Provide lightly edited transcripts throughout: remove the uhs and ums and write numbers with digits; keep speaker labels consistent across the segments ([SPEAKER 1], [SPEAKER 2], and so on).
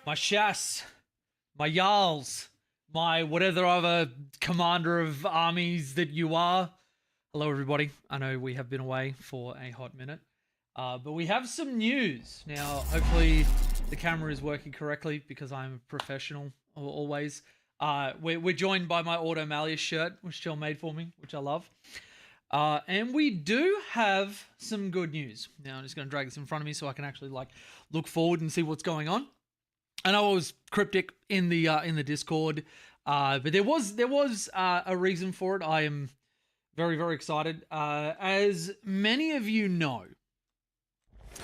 [SPEAKER 1] my Shas, my Jarls, my whatever other commander of armies that you are. Hello, everybody. I know we have been away for a hot minute, but we have some news. Now, hopefully the camera is working correctly because I'm a professional always. We're joined by my Auto Malleus shirt, which Jill made for me, which I love. And we do have some good news. Now, I'm just going to drag this in front of me so I can actually look forward and see what's going on. I know it was cryptic in the Discord, but there was a reason for it. I am very, very excited. As many of you know,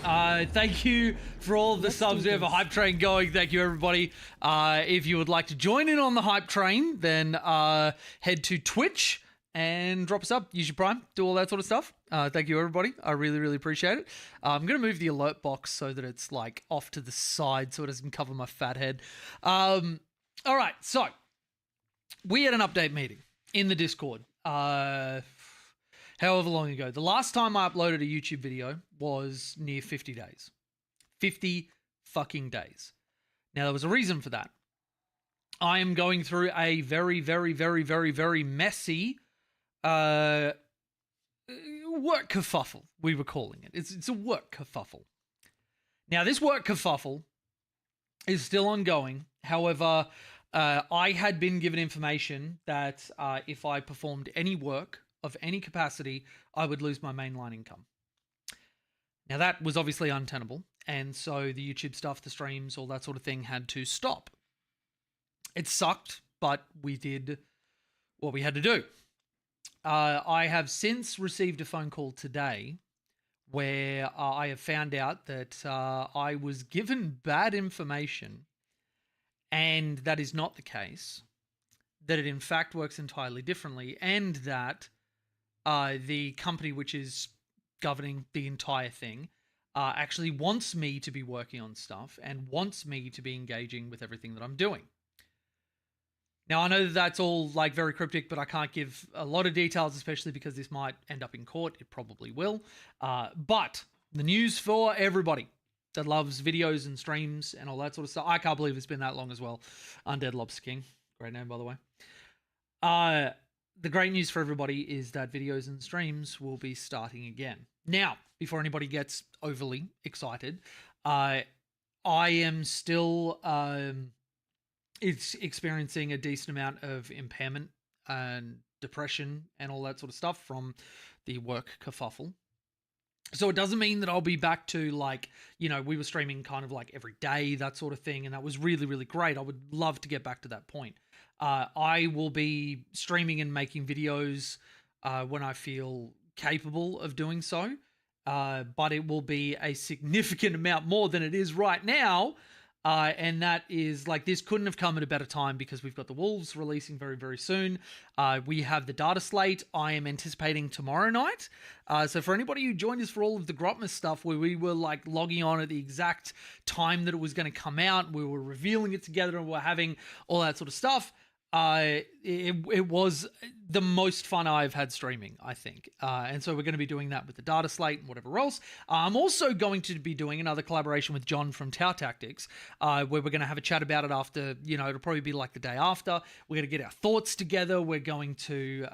[SPEAKER 1] thank you for all of the subs. We have a hype train going. Thank you, everybody. If you would like to join in on the hype train, then head to Twitch and drop us up. Use your Prime. Do all that sort of stuff. Thank you, everybody. I really, really appreciate it. I'm going to move the alert box so that it's off to the side so it doesn't cover my fat head. All right, so we had an update meeting in the Discord. However long ago. The last time I uploaded a YouTube video was near 50 days. 50 fucking days. Now, there was a reason for that. I am going through a very, very, very, very, very messy work kerfuffle, we were calling it. It's a work kerfuffle. Now, this work kerfuffle is still ongoing. However, I had been given information that if I performed any work of any capacity, I would lose my mainline income. Now, that was obviously untenable, and so the YouTube stuff, the streams, all that sort of thing had to stop. It sucked, but we did what we had to do. I have since received a phone call today where I have found out that I was given bad information, and that is not the case, that it in fact works entirely differently, and that the company which is governing the entire thing actually wants me to be working on stuff and wants me to be engaging with everything that I'm doing. Now, I know that that's all very cryptic, but I can't give a lot of details, especially because this might end up in court. It probably will. But the news for everybody that loves videos and streams and all that sort of stuff. I can't believe it's been that long as well. Undead Lobster King. Great name, by the way. The great news for everybody is that videos and streams will be starting again. Now, before anybody gets overly excited, I am still it's experiencing a decent amount of impairment and depression and all that sort of stuff from the work kerfuffle. So it doesn't mean that I'll be back to we were streaming kind of every day, that sort of thing. And that was really, really great. I would love to get back to that point. I will be streaming and making videos when I feel capable of doing so. But it will be a significant amount more than it is right now. And that is this couldn't have come at a better time because we've got the Wolves releasing very, very soon. We have the data slate. I am anticipating tomorrow night. So for anybody who joined us for all of the Grotmas stuff where we were logging on at the exact time that it was going to come out, we were revealing it together and we're having all that sort of stuff. It was the most fun I've had streaming, I think. And so we're going to be doing that with the data slate and whatever else. I'm also going to be doing another collaboration with John from Tower Tactics, where we're going to have a chat about it after, it'll probably be the day after. We're going to get our thoughts together. We're going to,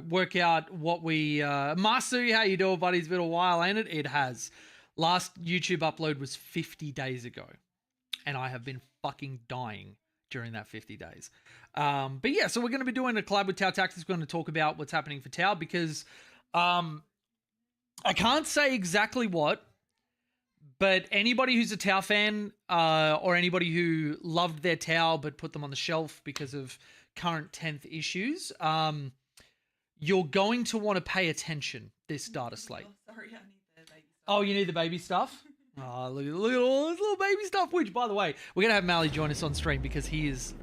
[SPEAKER 1] work out what we, Masu, how you doing, buddy? It's been a while, ain't it? It has. Last YouTube upload was 50 days ago, and I have been fucking dying during that 50 days. But yeah, so we're going to be doing a collab with Tau Tactics. We're going to talk about what's happening for Tau because I can't say exactly what, but anybody who's a Tau fan or anybody who loved their Tau but put them on the shelf because of current 10th issues, you're going to want to pay attention this data slate.
[SPEAKER 2] Oh, sorry, I need the baby stuff.
[SPEAKER 1] Oh, you need the baby stuff? Oh, look at all this little baby stuff, which, by the way, we're going to have Mally join us on stream because he is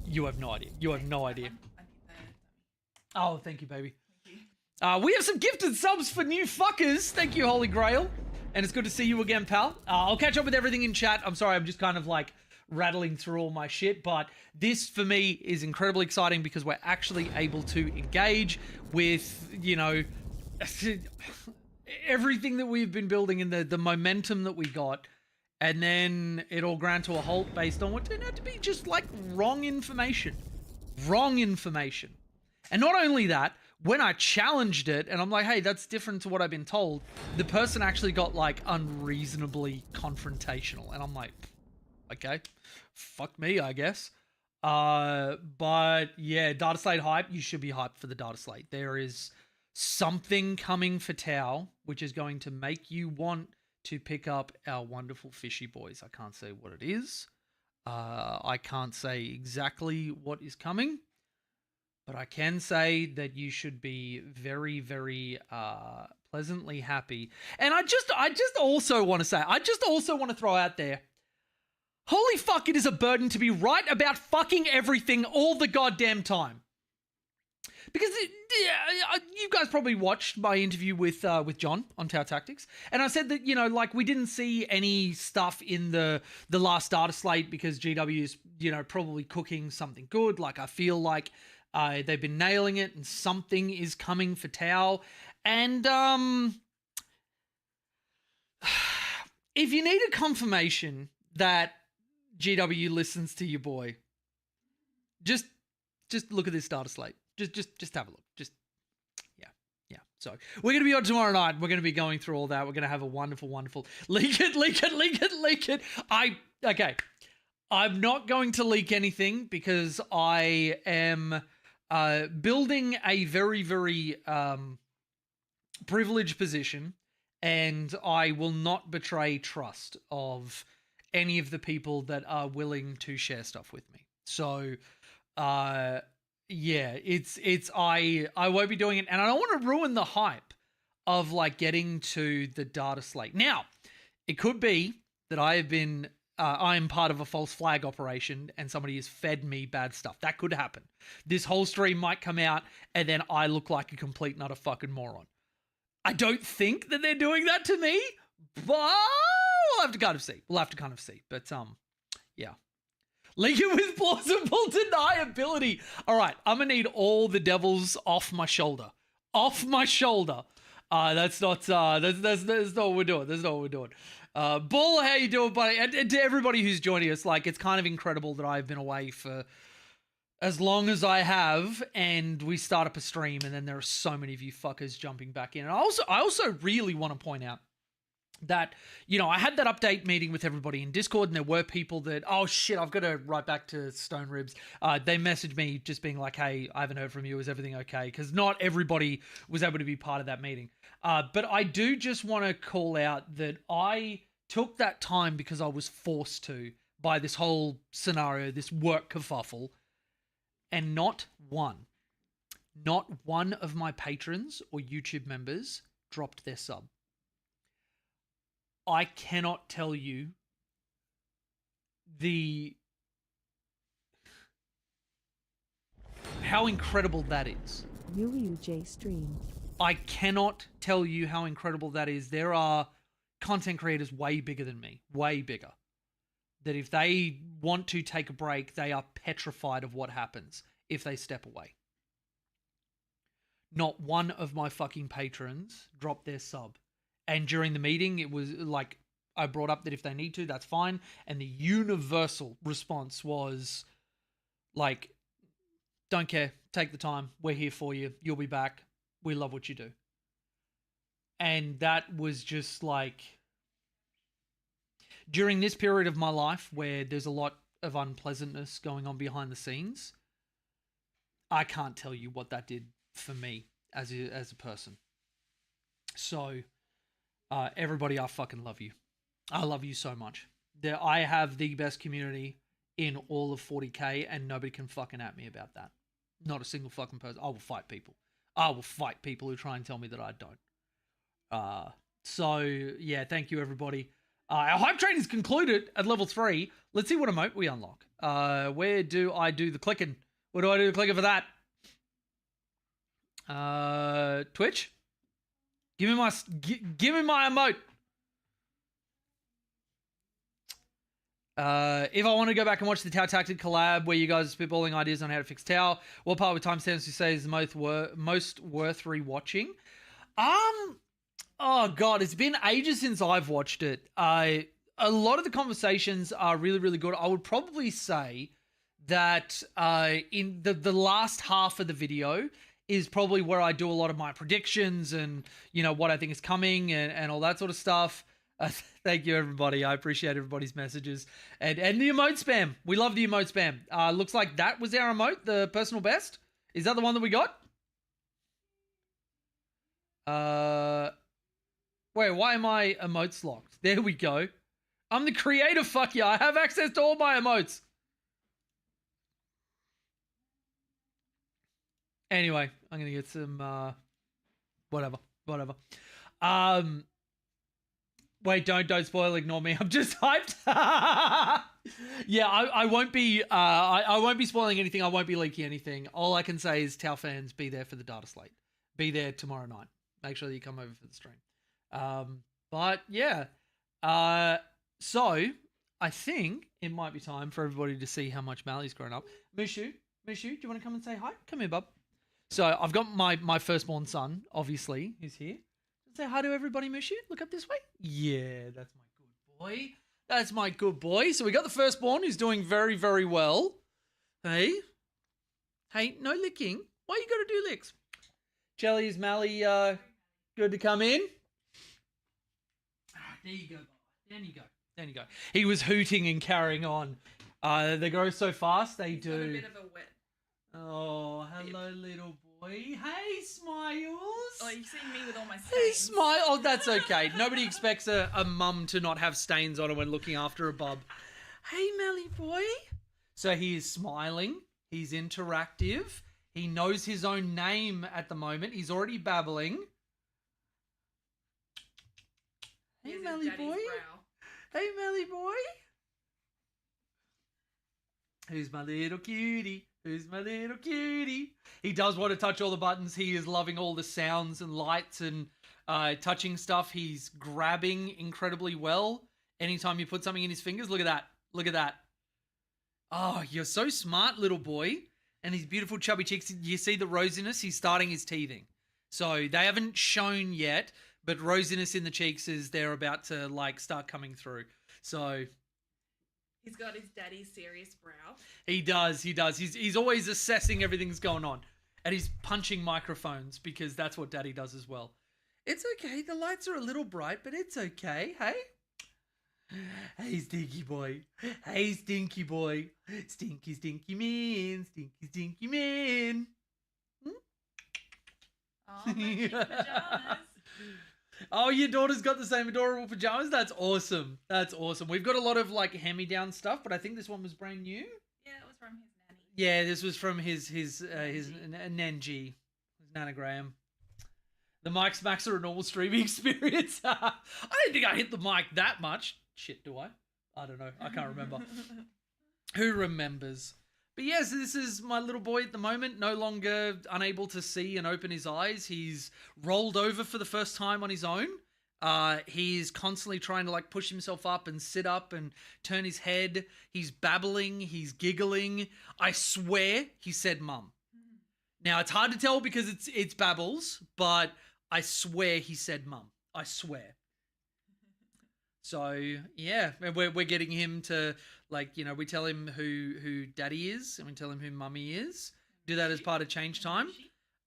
[SPEAKER 1] you have no idea. You have no idea.
[SPEAKER 2] I need the dummy.
[SPEAKER 1] Oh, thank you, baby.
[SPEAKER 2] Thank you.
[SPEAKER 1] We have some gifted subs for new fuckers. Thank you, Holy Grail. And it's good to see you again, pal. I'll catch up with everything in chat. I'm sorry, I'm just kind of rattling through all my shit, but this for me is incredibly exciting because we're actually able to engage with, everything that we've been building and the momentum that we got And then it all ground to a halt based on what turned out to be just like wrong information. Wrong information. And not only that, when I challenged it and I'm like, hey, that's different to what I've been told, the person actually got like unreasonably confrontational. And I'm like, okay, fuck me, I guess. But yeah, Data Slate hype, you should be hyped for the Data Slate. There is something coming for Tau, which is going to make you want to pick up our wonderful fishy boys. I can't say what it is. I can't say exactly what is coming, but I can say that you should be very, very pleasantly happy. And I just also want to throw out there, holy fuck, it is a burden to be right about fucking everything all the goddamn time. Because you guys probably watched my interview with John on Tower Tactics, and I said that, you know, like, we didn't see any stuff in the last Data Slate because GW is, you know, probably cooking something good. Like, I feel like they've been nailing it, and something is coming for Tau. And if you need a confirmation that GW listens to your boy, just look at this Data Slate. Just have a look. Yeah. So we're going to be on tomorrow night. We're going to be going through all that. We're going to have a wonderful leak it. Okay. I'm not going to leak anything because I am building a very, very privileged position, and I will not betray trust of any of the people that are willing to share stuff with me. So, yeah, I won't be doing it, and I don't want to ruin the hype of like getting to the Data Slate. Now, it could be that I am part of a false flag operation and somebody has fed me bad stuff. That could happen. This whole stream might come out and then I look like a complete and utter fucking moron. I don't think that they're doing that to me, but we'll have to kind of see. But yeah. Link it with plausible deniability. All right, I'm gonna need all the devils off my shoulder. That's not what we're doing. Bull, how you doing, buddy? And to everybody who's joining us, like, it's kind of incredible that I've been away for as long as I have, and we start up a stream, and then there are so many of you fuckers jumping back in. And I also really want to point out that, you know, I had that update meeting with everybody in Discord, and there were people that, oh shit, I've got to write back to Stone Ribs. They messaged me just being like, hey, I haven't heard from you. Is everything okay? Because not everybody was able to be part of that meeting. But I do just want to call out that I took that time because I was forced to by this whole scenario, this work kerfuffle, and not one of my patrons or YouTube members dropped their sub. I cannot tell you how incredible that is.
[SPEAKER 3] UUJ stream.
[SPEAKER 1] I cannot tell you how incredible that is. There are content creators way bigger than me, way bigger, that if they want to take a break, they are petrified of what happens if they step away. Not one of my fucking patrons dropped their sub. And during the meeting, it was like, I brought up that if they need to, that's fine. And the universal response was like, don't care, take the time, we're here for you, you'll be back, we love what you do. And that was just like, during this period of my life where there's a lot of unpleasantness going on behind the scenes, I can't tell you what that did for me as a person. So, everybody, I fucking love you. I love you so much. I have the best community in all of 40k, and nobody can fucking at me about that. Not a single fucking person. I will fight people. I will fight people who try and tell me that I don't. So, yeah, thank you, everybody. Our hype train is concluded at level 3. Let's see what emote we unlock. Where do I do the clicking? What do I do the clicking for that? Twitch? Give me my emote. If I want to go back and watch the Tau Tactic collab where you guys are spitballing ideas on how to fix Tau, what part with timestamps you say is the most worth rewatching? Oh god, it's been ages since I've watched it. a lot of the conversations are really, really good. I would probably say that in the last half of the video is probably where I do a lot of my predictions and, you know, what I think is coming and all that sort of stuff. Thank you, everybody. I appreciate everybody's messages. And the emote spam. We love the emote spam. Looks like that was our emote, the personal best. Is that the one that we got? Wait, why am I emotes locked? There we go. I'm the creator, fuck yeah. I have access to all my emotes. Anyway, I'm going to get some, whatever. Wait, don't spoil, ignore me. I'm just hyped. Yeah, I won't be, I won't be spoiling anything. I won't be leaking anything. All I can say is Tau fans, be there for the data slate. Be there tomorrow night. Make sure that you come over for the stream. But yeah, so I think it might be time for everybody to see how much Mally's grown up. Mushu, do you want to come and say hi? Come here, bub. So I've got my firstborn son, obviously, who's here. Say hi to everybody, Mushu. Look up this way. Yeah, that's my good boy. That's my good boy. So we got the firstborn who's doing very, very well. Hey, no licking. Why you got to do licks? Jelly, is Mally good to come in? There you go. There you go. He was hooting and carrying on. They grow so fast. They do.
[SPEAKER 2] Got a bit of a wet.
[SPEAKER 1] Oh, hello, little boy. Hey, Smiles.
[SPEAKER 2] Oh, you've seen me with all my stains.
[SPEAKER 1] Hey, Smile. Oh, that's okay. Nobody expects a mum to not have stains on her when looking after a bub. Hey, Melly boy. So he is smiling. He's interactive. He knows his own name at the moment. He's already babbling. Hey,
[SPEAKER 2] Here's his
[SPEAKER 1] Melly
[SPEAKER 2] daddy's
[SPEAKER 1] boy.
[SPEAKER 2] brow.
[SPEAKER 1] Hey, Melly boy. Who's my little cutie? Who's my little cutie? He does want to touch all the buttons. He is loving all the sounds and lights and touching stuff. He's grabbing incredibly well. Anytime you put something in his fingers, look at that. Look at that. Oh, you're so smart, little boy. And his beautiful chubby cheeks. You see the rosiness? He's starting his teething. So they haven't shown yet, but rosiness in the cheeks is they're about to like start coming through. So
[SPEAKER 2] He's got his daddy's serious brow.
[SPEAKER 1] he does. He's always assessing everything's going on. And he's punching microphones because that's what daddy does as well. It's okay. The lights are a little bright, but it's okay. Hey? Hey, stinky boy. Hey, stinky boy. Stinky, stinky man. Stinky, stinky man.
[SPEAKER 2] Oh, my cute pajamas.
[SPEAKER 1] Oh, your daughter's got the same adorable pajamas? That's awesome. That's awesome. We've got a lot of like hand-me-down stuff, but I think this one was brand new.
[SPEAKER 2] Yeah, it was from his nanny.
[SPEAKER 1] Yeah, this was from his Nenji, his nanogram. The mic smacks are a normal streaming experience. I don't think I hit the mic that much. Shit, do I? I don't know. I can't remember. Who remembers? But yes, this is my little boy at the moment, no longer unable to see and open his eyes. He's rolled over for the first time on his own. He's constantly trying to like push himself up and sit up and turn his head. He's babbling. He's giggling. I swear he said mum. Now it's hard to tell because it's babbles, but I swear he said mum. I swear. So yeah, we're getting him to like, you know, we tell him who daddy is and we tell him who mummy is. Do that as part of change time.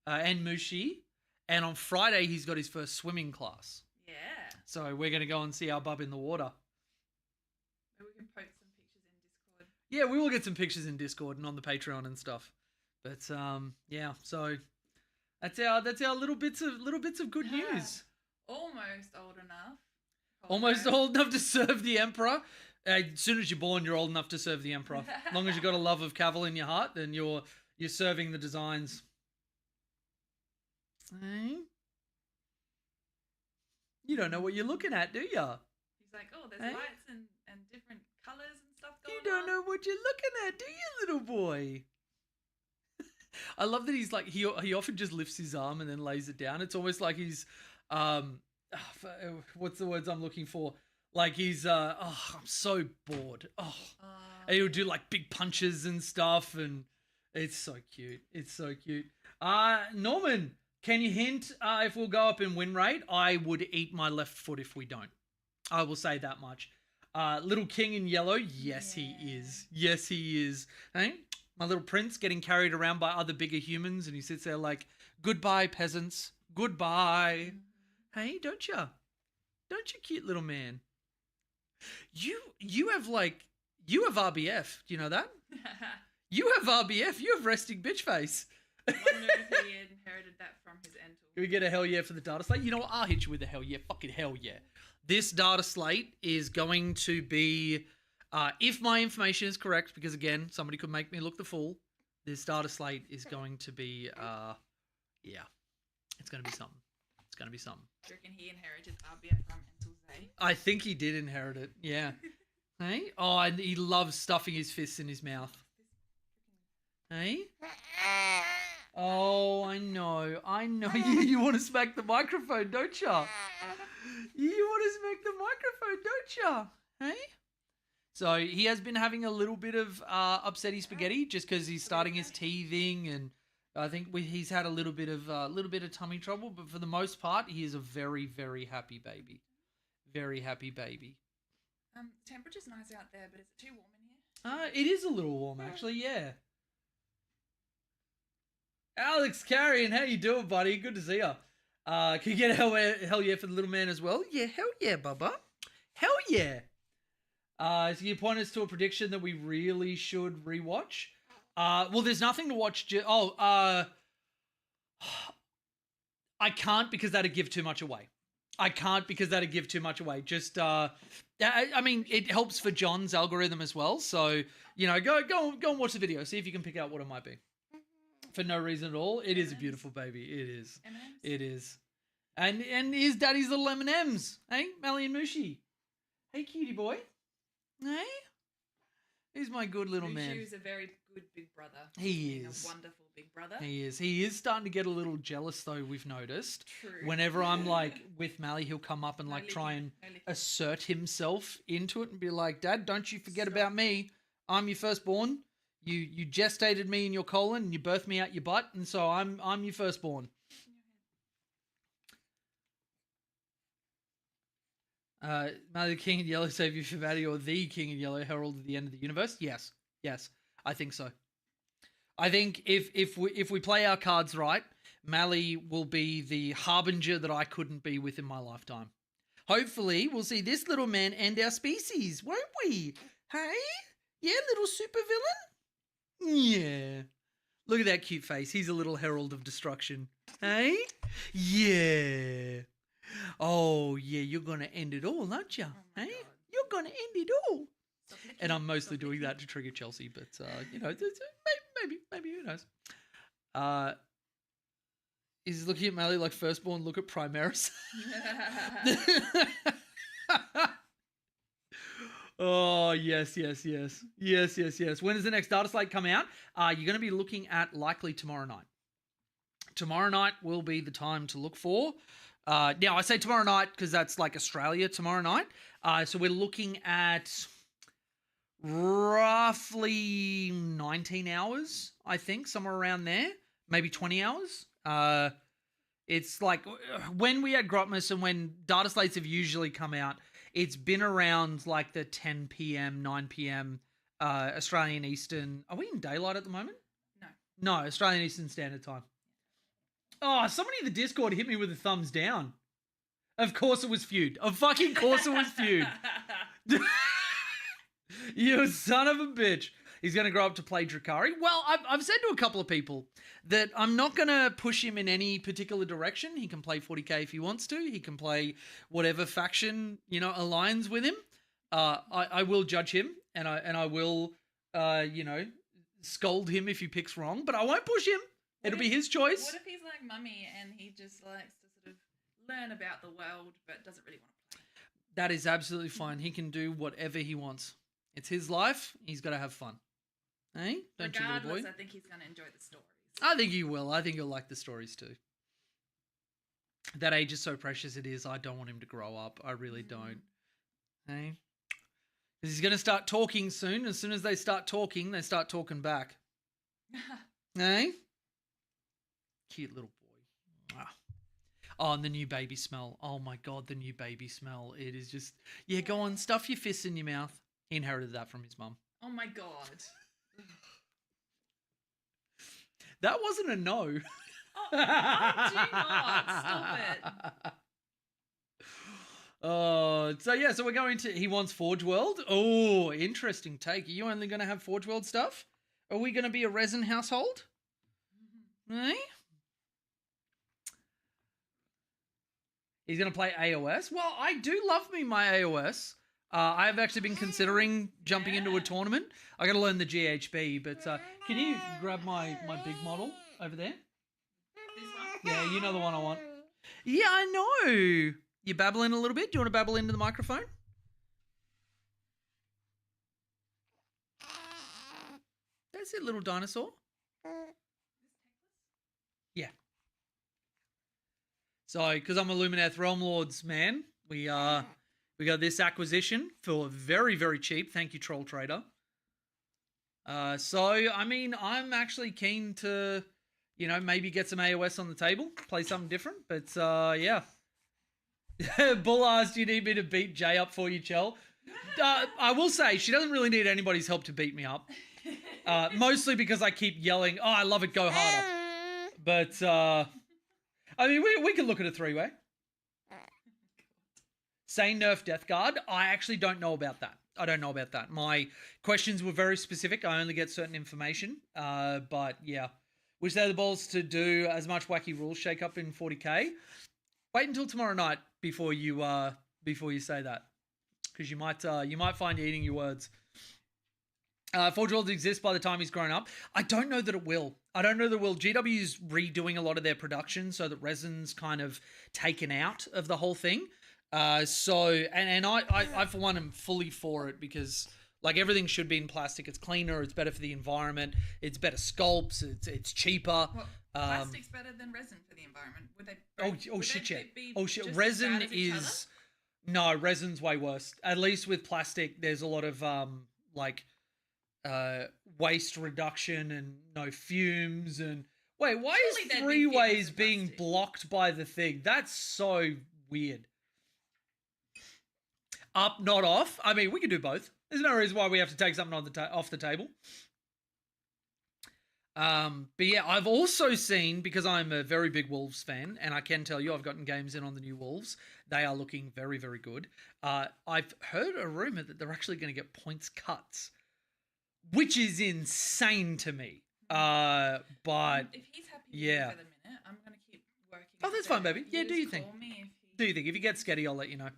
[SPEAKER 1] And Mushi. And on Friday he's got his first swimming class.
[SPEAKER 2] Yeah.
[SPEAKER 1] So we're gonna go and see our bub in the water.
[SPEAKER 2] Maybe we can post some pictures in Discord.
[SPEAKER 1] Yeah, we will get some pictures in Discord and on the Patreon and stuff. But yeah, so that's our little bits of good news.
[SPEAKER 2] Almost old enough.
[SPEAKER 1] Almost old enough to serve the Emperor. As soon as you're born, you're old enough to serve the Emperor. As long as you've got a love of Cavill in your heart, then you're serving the designs. Hey? You don't know what you're looking at, do ya?
[SPEAKER 2] He's like, oh, there's
[SPEAKER 1] Hey?
[SPEAKER 2] lights and different colours and stuff going
[SPEAKER 1] You
[SPEAKER 2] on.
[SPEAKER 1] don't know what you're looking at, do you, little boy? I love that he's like he often just lifts his arm and then lays it down. It's almost like he's what's the words I'm looking for? Like he's I'm so bored. And he'll do like big punches and stuff, and it's so cute. It's so cute. Norman, can you hint if we'll go up in win rate? I would eat my left foot if we don't. I will say that much. Little king in yellow. Yes, he is. Yes, he is. Hey, my little prince getting carried around by other bigger humans, and he sits there like, "Goodbye, peasants. Goodbye." Hey, don't you, cute little man? You have RBF. Do you know that? You have RBF. You have resting bitch face.
[SPEAKER 2] I wonder if he inherited that from his Entel.
[SPEAKER 1] Can we get a hell yeah for the data slate? You know what? I'll hit you with a hell yeah. Fucking hell yeah. This data slate is going to be, if my information is correct, because again, somebody could make me look the fool. This data slate is going to be, yeah, it's going to be something. It's going to be something.
[SPEAKER 2] Do you reckon he inherited RBF from Entel Zay?
[SPEAKER 1] I think he did inherit it. Yeah. Hey? Oh, and he loves stuffing his fists in his mouth. Hey? Oh, I know. You want to smack the microphone, don't you? You want to smack the microphone, don't you? Hey? So he has been having a little bit of upsetty spaghetti just because he's starting his teething, and I think he's had a little bit of tummy trouble. But for the most part, he is a very, very happy baby. Very happy baby.
[SPEAKER 2] Temperature's nice out there, but is it too warm in here?
[SPEAKER 1] It is a little warm actually. Yeah. Alex Carrion, how you doing, buddy? Good to see you. Can you get a hell yeah for the little man as well? Yeah, hell yeah, Bubba. Hell yeah. So you point us to a prediction that we really should rewatch. Well, there's nothing to watch. I can't because that'd give too much away. Just, I mean, it helps for John's algorithm as well. So, you know, go and watch the video. See if you can pick out what it might be. For no reason at all. It is a beautiful baby. It is.
[SPEAKER 2] M&Ms?
[SPEAKER 1] It is. And his daddy's little M&Ms. Hey, Mally and Mushi. Hey, cutie boy. Hey. He's my good little man.
[SPEAKER 2] Mushu is a very good big brother.
[SPEAKER 1] He
[SPEAKER 2] Being
[SPEAKER 1] is.
[SPEAKER 2] a wonderful big brother.
[SPEAKER 1] He is. He is starting to get a little jealous, though, we've noticed.
[SPEAKER 2] True.
[SPEAKER 1] Whenever I'm, like, with Mally, he'll come up and, like, try and assert himself into it and be like, Dad, don't you forget about me. I'm your firstborn. You gestated me in your colon and you birthed me out your butt, and so I'm your firstborn. Mally, the King in Yellow save you for Maddie, or the King in Yellow herald at the end of the universe? Yes, I think so. I think if we play our cards right, Mally will be the harbinger that I couldn't be with in my lifetime. Hopefully, we'll see this little man end our species, won't we? Hey, yeah, little supervillain. Yeah. Look at that cute face. He's a little herald of destruction. Hey? Yeah. Oh, yeah, you're going to end it all, aren't you? Hey? God. You're going to end it all. And I'm mostly doing that to trigger Chelsea, but, you know, maybe, who knows? Is looking at Mally like firstborn, look at Primaris. Oh, yes. When does the next data slate come out? You're going to be looking at likely tomorrow night. Tomorrow night will be the time to look for. Now, I say tomorrow night because that's like Australia tomorrow night. So we're looking at roughly 19 hours, I think, somewhere around there. Maybe 20 hours. It's like when we had Grotmas and when data slates have usually come out, it's been around like the 10 p.m., 9 p.m. Australian Eastern. Are we in daylight at the moment? No, Australian Eastern Standard Time. Oh, somebody in the Discord hit me with a thumbs down. Of course it was Feud. Of fucking course it was Feud. You son of a bitch. He's going to grow up to play Drakari. Well, I've said to a couple of people that I'm not going to push him in any particular direction. He can play 40k if he wants to. He can play whatever faction, you know, aligns with him. I will judge him and I will, you know, scold him if he picks wrong, but I won't push him. It'll be his choice.
[SPEAKER 2] What if he's like Mummy and he just likes to sort of learn about the world but doesn't really want to play?
[SPEAKER 1] That is absolutely fine. He can do whatever he wants. It's his life. He's got to have fun. Hey? Don't you, little boy?
[SPEAKER 2] I think he's going to enjoy the stories.
[SPEAKER 1] I think he will. I think he'll like the stories too. That age is so precious it is. I don't want him to grow up. I really don't. Hey? Because he's going to start talking soon. As soon as they start talking back. Hey? Cute little boy. Oh, and the new baby smell. Oh my God, the new baby smell. It is just, yeah, go on, stuff your fists in your mouth. He inherited that from his mum.
[SPEAKER 2] Oh my god.
[SPEAKER 1] That wasn't a no.
[SPEAKER 2] Oh, do not. Stop it.
[SPEAKER 1] Oh, so yeah, so we're going to, he wants Forge World. Oh, interesting take. Are you only going to have Forge World stuff? Are we going to be a resin household? Eh? He's going to play AOS. Well, I do love me my AOS. I've actually been considering jumping into a tournament. I got to learn the GHB, but can you grab my big model over there?
[SPEAKER 2] This one?
[SPEAKER 1] Yeah, you know the one I want. Yeah, I know. You babbling a little bit? Do you want to babble into the microphone? That's it, little dinosaur. Yeah. So, because I'm a Lumineth Realm Lords man, we got this acquisition for very, very cheap. Thank you, Troll Trader. So, I mean, I'm actually keen to, maybe get some AOS on the table, play something different. But, yeah. Bull asked, do you need me to beat Jay up for you, Chell? I will say, she doesn't really need anybody's help to beat me up. Mostly because I keep yelling, oh, I love it, go harder. But, I mean, we can look at a three-way. Say nerf Death Guard. I actually don't know about that. I don't know about that. My questions were very specific. I only get certain information. But, yeah. Wish they had the balls to do as much wacky rules shake-up in 40k. Wait until tomorrow night before you say that, because you might find eating your words. Forge Worlds exists by the time he's grown up. I don't know that it will. GW's redoing a lot of their production so that resin's kind of taken out of the whole thing. I for one am fully for it, because like everything should be in plastic. It's cleaner. It's better for the environment. It's better sculpts. It's cheaper.
[SPEAKER 2] Well, plastic's better than resin for the environment. Would they?
[SPEAKER 1] Shit, yeah.
[SPEAKER 2] Be
[SPEAKER 1] Oh shit.
[SPEAKER 2] just as
[SPEAKER 1] Resin
[SPEAKER 2] bad as each
[SPEAKER 1] is no, resin's way worse. At least with plastic, there's a lot of waste reduction and no fumes and wait. Why
[SPEAKER 2] Surely
[SPEAKER 1] is
[SPEAKER 2] there'd be
[SPEAKER 1] three
[SPEAKER 2] fumes
[SPEAKER 1] ways
[SPEAKER 2] in
[SPEAKER 1] being
[SPEAKER 2] plastic.
[SPEAKER 1] blocked by the thing? That's so weird. Up, not off. I mean, we could do both. There's no reason why we have to take something off the table. But yeah, I've also seen, because I'm a very big Wolves fan, and I can tell you I've gotten games in on the new Wolves. They are looking very, very good. I've heard a rumor that they're actually going to get points cuts, which is insane to me. But
[SPEAKER 2] If he's happy with
[SPEAKER 1] yeah.
[SPEAKER 2] you for the minute, I'm going to keep working.
[SPEAKER 1] Oh, that's fine, baby. Yeah, do your thing.
[SPEAKER 2] Call me if he...
[SPEAKER 1] Do you think if you get sketty, I'll let you know.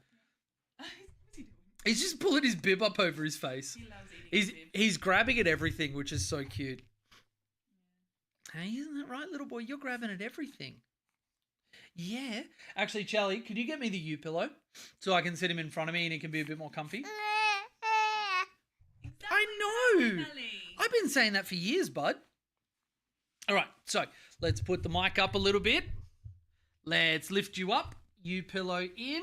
[SPEAKER 2] What's he doing?
[SPEAKER 1] He's just pulling his bib up over his face.
[SPEAKER 2] He loves eating his bib.
[SPEAKER 1] He's grabbing at everything, which is so cute. Hey, isn't that right, little boy? You're grabbing at everything. Yeah. Actually, Charlie, could you get me the U-pillow so I can sit him in front of me and he can be a bit more comfy?
[SPEAKER 2] Exactly
[SPEAKER 1] I know.
[SPEAKER 2] that, Nelly.
[SPEAKER 1] I've been saying that for years, bud. All right, so let's put the mic up a little bit. Let's lift you up. U-pillow in.
[SPEAKER 2] Is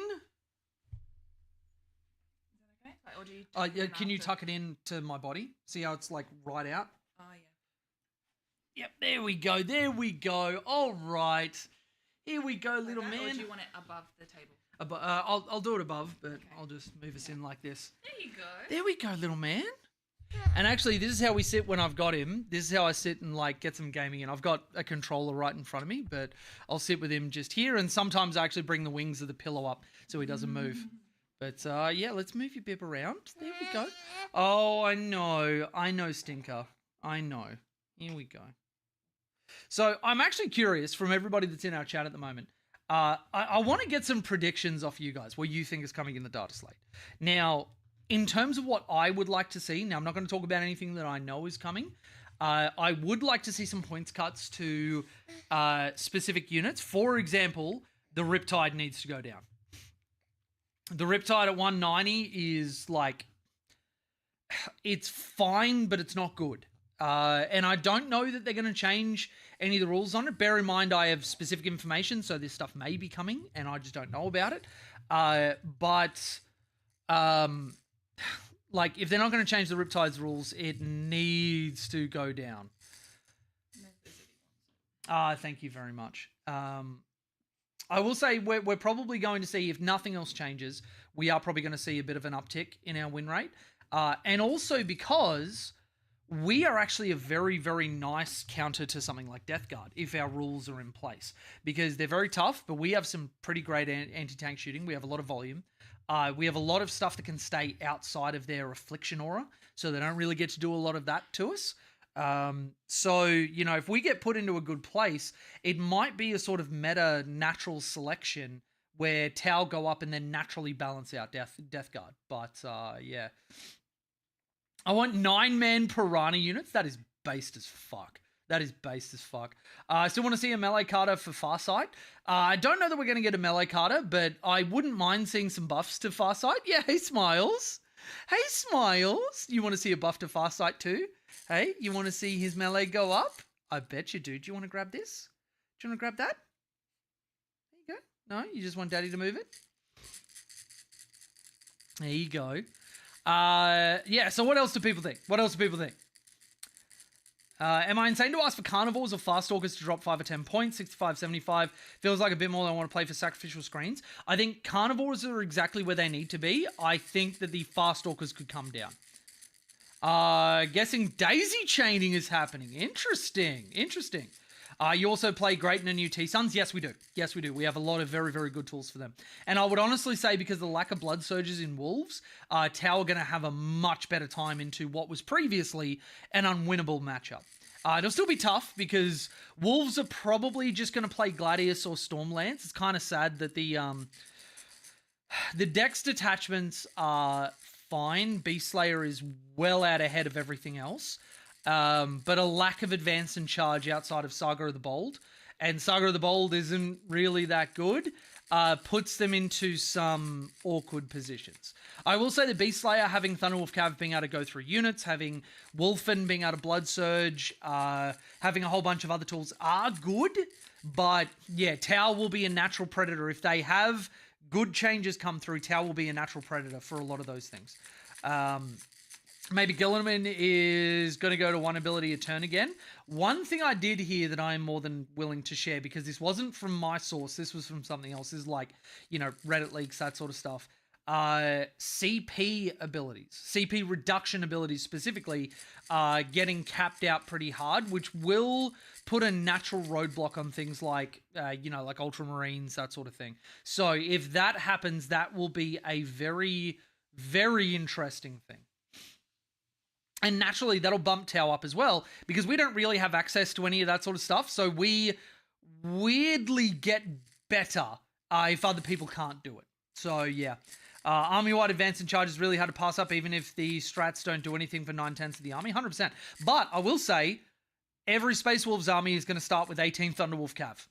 [SPEAKER 2] that okay? Like, or do you tuck it in
[SPEAKER 1] Can you
[SPEAKER 2] after?
[SPEAKER 1] tuck it into my body? See how it's like right out?
[SPEAKER 2] Oh, yeah.
[SPEAKER 1] Yep, there we go. There we go. All right. Here we go,
[SPEAKER 2] Like
[SPEAKER 1] little
[SPEAKER 2] that, Or
[SPEAKER 1] man.
[SPEAKER 2] do you want it above the table?
[SPEAKER 1] I'll do it above, but
[SPEAKER 2] Okay.
[SPEAKER 1] I'll just move us in like this.
[SPEAKER 2] There you go.
[SPEAKER 1] There we go, little man. And actually, this is how we sit when I've got him. This is how I sit and like get some gaming in. I've got a controller right in front of me, but I'll sit with him just here. And sometimes I actually bring the wings of the pillow up so he doesn't move. But yeah, let's move your bib around. There we go. Oh, I know, Stinker. I know. Here we go. So I'm actually curious from everybody that's in our chat at the moment. I want to get some predictions off you guys, what you think is coming in the data slate. Now, in terms of what I would like to see, now I'm not going to talk about anything that I know is coming. I would like to see some points cuts to specific units. For example, the Riptide needs to go down. The Riptide at 190 is like, it's fine, but it's not good. And I don't know that they're going to change any of the rules on it. Bear in mind, I have specific information, so this stuff may be coming, and I just don't know about it. Like, if they're not going to change the Riptide's rules, it needs to go down. Thank you very much. I will say we're probably going to see, if nothing else changes, we are probably going to see a bit of an uptick in our win rate. And also because we are actually a very, very nice counter to something like Death Guard if our rules are in place, because they're very tough, but we have some pretty great anti-tank shooting. We have a lot of volume. We have a lot of stuff that can stay outside of their affliction aura, so they don't really get to do a lot of that to us. So, you know, if we get put into a good place, it might be a sort of meta natural selection where Tau go up and then naturally balance out Death Guard. But, yeah. I want 9-man Piranha units. That is based as fuck. That is based as fuck. I still want to see a melee Carter for Farsight. I don't know that we're going to get a melee Carter, but I wouldn't mind seeing some buffs to Farsight. Yeah, hey, Smiles. Hey, Smiles. You want to see a buff to Farsight too? Hey, you want to see his melee go up? I bet you do. Do you want to grab this? Do you want to grab that? There you go. No, you just want Daddy to move it? There you go. Yeah, so what else do people think? Am I insane to ask for Carnivores or Fast Stalkers to drop 5 or 10 points? 65, 75. Feels like a bit more than I want to play for Sacrificial Screens. I think Carnivores are exactly where they need to be. I think that the Fast Stalkers could come down. Guessing daisy chaining is happening. Interesting. You also play Great in a new T-Suns? Yes, we do. We have a lot of very, very good tools for them. And I would honestly say, because of the lack of blood surges in Wolves, Tau are going to have a much better time into what was previously an unwinnable matchup. It'll still be tough because Wolves are probably just going to play Gladius or Stormlance. It's kind of sad that the Dex detachments are fine. Beast Slayer is well out ahead of everything else. But a lack of advance and charge outside of Saga of the Bold, and Saga of the Bold isn't really that good, puts them into some awkward positions. I will say the Beast Slayer, having Thunderwolf Cav being able to go through units, having Wolfen being able to Blood Surge, having a whole bunch of other tools are good, but yeah, Tau will be a natural predator. If they have good changes come through, Tau will be a natural predator for a lot of those things. Maybe Gilliman is going to go to one ability a turn again. One thing I did hear that I'm more than willing to share, because this wasn't from my source, this was from something else, is like, you know, Reddit leaks, that sort of stuff. CP abilities, CP reduction abilities specifically, getting capped out pretty hard, which will put a natural roadblock on things like, you know, like Ultramarines, that sort of thing. So if that happens, that will be a very, very interesting thing. And naturally, that'll bump Tau up as well, because we don't really have access to any of that sort of stuff. So we weirdly get better if other people can't do it. So yeah, army-wide advance and charge is really hard to pass up, even if the strats don't do anything for 9/10 of the army, 100%. But I will say, every Space Wolves army is going to start with 18 Thunderwolf Cav.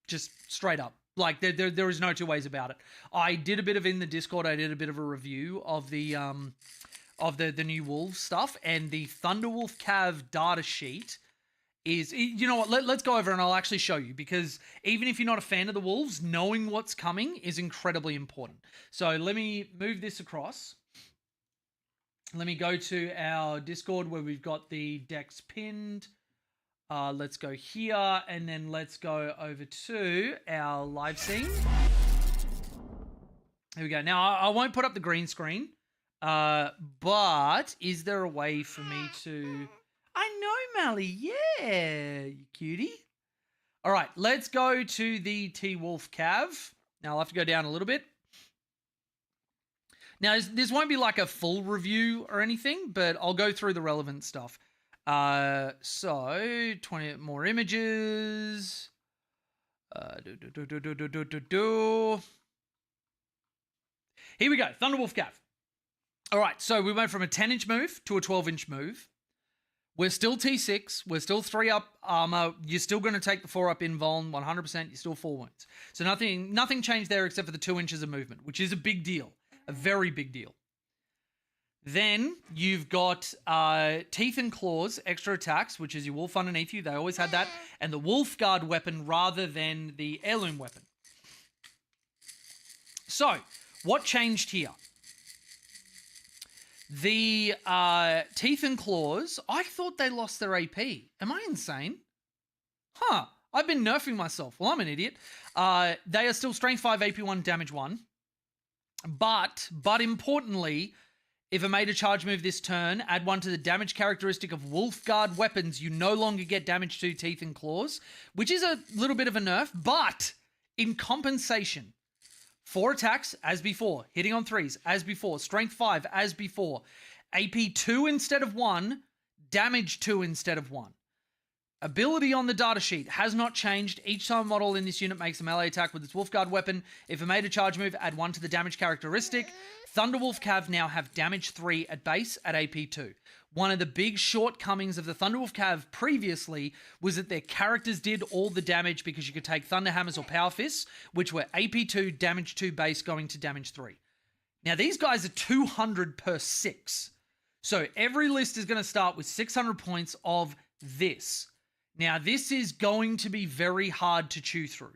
[SPEAKER 1] Just straight up. Like, there is no two ways about it. I did a bit of, in the Discord, I did a bit of a review of the new Wolves stuff, and the Thunderwolf Cav data sheet is, you know what, let's go over and I'll actually show you, because even if you're not a fan of the Wolves, knowing what's coming is incredibly important. So let me move this across. Let me go to our Discord where we've got the decks pinned. Let's go here, and then let's go over to our live scene. Here we go. Now, I won't put up the green screen. But is there a way for me to... I know, Mally. Yeah, you cutie. All right, let's go to the T-Wolf Cav. Now, I'll have to go down a little bit. Now, this won't be like a full review or anything, but I'll go through the relevant stuff. So, 20 more images. Here we go, Thunderwolf Cav. All right, so we went from a 10-inch move to a 12-inch move. We're still T6. We're still 3-up armor. You're still going to take the 4-up invuln, 100%. You're still 4 wounds. So nothing changed there except for the 2 inches of movement, which is a big deal, a very big deal. Then you've got Teeth and Claws, extra attacks, which is your wolf underneath you. They always had that. And the Wolf Guard weapon rather than the heirloom weapon. So, what changed here? The Teeth and Claws, I thought they lost their AP. Am I insane? Huh. I've been nerfing myself. Well, I'm an idiot. They are still strength 5, AP 1, damage 1. But importantly, if it made a charge move this turn, add 1 to the damage characteristic of Wolf Guard weapons, you no longer get damage to teeth and claws, which is a little bit of a nerf, but in compensation, 4 attacks as before, hitting on 3s as before, strength 5 as before, AP 2 instead of 1, damage 2 instead of 1. Ability on the datasheet has not changed. Each time a model in this unit makes a melee attack with its Wolfguard weapon, if it made a charge move, add 1 to the damage characteristic. Thunderwolf Cav now have damage 3 at base at AP 2. One of the big shortcomings of the Thunderwolf Cav previously was that their characters did all the damage because you could take Thunder Hammers or Power Fists, which were AP 2, damage 2 base going to damage 3. Now these guys are 200 per 6. So every list is going to start with 600 points of this. Now, this is going to be very hard to chew through.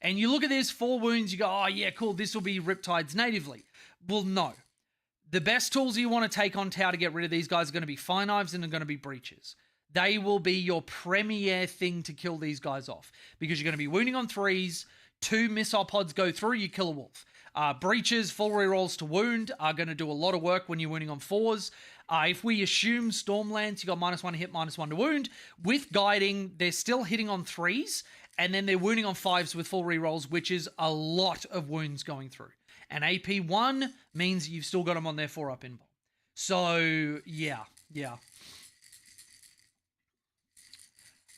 [SPEAKER 1] And you look at this, 4 wounds, you go, oh yeah, cool, this will be Riptides natively. Well, no. The best tools you want to take on Tau to get rid of these guys are going to be Fire Knives and they're going to be Breaches. They will be your premier thing to kill these guys off. Because you're going to be wounding on 3s, 2 missile pods go through, you kill a wolf. Breaches, full rerolls to wound are going to do a lot of work when you're wounding on 4s. If we assume Stormlance, you got -1 to hit, -1 to wound. With guiding, they're still hitting on 3s, and then they're wounding on 5s with full rerolls, which is a lot of wounds going through. And AP 1 means you've still got them on their 4-up invul. So, yeah.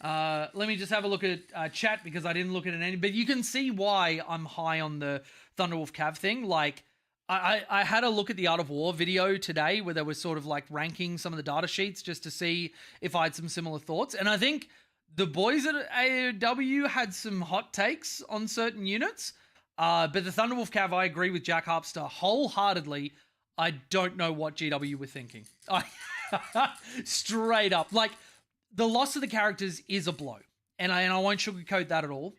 [SPEAKER 1] Let me just have a look at chat because I didn't look at it any, but you can see why I'm high on the Thunderwolf Cav thing. Like, I had a look at the Art of War video today where they were sort of like ranking some of the data sheets just to see if I had some similar thoughts. And I think the boys at AOW had some hot takes on certain units. But the Thunderwolf Cav, I agree with Jack Harpster wholeheartedly. I don't know what GW were thinking. Straight up. Like, the loss of the characters is a blow. And I won't sugarcoat that at all.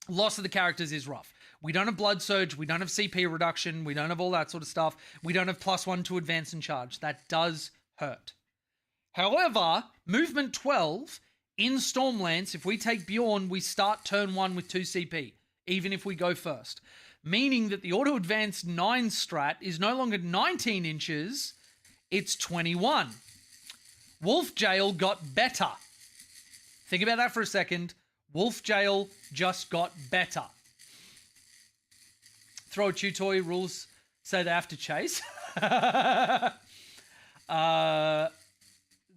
[SPEAKER 1] Loss of the characters is rough. We don't have Blood Surge. We don't have CP reduction. We don't have all that sort of stuff. We don't have +1 to advance and charge. That does hurt. However, movement 12 in Stormlance, if we take Bjorn, we start turn 1 with 2 CP, even if we go first. Meaning that the auto-advanced 9 strat is no longer 19 inches, it's 21. Wolf Jail got better. Think about that for a second. Wolf Jail just got better. Throw a chew toy, rules say they have to chase. I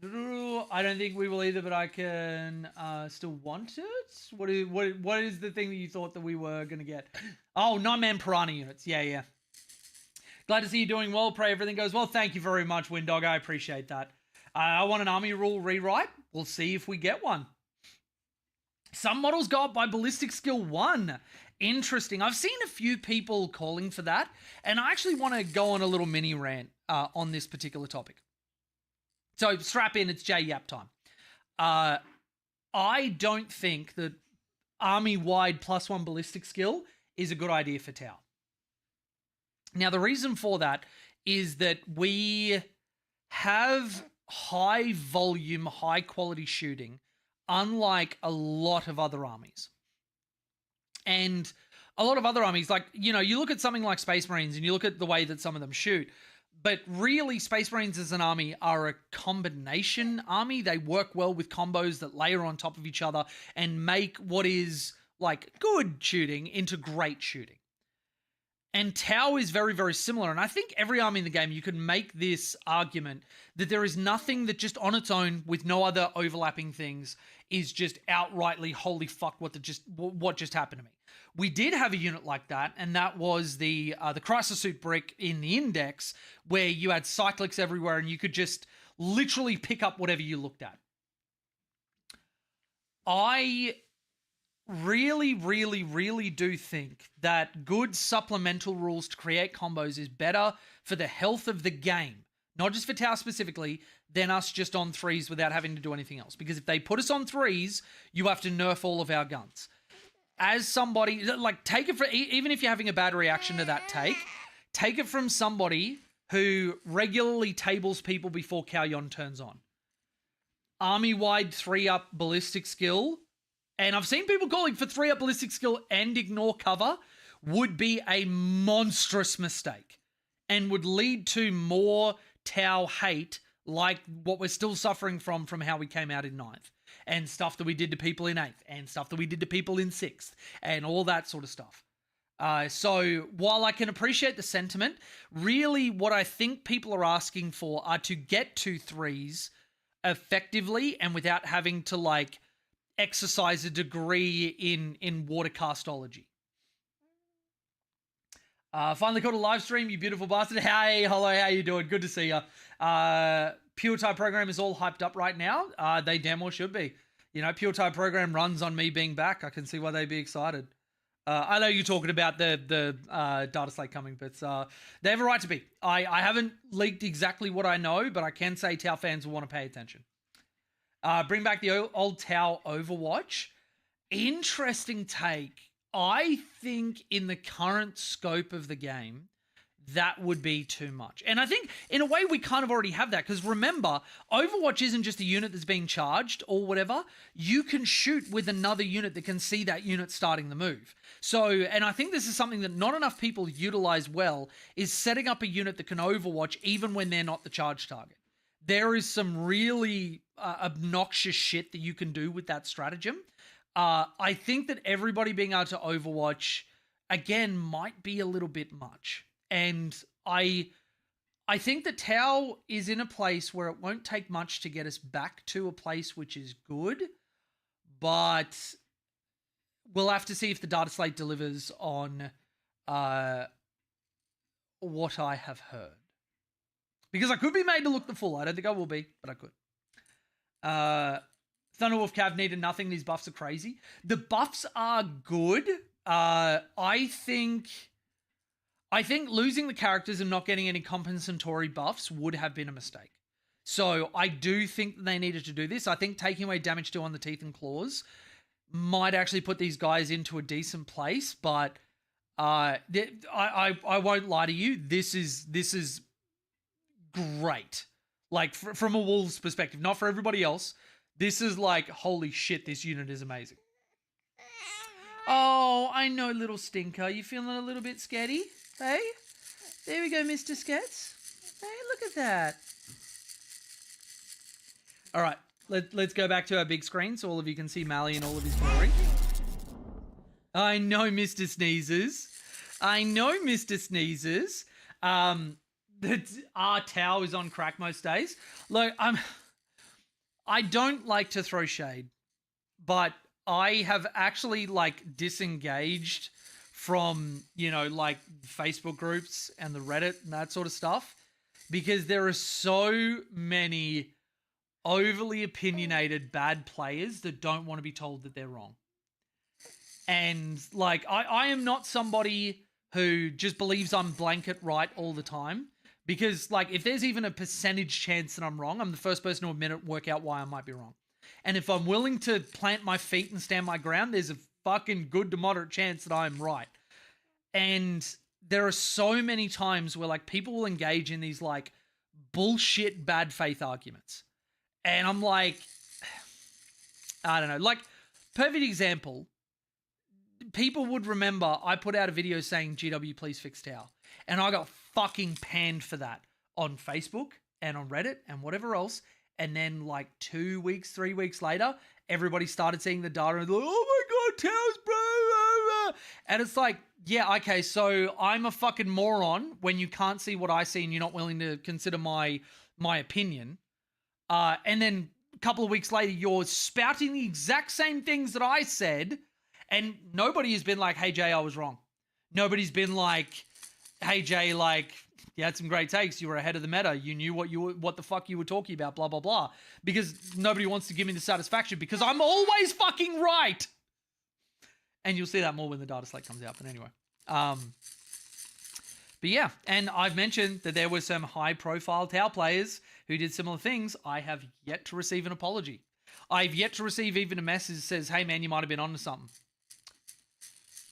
[SPEAKER 1] don't think we will either, but I can still want it. What is the thing that you thought that we were going to get? Oh, 9-man Piranha units. Yeah. Glad to see you doing well. Pray everything goes well. Thank you very much, Windog. I appreciate that. I want an army rule rewrite. We'll see if we get one. Some models go up by ballistic skill 1. Interesting. I've seen a few people calling for that, and I actually want to go on a little mini rant on this particular topic. So strap in, it's J-Yap time. I don't think that army-wide +1 ballistic skill is a good idea for Tau. Now, the reason for that is that we have high volume, high quality shooting, unlike a lot of other armies. And a lot of other armies, like, you know, you look at something like Space Marines and you look at the way that some of them shoot, but really Space Marines as an army are a combination army. They work well with combos that layer on top of each other and make what is like good shooting into great shooting. And Tau is very, very similar. And I think every army in the game, you can make this argument that there is nothing that just on its own, with no other overlapping things, is just outrightly, holy fuck, what just happened to me. We did have a unit like that, and that was the Crisis Suit brick in the Index, where you had cyclics everywhere and you could just literally pick up whatever you looked at. I really, really, really do think that good supplemental rules to create combos is better for the health of the game, not just for Tau specifically, than us just on 3s without having to do anything else. Because if they put us on 3s, you have to nerf all of our guns. As somebody, like, take it for, even if you're having a bad reaction to that take it from somebody who regularly tables people before Cao Yon turns on. Army-wide 3-up ballistic skill and I've seen people calling for 3-up ballistic skill and ignore cover, would be a monstrous mistake and would lead to more Tau hate like what we're still suffering from how we came out in 9th and stuff that we did to people in 8th and stuff that we did to people in 6th and all that sort of stuff. So while I can appreciate the sentiment, really what I think people are asking for are to get to 3s effectively and without having to like exercise a degree in watercastology. Finally caught a live stream, you beautiful bastard. Hey, hello, how you doing? Good to see you. Pure Type program is all hyped up right now. They damn well should be. You know, Pure Type program runs on me being back. I can see why they'd be excited. I know you're talking about the data slate coming, but they have a right to be. I haven't leaked exactly what I know, but I can say Tau fans will want to pay attention. Bring back the old Tau Overwatch. Interesting take. I think in the current scope of the game, that would be too much. And I think in a way we kind of already have that because remember, Overwatch isn't just a unit that's being charged or whatever. You can shoot with another unit that can see that unit starting the move. So, and I think this is something that not enough people utilize well, is setting up a unit that can Overwatch even when they're not the charge target. There is some really obnoxious shit that you can do with that stratagem. I think that everybody being able to Overwatch, again, might be a little bit much. And I think that Tau is in a place where it won't take much to get us back to a place which is good, but we'll have to see if the data slate delivers on what I have heard. Because I could be made to look the fool. I don't think I will be, but I could. Thunderwolf Cav needed nothing. These buffs are crazy. The buffs are good. I think losing the characters and not getting any compensatory buffs would have been a mistake. So I do think that they needed to do this. I think taking away damage 2 on the teeth and claws might actually put these guys into a decent place. But I won't lie to you. This is great. Like from a Wolves perspective, not for everybody else. This is like, holy shit, this unit is amazing. Oh, I know, little stinker. You feeling a little bit sketty? Hey? There we go, Mr. Skets. Hey, look at that. All right, let's go back to our big screen so all of you can see Mally in all of his glory. I know, Mr. Sneezes. I know, Mr. Sneezes. That our Tau is on crack most days. Look, I don't like to throw shade, but I have actually like disengaged from, you know, like Facebook groups and the Reddit and that sort of stuff because there are so many overly opinionated bad players that don't want to be told that they're wrong. And like, I am not somebody who just believes I'm blanket right all the time. Because, like, if there's even a percentage chance that I'm wrong, I'm the first person to admit it, work out why I might be wrong. And if I'm willing to plant my feet and stand my ground, there's a fucking good to moderate chance that I'm right. And there are so many times where, like, people will engage in these, like, bullshit bad faith arguments. And I'm like, I don't know. Like, perfect example, people would remember I put out a video saying, GW, please fix Tau. And I got fucking panned for that on Facebook and on Reddit and whatever else. And then like 2 weeks, 3 weeks later, everybody started seeing the data and like, oh my God, Tau's bro. And it's like, yeah, okay, so I'm a fucking moron when you can't see what I see and you're not willing to consider my opinion. And then a couple of weeks later, you're spouting the exact same things that I said. And nobody has been like, hey, Jay, I was wrong. Nobody's been like, hey, Jay, like, you had some great takes. You were ahead of the meta. You knew what the fuck you were talking about, blah, blah, blah. Because nobody wants to give me the satisfaction because I'm always fucking right. And you'll see that more when the data slate comes out. But anyway. But yeah, and I've mentioned that there were some high-profile Tau players who did similar things. I have yet to receive an apology. I've yet to receive even a message that says, hey, man, you might have been onto something.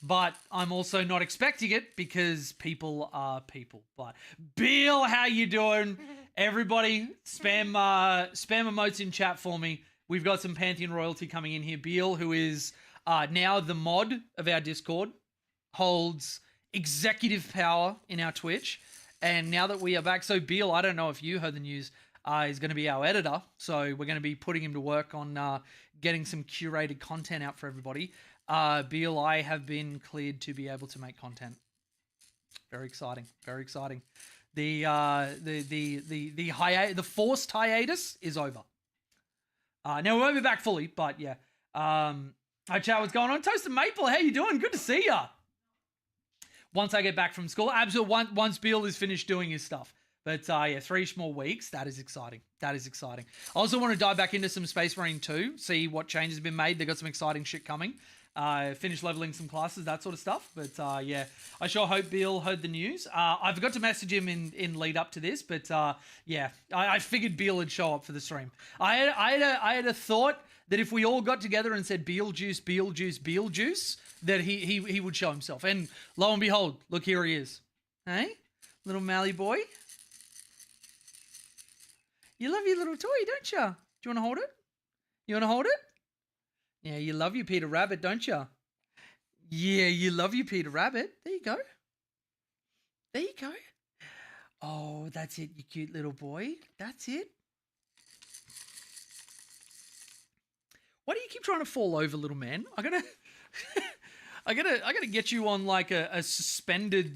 [SPEAKER 1] But I'm also not expecting it because people are people. But Bill, how you doing? Everybody, spam emotes in chat for me. we've got some Pantheon royalty coming in here. Beal, who is now the mod of our Discord, holds executive power in our Twitch. And now that we are back, so Beal, I don't know if you heard the news, is going to be our editor. So we're going to be putting him to work on getting some curated content out for everybody. Beal, I have been cleared to be able to make content. Very exciting. Very exciting. The forced hiatus is over. Now we won't be back fully, but yeah. Hi, chat. What's going on? Toasted Maple, how you doing? Good to see ya. Once I get back from school, absolutely. Once Beal is finished doing his stuff. But yeah, 3 more weeks. That is exciting. That is exciting. I also want to dive back into some Space Marine 2, see what changes have been made. They've got some exciting shit coming. Finish leveling some classes, that sort of stuff. But yeah, I sure hope Beal heard the news. I forgot to message him in lead up to this, but yeah, I figured Beal would show up for the stream. I had a thought that if we all got together and said Beetlejuice, Beetlejuice, Beetlejuice, that he would show himself. And lo and behold, look, here he is. Hey, little Mally boy. You love your little toy, don't you? Do you want to hold it? You want to hold it? Yeah, you love your Peter Rabbit, don't you? Yeah, you love your Peter Rabbit. There you go. There you go. Oh, that's it, you cute little boy. That's it. Why do you keep trying to fall over, little man? I gotta get you on like a suspended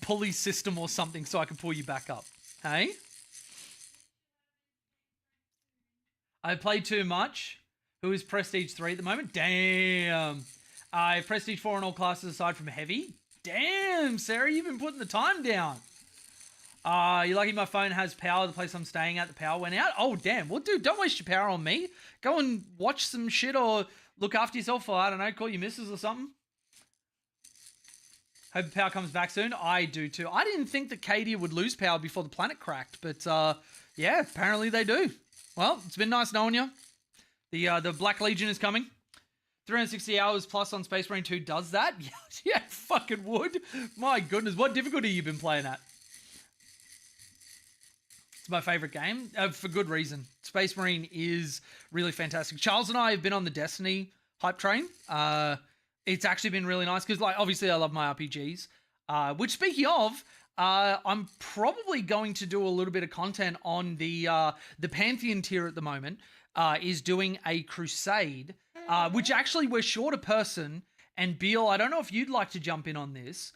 [SPEAKER 1] pulley system or something so I can pull you back up. Hey? I play too much. Who is Prestige 3 at the moment? Damn. I Prestige 4 in all classes aside from Heavy. Damn, Sarah, you've been putting the time down. You're lucky my phone has power. The place I'm staying at, the power went out. Oh, damn. Well, dude, don't waste your power on me. Go and watch some shit or look after yourself or, I don't know, call your missus or something. Hope the power comes back soon. I do too. I didn't think that Cadia would lose power before the planet cracked, but yeah, apparently they do. Well, it's been nice knowing you. The Black Legion is coming. 360 hours plus on Space Marine 2 does that? Yeah, fucking would. My goodness, what difficulty you been playing at? It's my favorite game, for good reason. Space Marine is really fantastic. Charles and I have been on the Destiny hype train. It's actually been really nice because, like, obviously I love my RPGs. Which, speaking of, I'm probably going to do a little bit of content on the Pantheon tier at the moment. Is doing a crusade, which actually we're short a person. And Beal, I don't know if you'd like to jump in on this.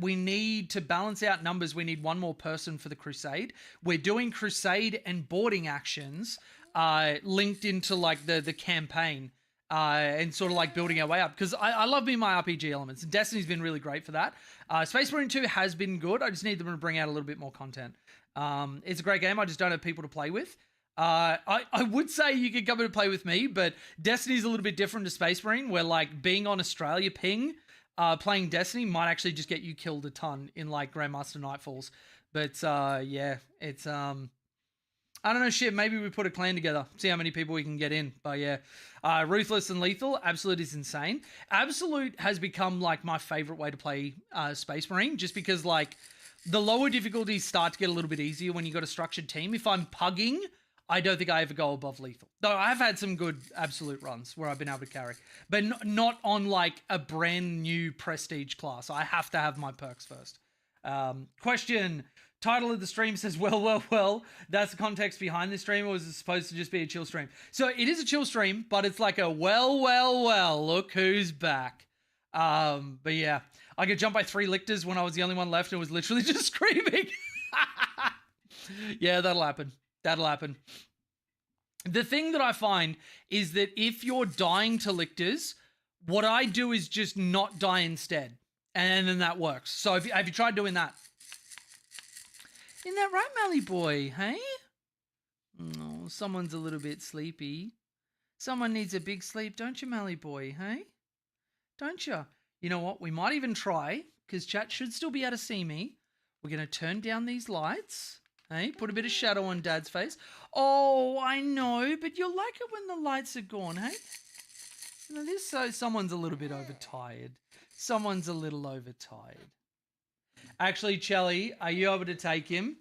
[SPEAKER 1] We need to balance out numbers. We need one more person for the crusade. We're doing crusade and boarding actions linked into like the campaign and sort of like building our way up. Because I love being my RPG elements. And Destiny's been really great for that. Space Marine 2 has been good. I just need them to bring out a little bit more content. It's a great game. I just don't have people to play with. I would say you could come and play with me, but Destiny's a little bit different to Space Marine, where like being on Australia ping, playing Destiny might actually just get you killed a ton in like Grandmaster Nightfalls. But yeah, it's I don't know, shit, maybe we put a clan together, see how many people we can get in. But yeah, Ruthless and Lethal, Absolute is insane. Absolute has become like my favorite way to play Space Marine, just because like the lower difficulties start to get a little bit easier when you got a structured team. If I'm pugging, I don't think I ever go above Lethal. Though I've had some good Absolute runs where I've been able to carry. But not on like a brand new prestige class. I have to have my perks first. Question. Title of the stream says, well. That's the context behind the stream, or was it supposed to just be a chill stream? So it is a chill stream, but it's like a well, look who's back. But yeah, I got jumped by 3 lictors when I was the only one left and was literally just screaming. Yeah, that'll happen. That'll happen. The thing that I find is that if you're dying to lictors, what I do is just not die instead. And then that works. So have you tried doing that? Isn't that right, Mally boy? Hey? Oh, someone's a little bit sleepy. Someone needs a big sleep, don't you, Mally boy? Hey? Don't you? You know what? We might even try, because chat should still be able to see me. We're going to turn down these lights. Hey, put a bit of shadow on Dad's face. Oh, I know, but you'll like it when the lights are gone, hey? Now this, so someone's a little bit overtired. Someone's a little overtired. Actually, Chelly, are you able to take him?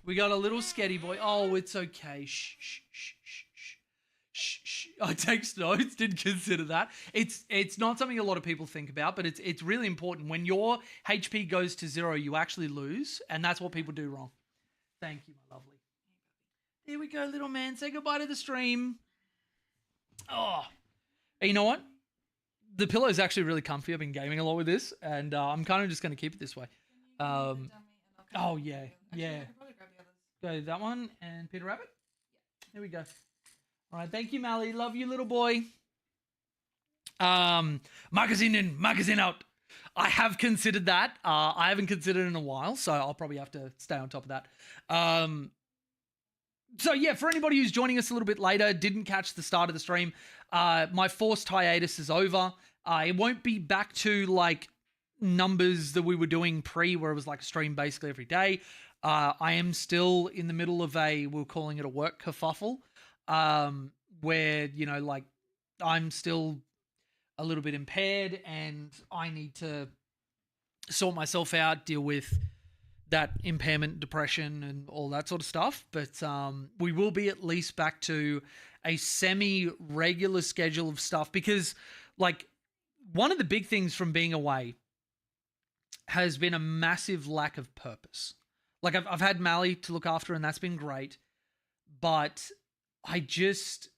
[SPEAKER 1] We got a little sketty boy. Oh, it's okay. Shh. Shh. I take notes. Didn't consider that. It's not something a lot of people think about, but it's really important. When your HP goes to 0, you actually lose, and that's what people do wrong. Thank you, my lovely. Here we go, little man. Say goodbye to the stream. Oh, you know what? The pillow is actually really comfy. I've been gaming a lot with this, and I'm kind of just going to keep it this way. Oh yeah. Go that one and Peter Rabbit. There we go. All right, thank you, Mally. Love you, little boy. Magazine in, magazine out. I have considered that. I haven't considered it in a while, so I'll probably have to stay on top of that. So yeah, for anybody who's joining us a little bit later, didn't catch the start of the stream, my forced hiatus is over. It won't be back to like numbers that we were doing pre, where it was like a stream basically every day. I am still in the middle of we're calling it a work kerfuffle, where, you know, like I'm still a little bit impaired and I need to sort myself out, deal with that impairment, depression and all that sort of stuff. But we will be at least back to a semi-regular schedule of stuff, because like one of the big things from being away has been a massive lack of purpose. Like I've had Mally to look after and that's been great, but I just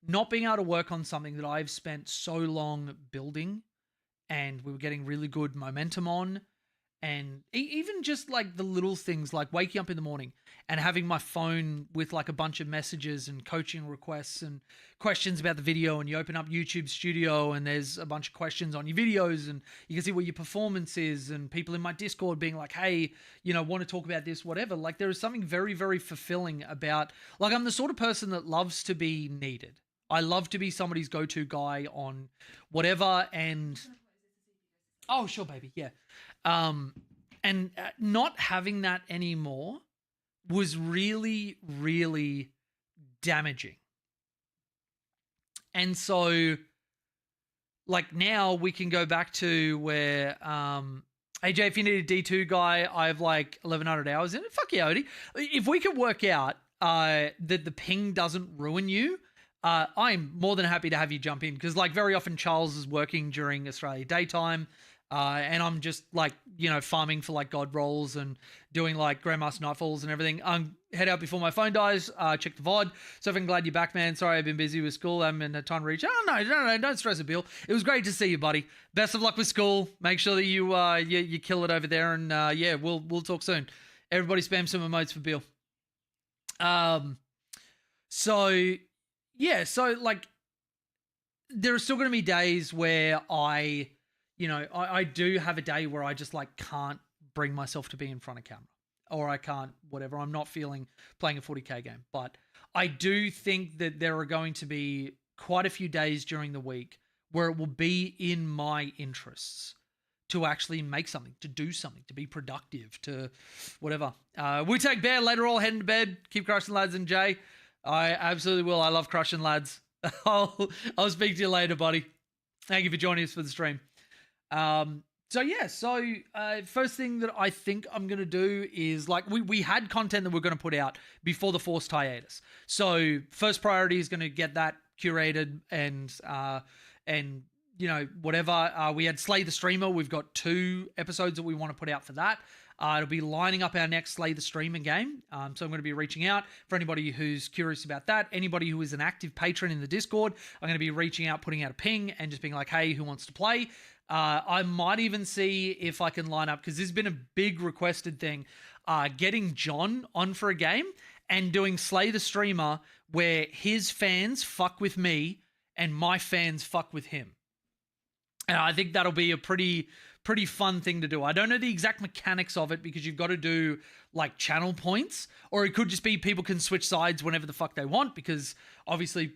[SPEAKER 1] not being able to work on something that I've spent so long building and we were getting really good momentum on, and even just like the little things like waking up in the morning and having my phone with like a bunch of messages and coaching requests and questions about the video, and you open up YouTube Studio and there's a bunch of questions on your videos and you can see what your performance is, and people in my Discord being like, hey, you know, want to talk about this, whatever. Like there is something very, very fulfilling about, like, I'm the sort of person that loves to be needed. I love to be somebody's go-to guy on whatever. And oh, sure, baby. Yeah. And not having that anymore was really, really damaging. And so like now we can go back to where, AJ, if you need a D2 guy, I have like 1,100 hours in it. Fuck yeah, Odie. If we could work out, that the ping doesn't ruin you, I'm more than happy to have you jump in, because like very often Charles is working during Australia daytime, and I'm just like, you know, farming for like god rolls and doing like Grandmaster Nightfalls and everything. Head out before my phone dies, check the VOD. So I'm glad you're back, man. Sorry I've been busy with school. I haven't had time to reach. Oh no, don't stress it, Bill. It was great to see you, buddy. Best of luck with school. Make sure that you kill it over there, and yeah, we'll talk soon. Everybody spam some emotes for Bill. So yeah, so like there are still going to be days where I do have a day where I just like can't bring myself to be in front of camera, or I can't, whatever. I'm not feeling playing a 40k game, but I do think that there are going to be quite a few days during the week where it will be in my interests to actually make something, to do something, to be productive, to whatever. We take Bear later, all heading to bed. Keep crushing, lads, and Jay. I absolutely will. I love crushing, lads. I'll speak to you later, buddy. Thank you for joining us for the stream. So yeah, first thing that I think I'm going to do is like, we had content that we're going to put out before the forced hiatus. So first priority is going to get that curated and you know, whatever. We had Slay the Streamer. We've got 2 episodes that we want to put out for that. It'll be lining up our next Slay the Streamer game. So I'm going to be reaching out for anybody who's curious about that. Anybody who is an active patron in the Discord, I'm going to be reaching out, putting out a ping and just being like, hey, who wants to play? I might even see if I can line up, because this has been a big requested thing, getting John on for a game and doing Slay the Streamer where his fans fuck with me and my fans fuck with him. And I think that'll be a pretty fun thing to do. I don't know the exact mechanics of it, because you've got to do like channel points, or it could just be people can switch sides whenever the fuck they want, because obviously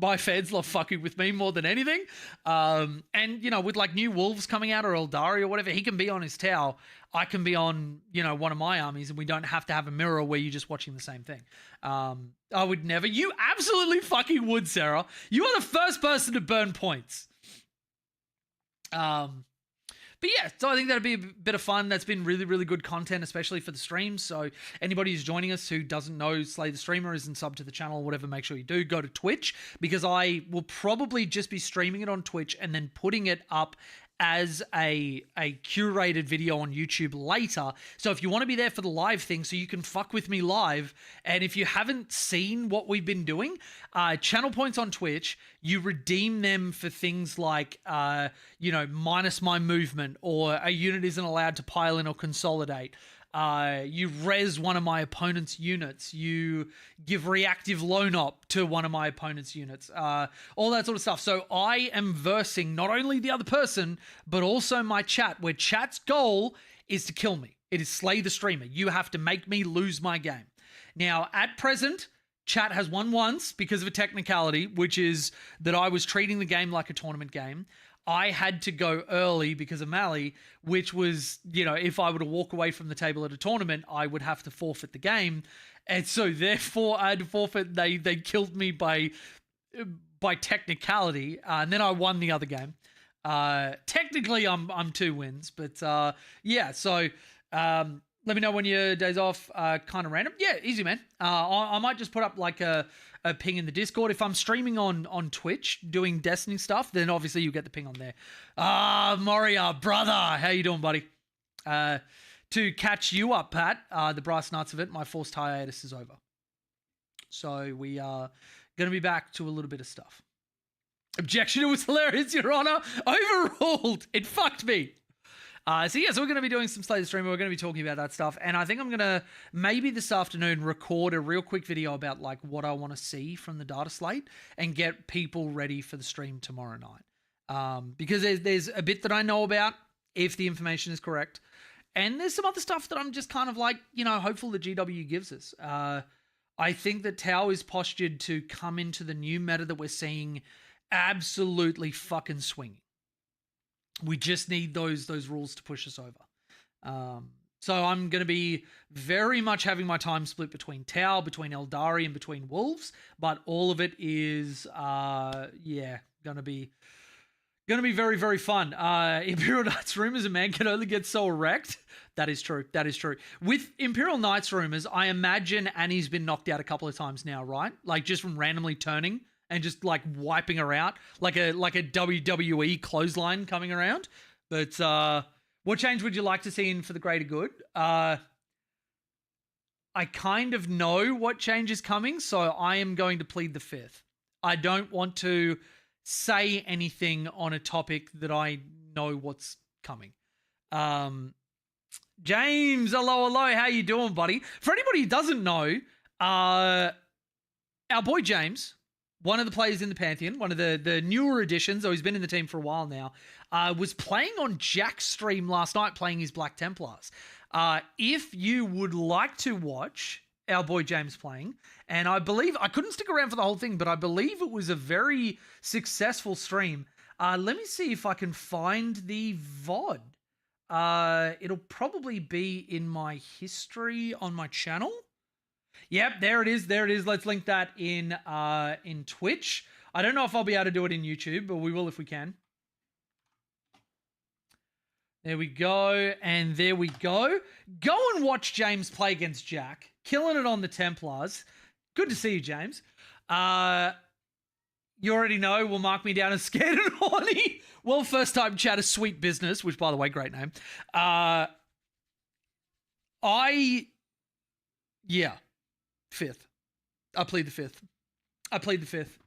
[SPEAKER 1] my fans love fucking with me more than anything. And you know, with like new wolves coming out, or Eldari or whatever, he can be on his tower, I can be on, you know, one of my armies, and we don't have to have a mirror where you're just watching the same thing. I would never. You absolutely fucking would, Sarah. You are the first person to burn points. But yeah, so I think that'd be a bit of fun. That's been really, really good content, especially for the streams. So anybody who's joining us who doesn't know Slay the Streamer, isn't sub to the channel or whatever, make sure you do go to Twitch, because I will probably just be streaming it on Twitch and then putting it up as a curated video on YouTube later. So if you want to be there for the live thing so you can fuck with me live, and if you haven't seen what we've been doing, channel points on Twitch, you redeem them for things like, minus my movement, or a unit isn't allowed to pile in or consolidate. You res one of my opponent's units. You give reactive loan op to one of my opponent's units. All that sort of stuff. So I am versing not only the other person, but also my chat, where chat's goal is to kill me. It is Slay the Streamer. You have to make me lose my game. Now, at present, chat has won once because of a technicality, which is that I was treating the game like a tournament game. I had to go early because of Mally, which was, if I were to walk away from the table at a tournament, I would have to forfeit the game. And so therefore I had to forfeit. They killed me by technicality. And then I won the other game. Technically I'm 2 wins, but yeah. So let me know when your day's off, kind of random. Yeah, easy, man. I might just put up like a ping in the Discord. If I'm streaming on Twitch doing Destiny stuff, then obviously you get the ping on there. Moria, brother, how you doing, buddy? To catch you up, Pat, the brass nuts of it, my forced hiatus is over. So we are going to be back to a little bit of stuff. Objection, it was hilarious, Your Honor. Overruled. It fucked me. So we're going to be doing some Slay the Streamer. We're going to be talking about that stuff. And I think I'm going to maybe this afternoon record a real quick video about like what I want to see from the data slate and get people ready for the stream tomorrow night. Because there's a bit that I know about, if the information is correct. And there's some other stuff that I'm just kind of like, hopeful the GW gives us. I think that Tau is postured to come into the new meta that we're seeing absolutely fucking swinging. We just need those rules to push us over. So I'm going to be very much having my time split between Tau, between Eldari, and between Wolves. But all of it is, going to be very, very fun. Imperial Knights Rumors, a man can only get so erect. That is true. That is true. With Imperial Knights Rumors, I imagine Annie's been knocked out a couple of times now, right? Like just from randomly turning and just like wiping her out, like a WWE clothesline coming around. But what change would you like to see in for the greater good? I kind of know what change is coming, so I am going to plead the fifth. I don't want to say anything on a topic that I know what's coming. James, hello, how you doing, buddy? For anybody who doesn't know, our boy James, one of the players in the Pantheon, one of the newer additions, though he's been in the team for a while now, was playing on Jack's stream last night, playing his Black Templars. If you would like to watch our boy James playing, and I believe, I couldn't stick around for the whole thing, but I believe it was a very successful stream. Let me see if I can find the VOD. It'll probably be in my history on my channel. Yep, there it is. Let's link that in Twitch. I don't know if I'll be able to do it in YouTube, but we will if we can. There we go, and there we go. Go and watch James play against Jack. Killing it on the Templars. Good to see you, James. You already know, will mark me down as scared and horny. Well, first time chat is Sweet Business, which, by the way, great name. Fifth. I plead the fifth.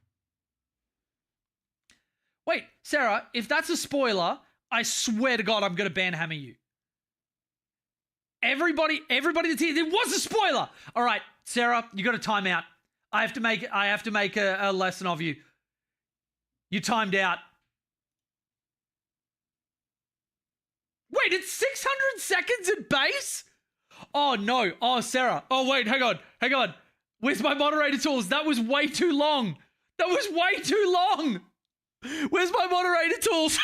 [SPEAKER 1] Wait, Sarah, if that's a spoiler, I swear to God I'm going to banhammer you. Everybody that's here, there was a spoiler. All right, Sarah, you got a timeout. I have to make a lesson of you. You timed out. Wait, it's 600 seconds at base? Oh, no. Oh, Sarah. Oh, wait, hang on. Where's my moderator tools? That was way too long. Where's my moderator tools?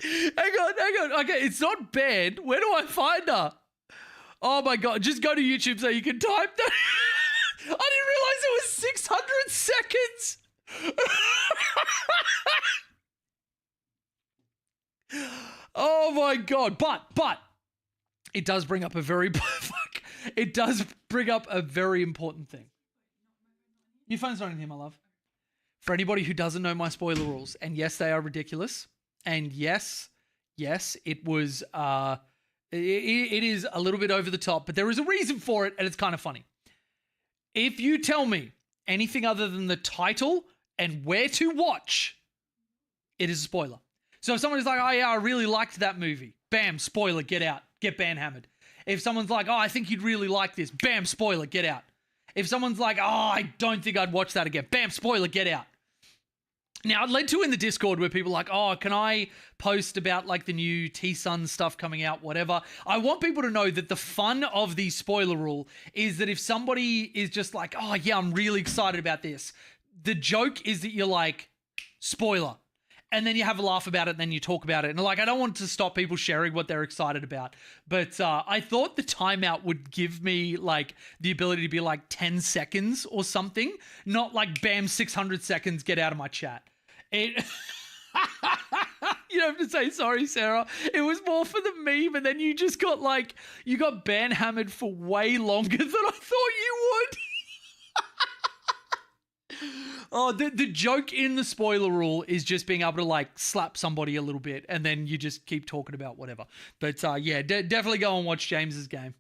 [SPEAKER 1] Hang on. Okay, it's not bad. Where do I find her? Oh, my God. Just go to YouTube so you can type that. I didn't realize it was 600 seconds. Oh my God. But it does bring up a very it does bring up a very important thing. Your phone's not in here, my love. For anybody who doesn't know my spoiler rules, and yes, they are ridiculous. And yes, it was it is a little bit over the top, but there is a reason for it, and it's kind of funny. If you tell me anything other than the title and where to watch, it is a spoiler. So if someone is like, oh yeah, I really liked that movie, bam, spoiler, get out, get banhammered. If someone's like, oh, I think you'd really like this, bam, spoiler, get out. If someone's like, oh, I don't think I'd watch that again, bam, spoiler, get out. Now, it led to in the Discord where people are like, oh, can I post about like the new T-Sun stuff coming out, whatever. I want people to know that the fun of the spoiler rule is that if somebody is just like, oh yeah, I'm really excited about this, the joke is that you're like, spoiler. And then you have a laugh about it, and then you talk about it. And like, I don't want to stop people sharing what they're excited about. But I thought the timeout would give me like the ability to be like 10 seconds or something. Not like, bam, 600 seconds, get out of my chat. It... You don't have to say sorry, Sarah. It was more for the meme, and then you just got like, you got banhammered for way longer than I thought you would. Oh, the joke in the spoiler rule is just being able to like slap somebody a little bit and then you just keep talking about whatever. But yeah, definitely go and watch James's game.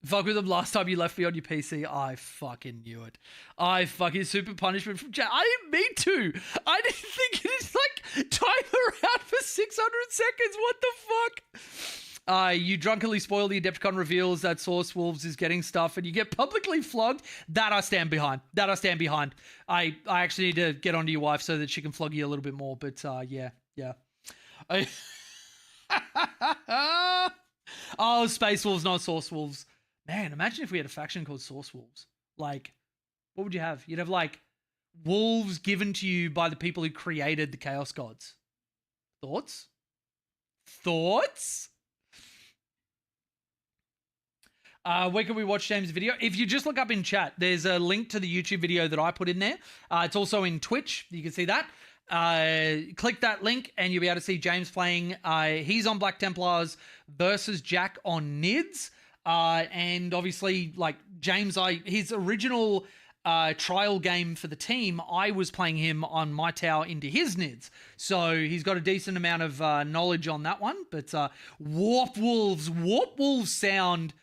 [SPEAKER 1] Fuck with him last time you left me on your PC. I fucking knew it. I fucking super punishment from chat. I didn't mean to. I didn't think it's like time around for 600 seconds. What the fuck? You drunkenly spoil the Adepticon reveals that Source Wolves is getting stuff and you get publicly flogged. That I stand behind. I actually need to get onto your wife so that she can flog you a little bit more. But yeah. Oh, Space Wolves, not Source Wolves. Man, imagine if we had a faction called Source Wolves. Like, what would you have? You'd have like wolves given to you by the people who created the Chaos Gods. Thoughts? Where can we watch James' video? If you just look up in chat, there's a link to the YouTube video that I put in there. It's also in Twitch. You can see that. Click that link and you'll be able to see James playing. He's on Black Templars versus Jack on Nids. And obviously, like James, his original trial game for the team, I was playing him on my tower into his Nids. So he's got a decent amount of knowledge on that one. But Warp Wolves sound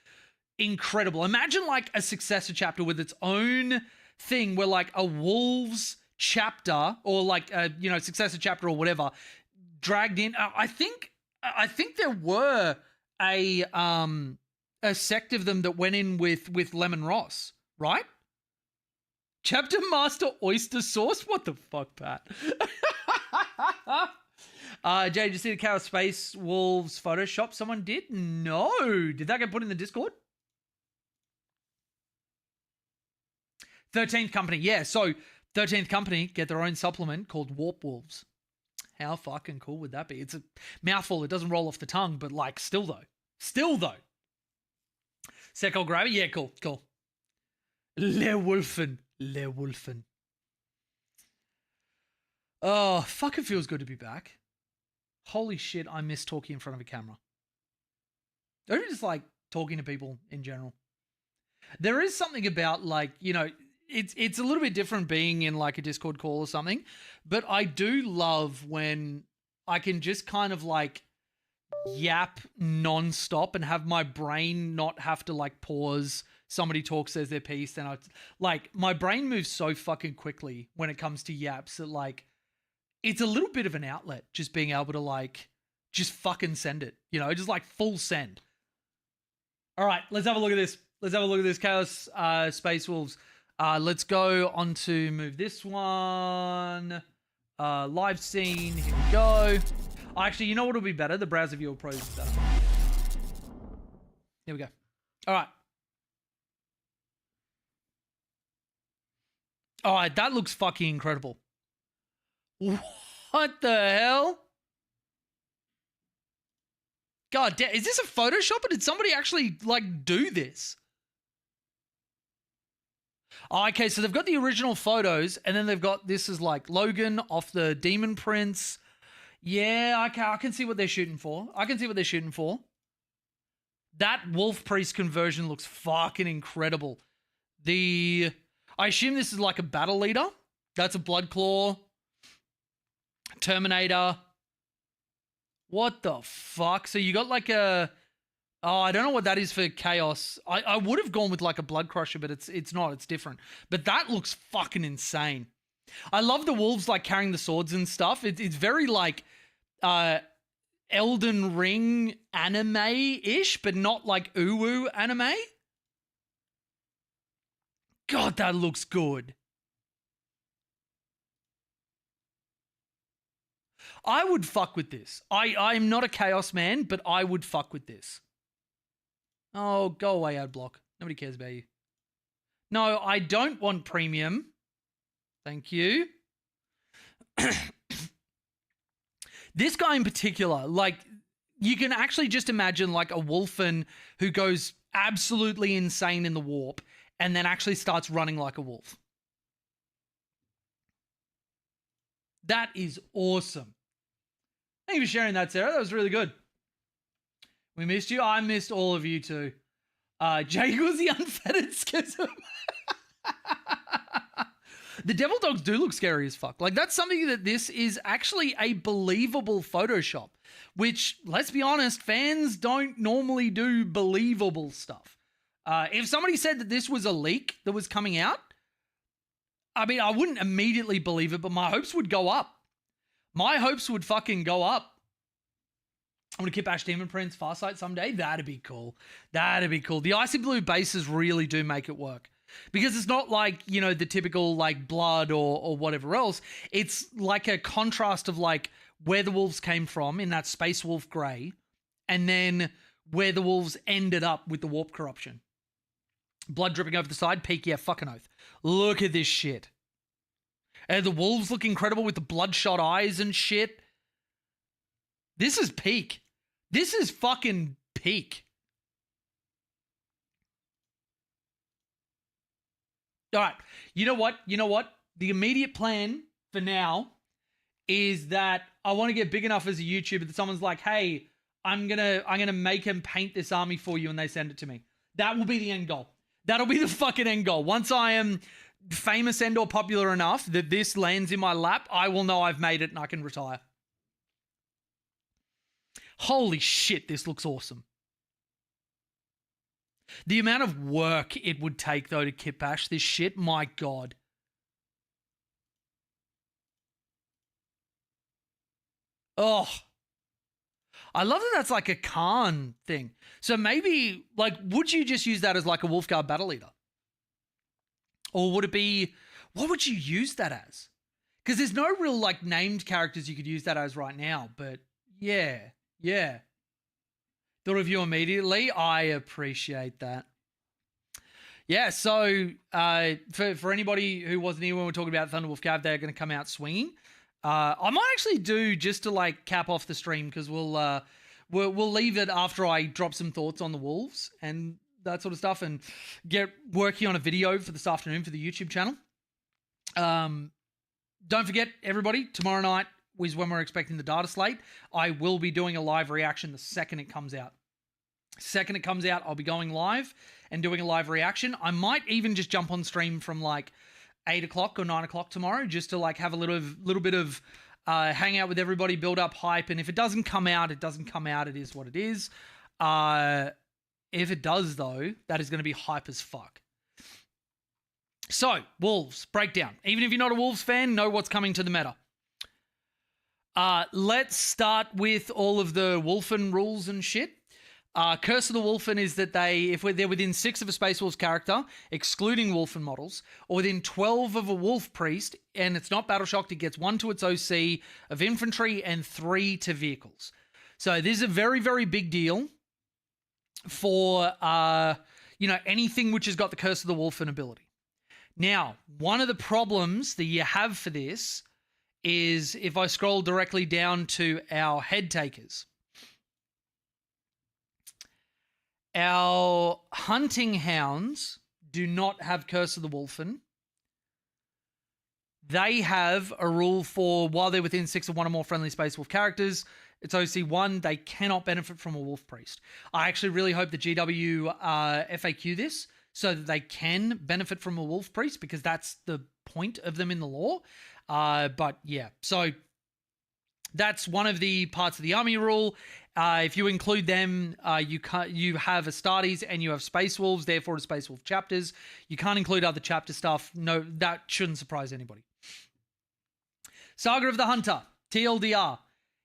[SPEAKER 1] incredible. Imagine like a successor chapter with its own thing where like a wolves chapter or like a successor chapter or whatever dragged in. I think there were a sect of them that went in with Lemon Ross, right? Chapter Master Oyster Sauce? What the fuck, Pat? Jay, did you see the Chaos Space Wolves Photoshop someone did? No. Did that get put in the Discord? 13th Company, yeah. So 13th Company get their own supplement called Warp Wolves. How fucking cool would that be? It's a mouthful. It doesn't roll off the tongue, but like still though. Sekol Gravity, yeah, cool. Le Wolfen. Oh, fuck, it feels good to be back. Holy shit, I miss talking in front of a camera. Or just like talking to people in general. There is something about like, it's a little bit different being in like a Discord call or something, but I do love when I can just kind of like yap non-stop and have my brain not have to like pause. Somebody talks, says their piece, then my brain moves so fucking quickly when it comes to yaps that like it's a little bit of an outlet just being able to like just fucking send it, just like full send. All right, let's have a look at this. Chaos Space Wolves. Let's go on to move this one. Live scene. Here we go. Actually, you know what will be better? The browser viewer pros is better. Here we go. All right. All right, that looks fucking incredible. What the hell? God damn, is this a Photoshop or did somebody actually like do this? Oh, okay, so they've got the original photos, and then they've got this is like Logan off the Demon Prince. Yeah, okay, I can see what they're shooting for. That Wolf Priest conversion looks fucking incredible. I assume this is like a battle leader. That's a Blood Claw. Terminator. What the fuck? So you got like a... Oh, I don't know what that is for Chaos. I would have gone with like a Blood Crusher, but it's not. It's different. But that looks fucking insane. I love the wolves like carrying the swords and stuff. It's very like Elden Ring anime-ish, but not like uwu anime. God, that looks good. I would fuck with this. I'm not a Chaos man, but I would fuck with this. Oh, go away, Adblock. Nobody cares about you. No, I don't want premium. Thank you. This guy in particular, like, you can actually just imagine like a wolfen who goes absolutely insane in the warp and then actually starts running like a wolf. That is awesome. Thank you for sharing that, Sarah. That was really good. We missed you. I missed all of you too. Jake was the unfettered schism. The devil dogs do look scary as fuck. Like, that's something that this is actually a believable Photoshop, which, let's be honest, fans don't normally do believable stuff. If somebody said that this was a leak that was coming out, I mean, I wouldn't immediately believe it, but my hopes would go up. My hopes would fucking go up. I'm going to Kip Ash Demon Prince Farsight someday. That'd be cool. That'd be cool. The icy blue bases really do make it work. Because it's not like, you know, the typical like blood or whatever else. It's like a contrast of like where the wolves came from in that Space Wolf grey and then where the wolves ended up with the warp corruption. Blood dripping over the side. Peak, yeah, fucking oath. Look at this shit. And the wolves look incredible with the bloodshot eyes and shit. This is peak. This is fucking peak. All right. You know what? The immediate plan for now is that I want to get big enough as a YouTuber that someone's like, hey, I'm gonna make him paint this army for you, and they send it to me. That will be the end goal. That'll be the fucking end goal. Once I am famous and or popular enough that this lands in my lap, I will know I've made it and I can retire. Holy shit, this looks awesome. The amount of work it would take, though, to kit bash this shit, my God. Oh. I love that that's like a Khan thing. So maybe, like, would you just use that as like a Wolfguard battle leader? Or would it be, what would you use that as? Because there's no real, like, named characters you could use that as right now. But, yeah. Thought of you immediately. I appreciate that. Yeah, so for anybody who wasn't here when we were talking about Thunderwolf Cav, they're going to come out swinging. I might actually do just to like cap off the stream because we'll leave it after I drop some thoughts on the wolves and that sort of stuff and get working on a video for this afternoon for the YouTube channel. Don't forget, everybody, tomorrow night is when we're expecting the data slate. I will be doing a live reaction the second it comes out. Second it comes out, I'll be going live and doing a live reaction. I might even just jump on stream from like 8 o'clock or 9 o'clock tomorrow just to like have a little bit of hang out with everybody, build up hype. And if it doesn't come out, it doesn't come out. It is what it is. If it does, though, that is going to be hype as fuck. So, Wolves, breakdown. Even if you're not a Wolves fan, know what's coming to the meta. Let's start with all of the Wolfen rules and shit. Curse of the Wolfen is that if they're within 6 of a Space Wolves character, excluding Wolfen models, or within 12 of a Wolf Priest, and it's not battle shocked, it gets 1 to its OC of infantry and 3 to vehicles. So this is a very, very big deal for anything which has got the Curse of the Wolfen ability. Now, one of the problems that you have for this is if I scroll directly down to our head takers. Our hunting hounds do not have Curse of the Wolfen, they have a rule for while they're within 6 of one or more friendly Space Wolf characters, it's OC1, they cannot benefit from a Wolf Priest. I actually really hope the GW FAQ this so that they can benefit from a Wolf Priest, because that's the point of them in the lore. But yeah, so that's one of the parts of the army rule. If you include them, you have Astartes and you have Space Wolves, therefore the Space Wolf chapters. You can't include other chapter stuff. No, that shouldn't surprise anybody. Saga of the Hunter, TLDR.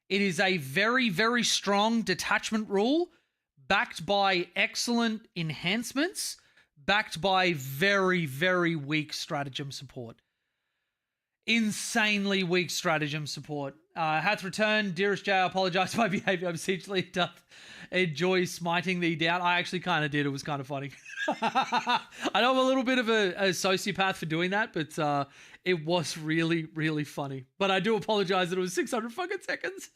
[SPEAKER 1] It is a very, very strong detachment rule, backed by excellent enhancements, backed by very, very weak stratagem support. Insanely weak stratagem support. Hath returned. Dearest Jay, I apologize for my behavior. I beseechly doth enjoy smiting thee down. I actually kind of did. It was kind of funny. I know I'm a little bit of a sociopath for doing that, but it was really, really funny. But I do apologize that it was 600 fucking seconds.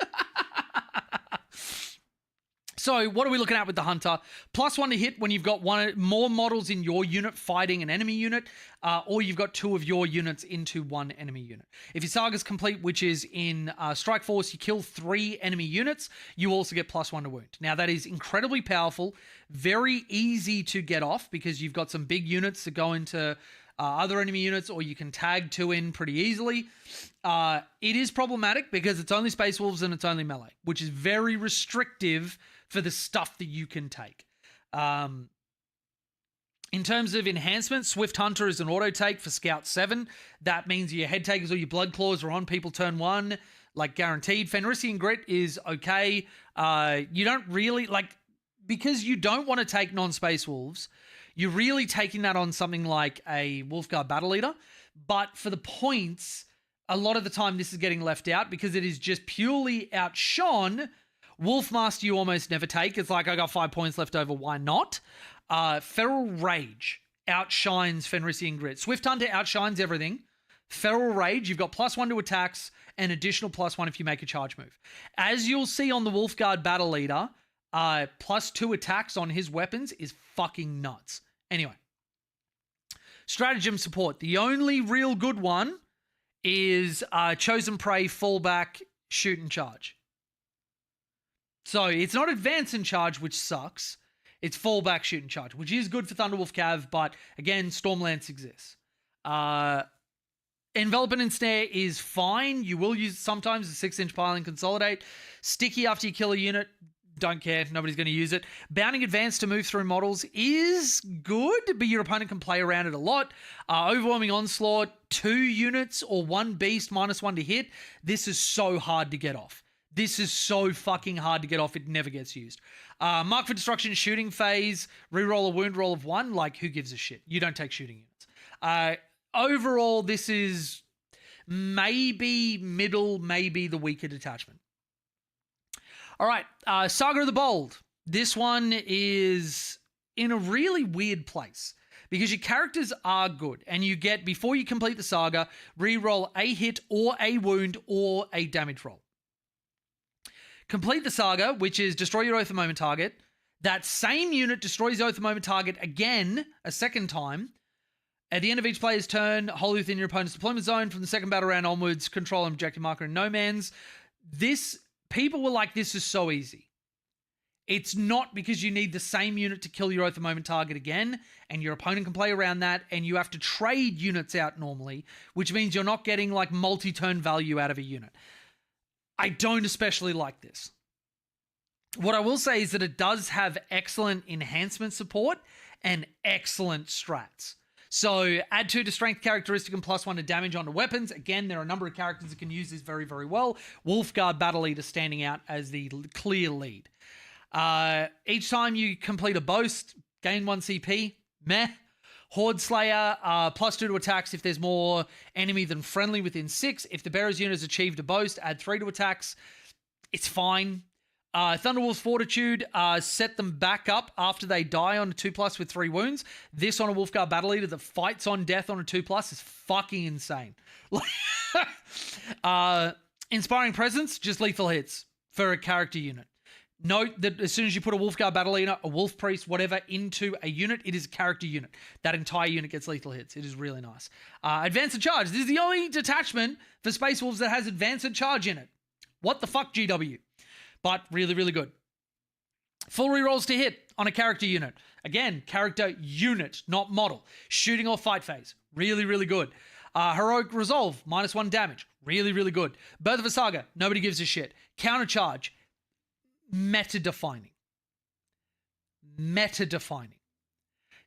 [SPEAKER 1] So what are we looking at with the Hunter? +1 to hit when you've got more models in your unit fighting an enemy unit, or you've got 2 of your units into 1 enemy unit. If your Saga's complete, which is in Strike Force, you kill 3 enemy units, you also get +1 to wound. Now that is incredibly powerful, very easy to get off because you've got some big units that go into other enemy units, or you can tag 2 in pretty easily. It is problematic because it's only Space Wolves and it's only melee, which is very restrictive for the stuff that you can take. In terms of enhancement, Swift Hunter is an auto take for Scout 7. That means your head takers or your blood claws are on people turn 1, like guaranteed. Fenrisian Grit is okay. You don't really, like, because you don't want to take non-Space Wolves, you're really taking that on something like a Wolfguard Battle Leader. But for the points, a lot of the time this is getting left out because it is just purely outshone. Wolfmaster you almost never take. It's like, I got 5 points left over, why not? Feral Rage outshines Fenrisian Grit. Swift Hunter outshines everything. Feral Rage, you've got +1 to attacks and additional +1 if you make a charge move. As you'll see on the Wolfguard Battle Leader, +2 attacks on his weapons is fucking nuts. Anyway, stratagem support. The only real good one is Chosen Prey, fallback, shoot and charge. So it's not advance and charge, which sucks. It's fallback, shoot and charge, which is good for Thunderwolf Cav, but again, Stormlance exists. Envelop and Ensnare is fine. You will use it sometimes, a 6-inch pile and consolidate. Sticky after you kill a unit, don't care. Nobody's going to use it. Bounding Advance to move through models is good, but your opponent can play around it a lot. Overwhelming Onslaught, 2 units or 1 beast, -1 to hit. This is so hard to get off. This is so fucking hard to get off. It never gets used. Mark for Destruction, shooting phase, reroll a wound roll of 1. Like, who gives a shit? You don't take shooting units. Overall, this is maybe middle, maybe the weaker detachment. All right, Saga of the Bold. This one is in a really weird place because your characters are good and you get, before you complete the saga, reroll a hit or a wound or a damage roll. Complete the saga, which is destroy your Oath of Moment target. That same unit destroys the Oath of Moment target again, a second time. At the end of each player's turn, hold within your opponent's deployment zone from the second battle round onwards, control an objective marker in no man's. People were like, this is so easy. It's not, because you need the same unit to kill your Oath of Moment target again, and your opponent can play around that, and you have to trade units out normally, which means you're not getting like multi-turn value out of a unit. I don't especially like this. What I will say is that it does have excellent enhancement support and excellent strats. So add 2 to strength characteristic and +1 to damage onto weapons. Again, there are a number of characters that can use this very, very well. Wolfguard Battle Leader standing out as the clear lead. Each time you complete a boast, gain 1 CP. Meh. Horde Slayer, +2 to attacks if there's more enemy than friendly within 6. If the bearer's unit has achieved a boast, add 3 to attacks. It's fine. Thunderwolf's Fortitude, set them back up after they die on a 2+ with 3 wounds. This on a Wolfguard Battle Leader that fights on death on a 2+ is fucking insane. Inspiring Presence, just lethal hits for a character unit. Note that as soon as you put a Wolfguard Battle Leader, a Wolf Priest, whatever, into a unit, it is a character unit. That entire unit gets lethal hits. It is really nice. Advance and Charge. This is the only detachment for Space Wolves that has Advance and Charge in it. What the fuck, GW? But really, really good. Full rerolls to hit on a character unit. Again, character unit, not model. Shooting or fight phase. Really, really good. Heroic Resolve, -1 damage. Really, really good. Birth of a Saga, nobody gives a shit. Counter Charge, meta-defining. Meta-defining.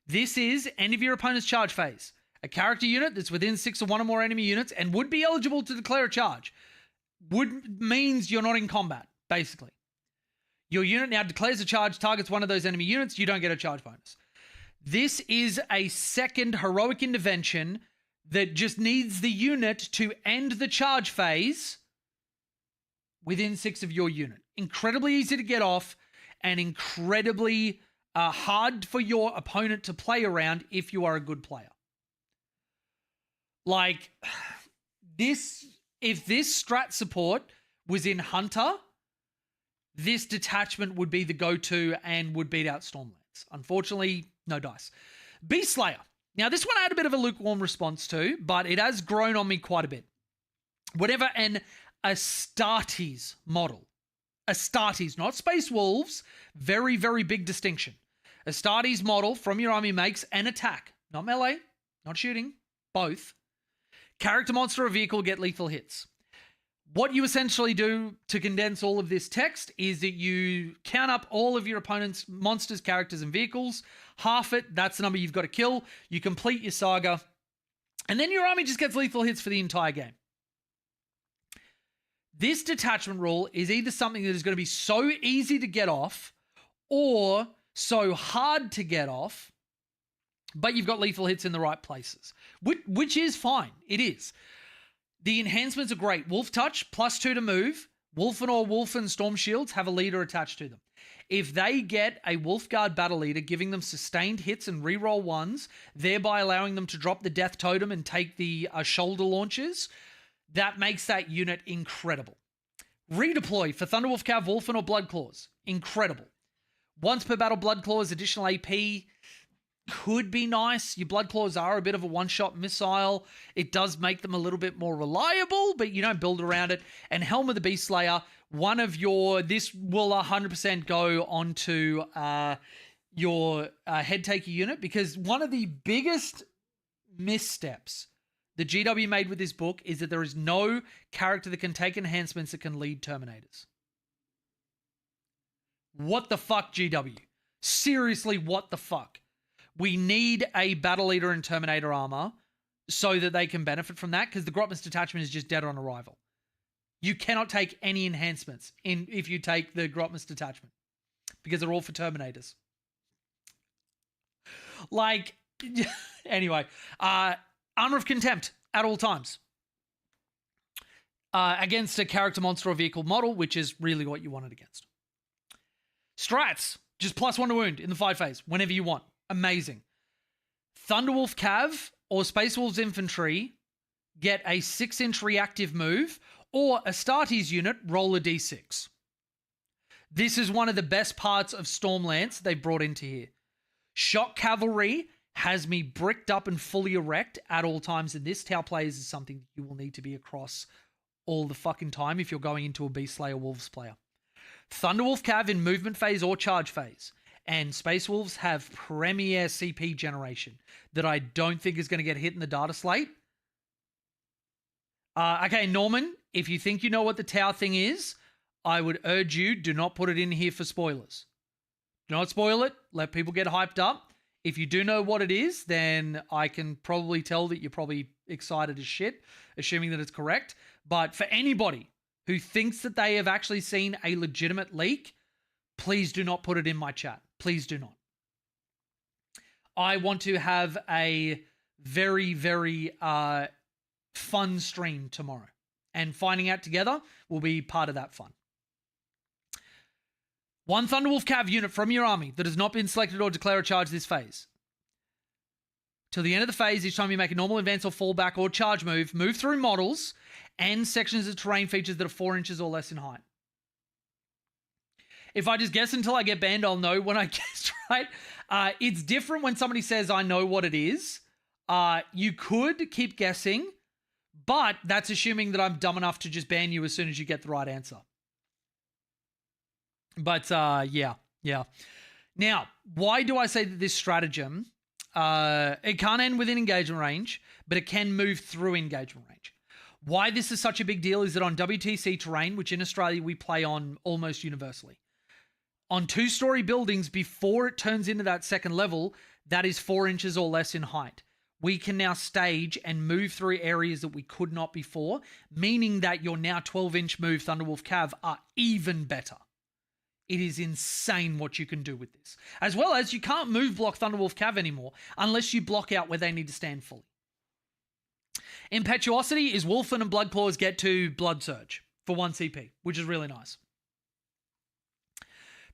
[SPEAKER 1] This is end of your opponent's charge phase. A character unit that's within 6 of one or more enemy units and would be eligible to declare a charge. Means you're not in combat, basically. Your unit now declares a charge, targets one of those enemy units, you don't get a charge bonus. This is a second heroic intervention that just needs the unit to end the charge phase within 6 of your unit. Incredibly easy to get off and incredibly hard for your opponent to play around if you are a good player. Like, if this strat support was in Hunter, this detachment would be the go-to and would beat out Stormlands. Unfortunately, no dice. Beast Slayer. Now, this one I had a bit of a lukewarm response to, but it has grown on me quite a bit. Whenever an Astartes model, Astartes, not Space Wolves, very, very big distinction. Astartes model from your army makes an attack, not melee, not shooting, both. Character, monster, or vehicle get lethal hits. What you essentially do to condense all of this text is that you count up all of your opponent's monsters, characters, and vehicles. Half it, that's the number you've got to kill. You complete your saga. And then your army just gets lethal hits for the entire game. This detachment rule is either something that is going to be so easy to get off or so hard to get off, but you've got lethal hits in the right places, which is fine. It is. The enhancements are great. Wolf Touch, +2 to move. Wolfen or Wolfen Storm Shields have a leader attached to them. If they get a Wolfguard Battle Leader, giving them sustained hits and reroll ones, thereby allowing them to drop the Death Totem and take the shoulder launches, that makes that unit incredible. Redeploy for Thunderwolf Cav, Wolfen, or Bloodclaws. Incredible. Once per battle, Bloodclaws, additional AP. Could be nice. Your Bloodclaws are a bit of a one-shot missile. It does make them a little bit more reliable, but you don't build around it. And Helm of the Beast Slayer, this will 100% go onto your head taker unit, because one of the biggest missteps the GW made with this book is that there is no character that can take enhancements that can lead Terminators. What the fuck, GW? Seriously, what the fuck? We need a Battle Leader and Terminator armor so that they can benefit from that, because the Grotmus detachment is just dead on arrival. You cannot take any enhancements if you take the Grotmus detachment, because they're all for Terminators. Like, anyway, Armor of Contempt at all times. Against a character, monster, or vehicle model, which is really what you want it against. Strats, just +1 to wound in the fight phase, whenever you want. Amazing. Thunderwolf Cav or Space Wolves Infantry get a 6-inch reactive move, or Astartes unit roll a d6. This is one of the best parts of Stormlance they've brought into here. Shock Cavalry has me bricked up and fully erect at all times, and this Tau players is something you will need to be across all the fucking time if you're going into a Beast Slayer Wolves player. Thunderwolf Cav in movement phase or charge phase. And Space Wolves have premier CP generation that I don't think is going to get hit in the data slate. Okay, Norman, if you think you know what the Tau thing is, I would urge you, do not put it in here for spoilers. Do not spoil it. Let people get hyped up. If you do know what it is, then I can probably tell that you're probably excited as shit, assuming that it's correct. But for anybody who thinks that they have actually seen a legitimate leak, please do not put it in my chat. Please do not. I want to have a very, very fun stream tomorrow. And finding out together will be part of that fun. One Thunderwolf Cav unit from your army that has not been selected or declare a charge this phase. Till the end of the phase, each time you make a normal advance or fallback or charge move, move through models and sections of terrain features that are 4 inches or less in height. If I just guess until I get banned, I'll know when I guess right. It's different when somebody says I know what it is. You could keep guessing, but that's assuming that I'm dumb enough to just ban you as soon as you get the right answer. But yeah. Now, why do I say that this stratagem, it can't end within engagement range, but it can move through engagement range? Why this is such a big deal is that on WTC terrain, which in Australia we play on almost universally, on 2-story buildings, before it turns into that second level, that is 4 inches or less in height, we can now stage and move through areas that we could not before, meaning that your now 12-inch move Thunderwolf Cav are even better. It is insane what you can do with this. As well as you can't move block Thunderwolf Cav anymore unless you block out where they need to stand fully. Impetuosity is Wolfen and Bloodclaws get to Blood Surge for 1 CP, which is really nice.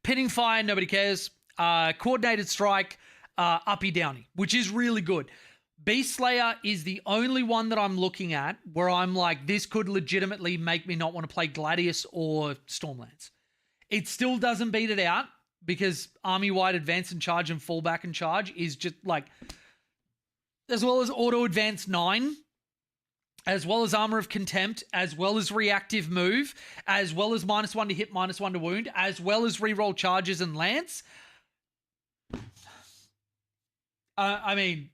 [SPEAKER 1] Pinning Fire, nobody cares. Coordinated Strike, uppy downy, which is really good. Beast Slayer is the only one that I'm looking at where I'm like, this could legitimately make me not want to play Gladius or Stormlands. It still doesn't beat it out because army-wide advance and charge and fallback and charge is just like, as well as auto advance 9, as well as armor of contempt, as well as reactive move, as well as -1 to hit, -1 to wound, as well as reroll charges and lance. I mean,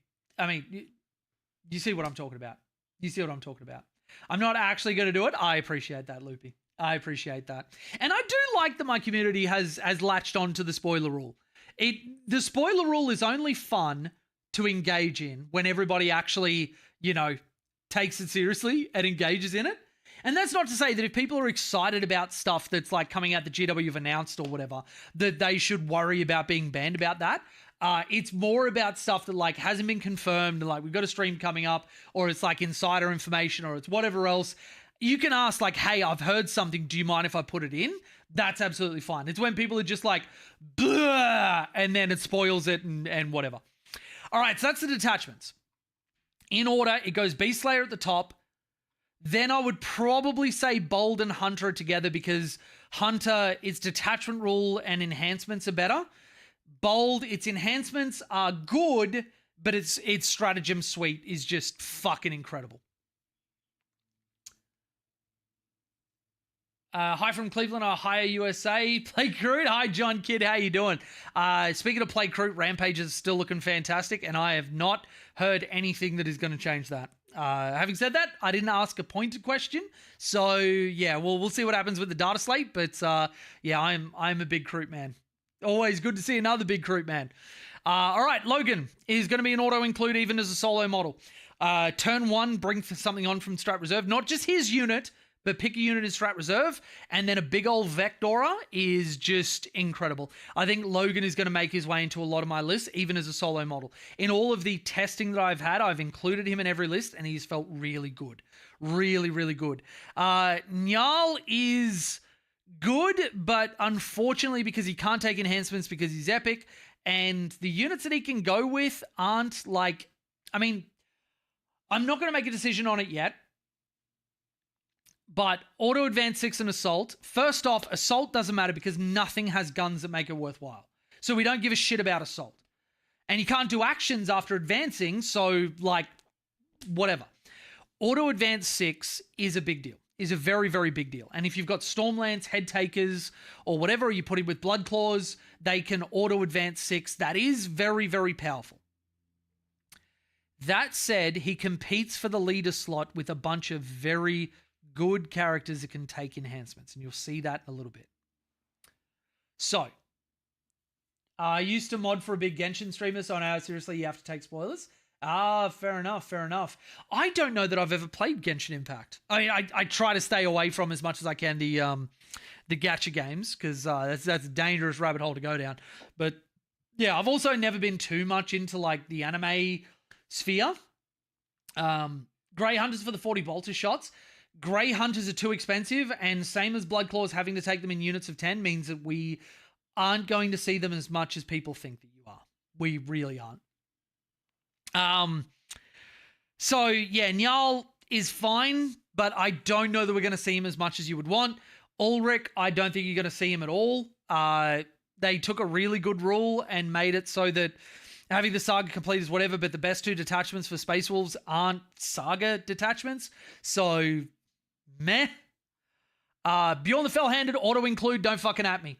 [SPEAKER 1] you see what I'm talking about. You see what I'm talking about. I'm not actually going to do it. I appreciate that, Loopy. I appreciate that. And I do like that my community has latched on to the spoiler rule. The spoiler rule is only fun to engage in when everybody actually, takes it seriously and engages in it. And that's not to say that if people are excited about stuff that's like coming out the GW have announced or whatever, that they should worry about being banned about that. It's more about stuff that like hasn't been confirmed, like we've got a stream coming up, or it's like insider information, or it's whatever else. You can ask like, hey, I've heard something. Do you mind if I put it in? That's absolutely fine. It's when people are just like, blah, and then it spoils it and whatever. All right, so that's the detachments. In order, it goes Beast Slayer at the top. Then I would probably say Bold and Hunter together because Hunter, its detachment rule and enhancements are better. Bold, its enhancements are good, but its stratagem suite is just fucking incredible. Hi from Cleveland, Ohio, USA. Play Crude. Hi, John Kidd. How you doing? Speaking of Play Crude, Rampage is still looking fantastic, and I have not heard anything that is going to change that. Having said that, I didn't ask a pointed question, so yeah, we'll see what happens with the data slate. But yeah, I'm a big Crude man. Always good to see another big Crude man. All right, Logan is going to be an auto include even as a solo model. Turn 1, bring something on from Strat Reserve, not just his unit, but pick a unit in Strat Reserve, and then a big old Vectora is just incredible. I think Logan is going to make his way into a lot of my lists, even as a solo model. In all of the testing that I've had, I've included him in every list, and he's felt really good. Really, really good. Nyal is good, but unfortunately, because he can't take enhancements because he's epic, and the units that he can go with aren't like... I mean, I'm not going to make a decision on it yet, but auto advance 6 and assault. First off, assault doesn't matter because nothing has guns that make it worthwhile. So we don't give a shit about assault. And you can't do actions after advancing, so like whatever. Auto advance 6 is a big deal. Is a very, very big deal. And if you've got Stormlance, Head Takers, or whatever, you put it with Blood Claws, they can auto advance 6. That is very, very powerful. That said, he competes for the leader slot with a bunch of very good characters that can take enhancements, and you'll see that in a little bit. So, I used to mod for a big Genshin streamer, so I know seriously you have to take spoilers. Fair enough. I don't know that I've ever played Genshin Impact. I mean, I try to stay away from as much as I can the gacha games, because that's a dangerous rabbit hole to go down. But yeah, I've also never been too much into like the anime sphere. Grey Hunters for the 40 bolter shots. Grey Hunters are too expensive, and same as Blood Claws, having to take them in units of 10 means that we aren't going to see them as much as people think that you are. We really aren't. So yeah, Nyal is fine, but I don't know that we're going to see him as much as you would want. Ulrich, I don't think you're going to see him at all. they took a really good rule and made it so that having the saga complete is whatever, but the best 2 detachments for Space Wolves aren't saga detachments. So, meh. Beyond the Fell-Handed, auto-include, don't fucking at me.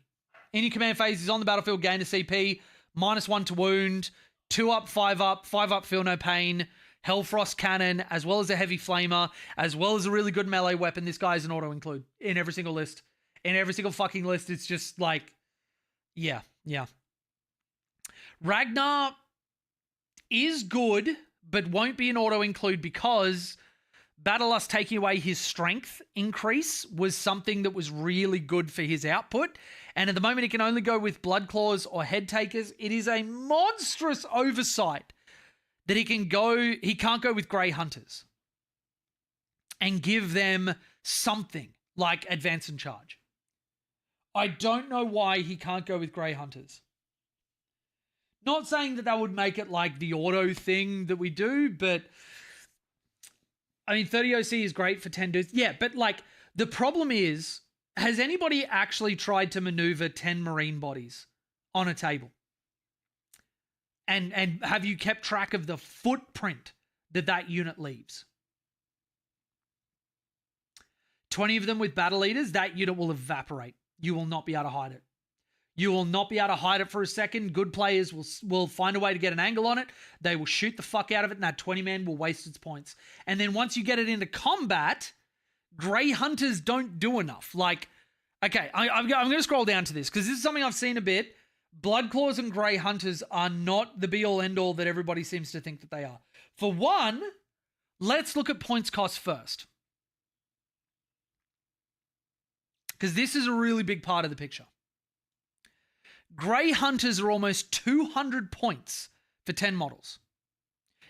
[SPEAKER 1] In your command phase, he's on the battlefield, gain a CP, -1 to wound, 2 up, 5 up, 5 up, feel no pain, Hellfrost Cannon, as well as a Heavy Flamer, as well as a really good melee weapon. This guy is an auto-include in every single list. In every single fucking list, it's just like, yeah. Ragnar is good, but won't be an auto-include because Battlelust taking away his strength increase was something that was really good for his output. And at the moment, he can only go with Blood Claws or Head Takers. It is a monstrous oversight that he can't go with Grey Hunters and give them something like Advance and Charge. I don't know why he can't go with Grey Hunters. Not saying that would make it like the auto thing that we do, but I mean, 30 OC is great for 10 dudes. Yeah, but like the problem is, has anybody actually tried to maneuver 10 Marine bodies on a table? And have you kept track of the footprint that unit leaves? 20 of them with battle leaders, that unit will evaporate. You will not be able to hide it. You will not be able to hide it for a second. Good players will find a way to get an angle on it. They will shoot the fuck out of it, and that 20-man will waste its points. And then once you get it into combat, Grey Hunters don't do enough. Like, okay, I'm going to scroll down to this because this is something I've seen a bit. Blood Claws and Grey Hunters are not the be-all, end-all that everybody seems to think that they are. For one, let's look at points cost first. Because this is a really big part of the picture. Grey Hunters are almost 200 points for 10 models.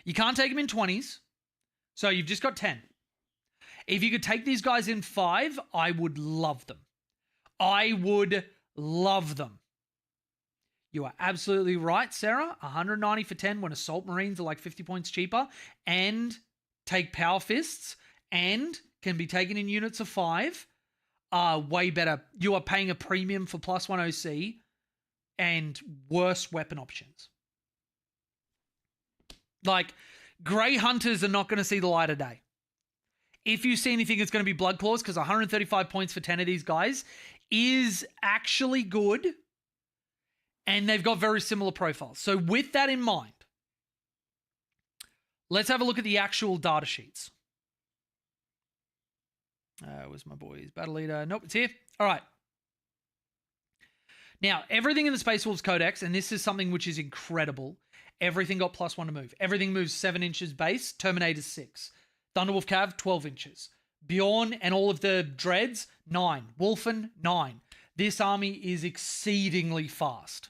[SPEAKER 1] You can't take them in 20s, so you've just got 10. If you could take these guys in 5, I would love them. I would love them. You are absolutely right, Sarah. 190 for 10 when Assault Marines are like 50 points cheaper and take Power Fists and can be taken in units of 5 are way better. You are paying a premium for +1 OC and worse weapon options. Like, Grey Hunters are not going to see the light of day. If you see anything, it's going to be Blood Claws because 135 points for 10 of these guys is actually good. And they've got very similar profiles. So with that in mind, let's have a look at the actual data sheets. Where's my boy's battle leader? Nope, it's here. All right. Now, everything in the Space Wolves Codex, and this is something which is incredible, everything got +1 to move. Everything moves 7 inches base, Terminator's 6. Thunderwolf Cav, 12 inches. Bjorn and all of the dreads, 9. Wolfen, 9. This army is exceedingly fast.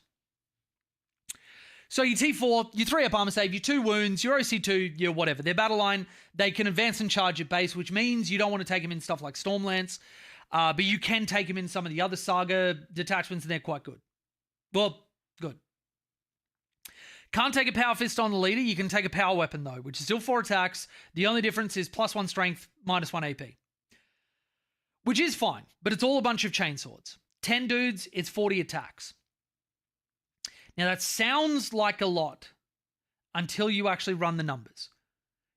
[SPEAKER 1] So your T4, your 3-up armor save, your 2 wounds, your OC2, your whatever. Their battle line, they can advance and charge at base, which means you don't want to take them in stuff like Stormlance, but you can take them in some of the other Saga detachments, and they're quite good. Well, good. Can't take a Power Fist on the leader. You can take a Power Weapon, though, which is still 4 attacks. The only difference is +1 strength, -1 AP. Which is fine, but it's all a bunch of chainswords. 10 dudes, it's 40 attacks. Now, that sounds like a lot until you actually run the numbers.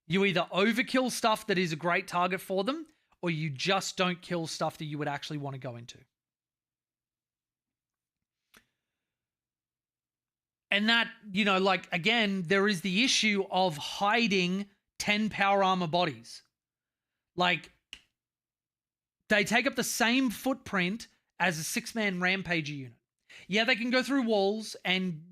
[SPEAKER 1] You either overkill stuff that is a great target for them, or you just don't kill stuff that you would actually want to go into. And that, you know, like, again, there is the issue of hiding 10 power armor bodies. Like, they take up the same footprint as a 6-man Rampager unit. Yeah, they can go through walls and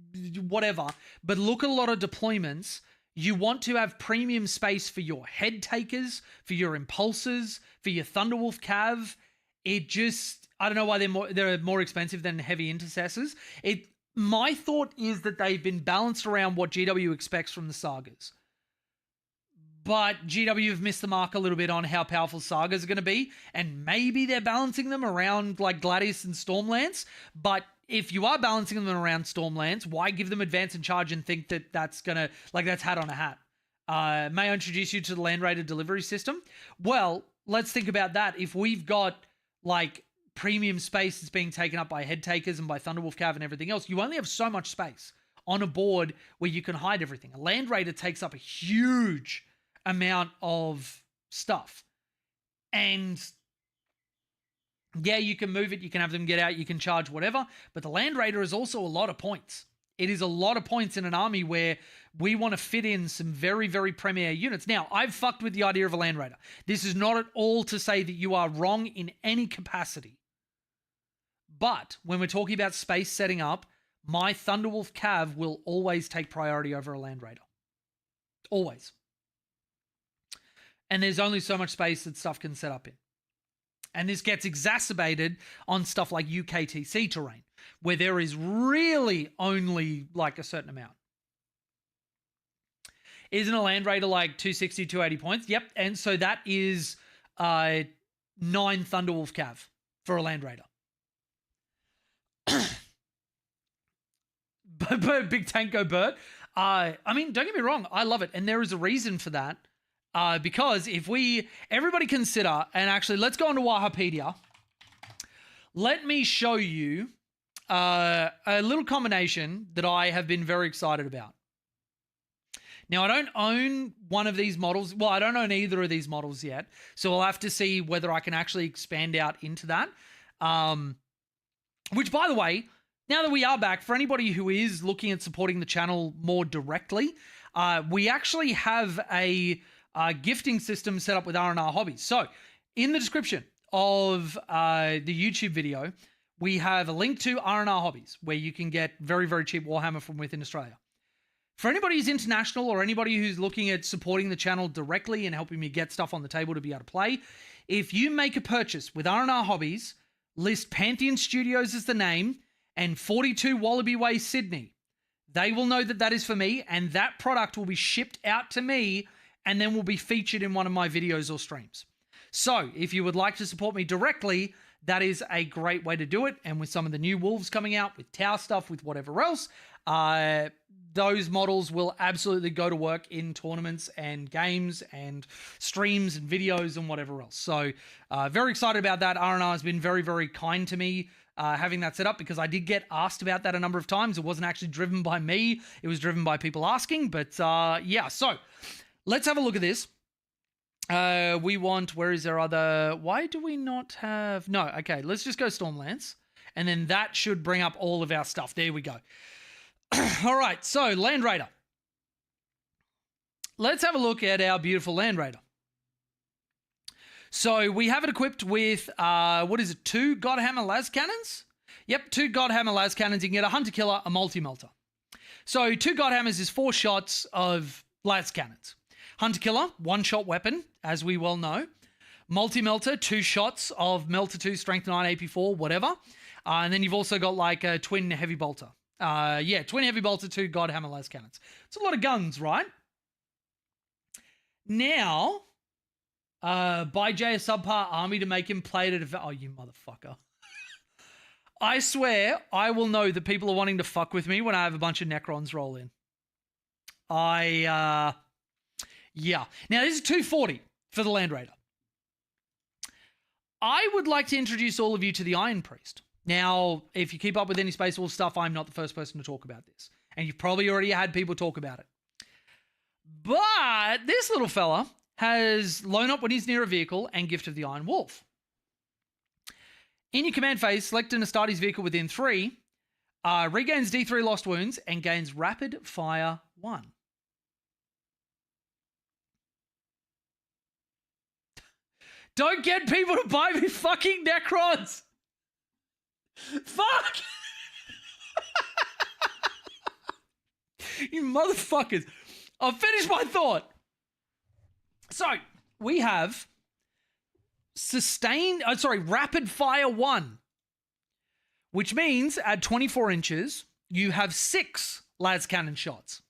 [SPEAKER 1] whatever, but look at a lot of deployments. You want to have premium space for your head takers, for your impulsors, for your Thunderwolf Cav. It just, I don't know why they're more expensive than heavy intercessors. My thought is that they've been balanced around what GW expects from the sagas. But GW have missed the mark a little bit on how powerful sagas are going to be, and maybe they're balancing them around like Gladius and Stormlance, but if you are balancing them around Stormlance, why give them advance and charge and think that that's going to, like, that's hat on a hat? May I introduce you to the land rated delivery system? Well, let's think about that. If we've got like premium space that's being taken up by head takers and by Thunderwolf Cav and everything else. You only have so much space on a board where you can hide everything. A Land Raider takes up a huge amount of stuff. And yeah, you can move it, you can have them get out, you can charge whatever, but the Land Raider is also a lot of points. It is a lot of points in an army where we want to fit in some very, very premier units. Now, I've fucked with the idea of a Land Raider. This is not at all to say that you are wrong in any capacity. But when we're talking about space setting up, my Thunderwolf Cav will always take priority over a Land Raider. Always. And there's only so much space that stuff can set up in. And this gets exacerbated on stuff like UKTC terrain, where there is really only like a certain amount. Isn't a Land Raider like 260, 280 points? Yep. And so that is 9 Thunderwolf Cav for a Land Raider. Big Tanko Bert. I mean, don't get me wrong. I love it. And there is a reason for that. Because if everybody consider, and actually let's go on to Wahapedia. Let me show you a little combination that I have been very excited about. Now, I don't own one of these models. Well, I don't own either of these models yet. So I'll have to see whether I can actually expand out into that. Which, by the way, now that we are back, for anybody who is looking at supporting the channel more directly, we actually have a gifting system set up with R&R Hobbies. So in the description of the YouTube video, we have a link to R&R Hobbies where you can get very, very cheap Warhammer from within Australia. For anybody who's international or anybody who's looking at supporting the channel directly and helping me get stuff on the table to be able to play, if you make a purchase with R&R Hobbies, list Pantheon Studios as the name and 42 Wallaby Way, Sydney, they will know that that is for me, and that product will be shipped out to me and then will be featured in one of my videos or streams. So if you would like to support me directly, that is a great way to do it. And with some of the new Wolves coming out, with Tau stuff, with whatever else, those models will absolutely go to work in tournaments and games and streams and videos and whatever else. So very excited about that. R&R has been very, very kind to me having that set up, because I did get asked about that a number of times. It wasn't actually driven by me. It was driven by people asking. But yeah, so let's have a look at this. We want, where is there other, why do we not have, no, okay, let's just go Stormlance. And then that should bring up all of our stuff. There we go. All right, so Land Raider. Let's have a look at our beautiful Land Raider. So we have it equipped with, 2 Godhammer Las Cannons? Yep, 2 Godhammer Las Cannons. You can get a Hunter Killer, a Multi-Melter. So 2 Godhammers is 4 shots of Las Cannons. Hunter Killer, 1-shot weapon, as we well know. Multi-Melter, 2 shots of Melter 2, Strength 9, AP 4, whatever. And then you've also got like a Twin Heavy Bolter. Twin Heavy Bolter, 2 Godhammer Las Cannons. It's a lot of guns, right? Now, buy Jay a subpar army to make him play it at oh, you motherfucker. I swear I will know that people are wanting to fuck with me when I have a bunch of Necrons roll in. Yeah. Now, this is 240 for the Land Raider. I would like to introduce all of you to the Iron Priest. Now, if you keep up with any Space Wolf stuff, I'm not the first person to talk about this. And you've probably already had people talk about it. But this little fella has Loan Up when he's near a vehicle and Gift of the Iron Wolf. In your command phase, select an Astartes vehicle within 3, regains D3 lost wounds, and gains Rapid Fire 1. Don't get people to buy me fucking Necrons! Fuck! You motherfuckers. I'll finish my thought. So, we have Rapid Fire 1, which means at 24 inches, you have 6 Las Cannon shots.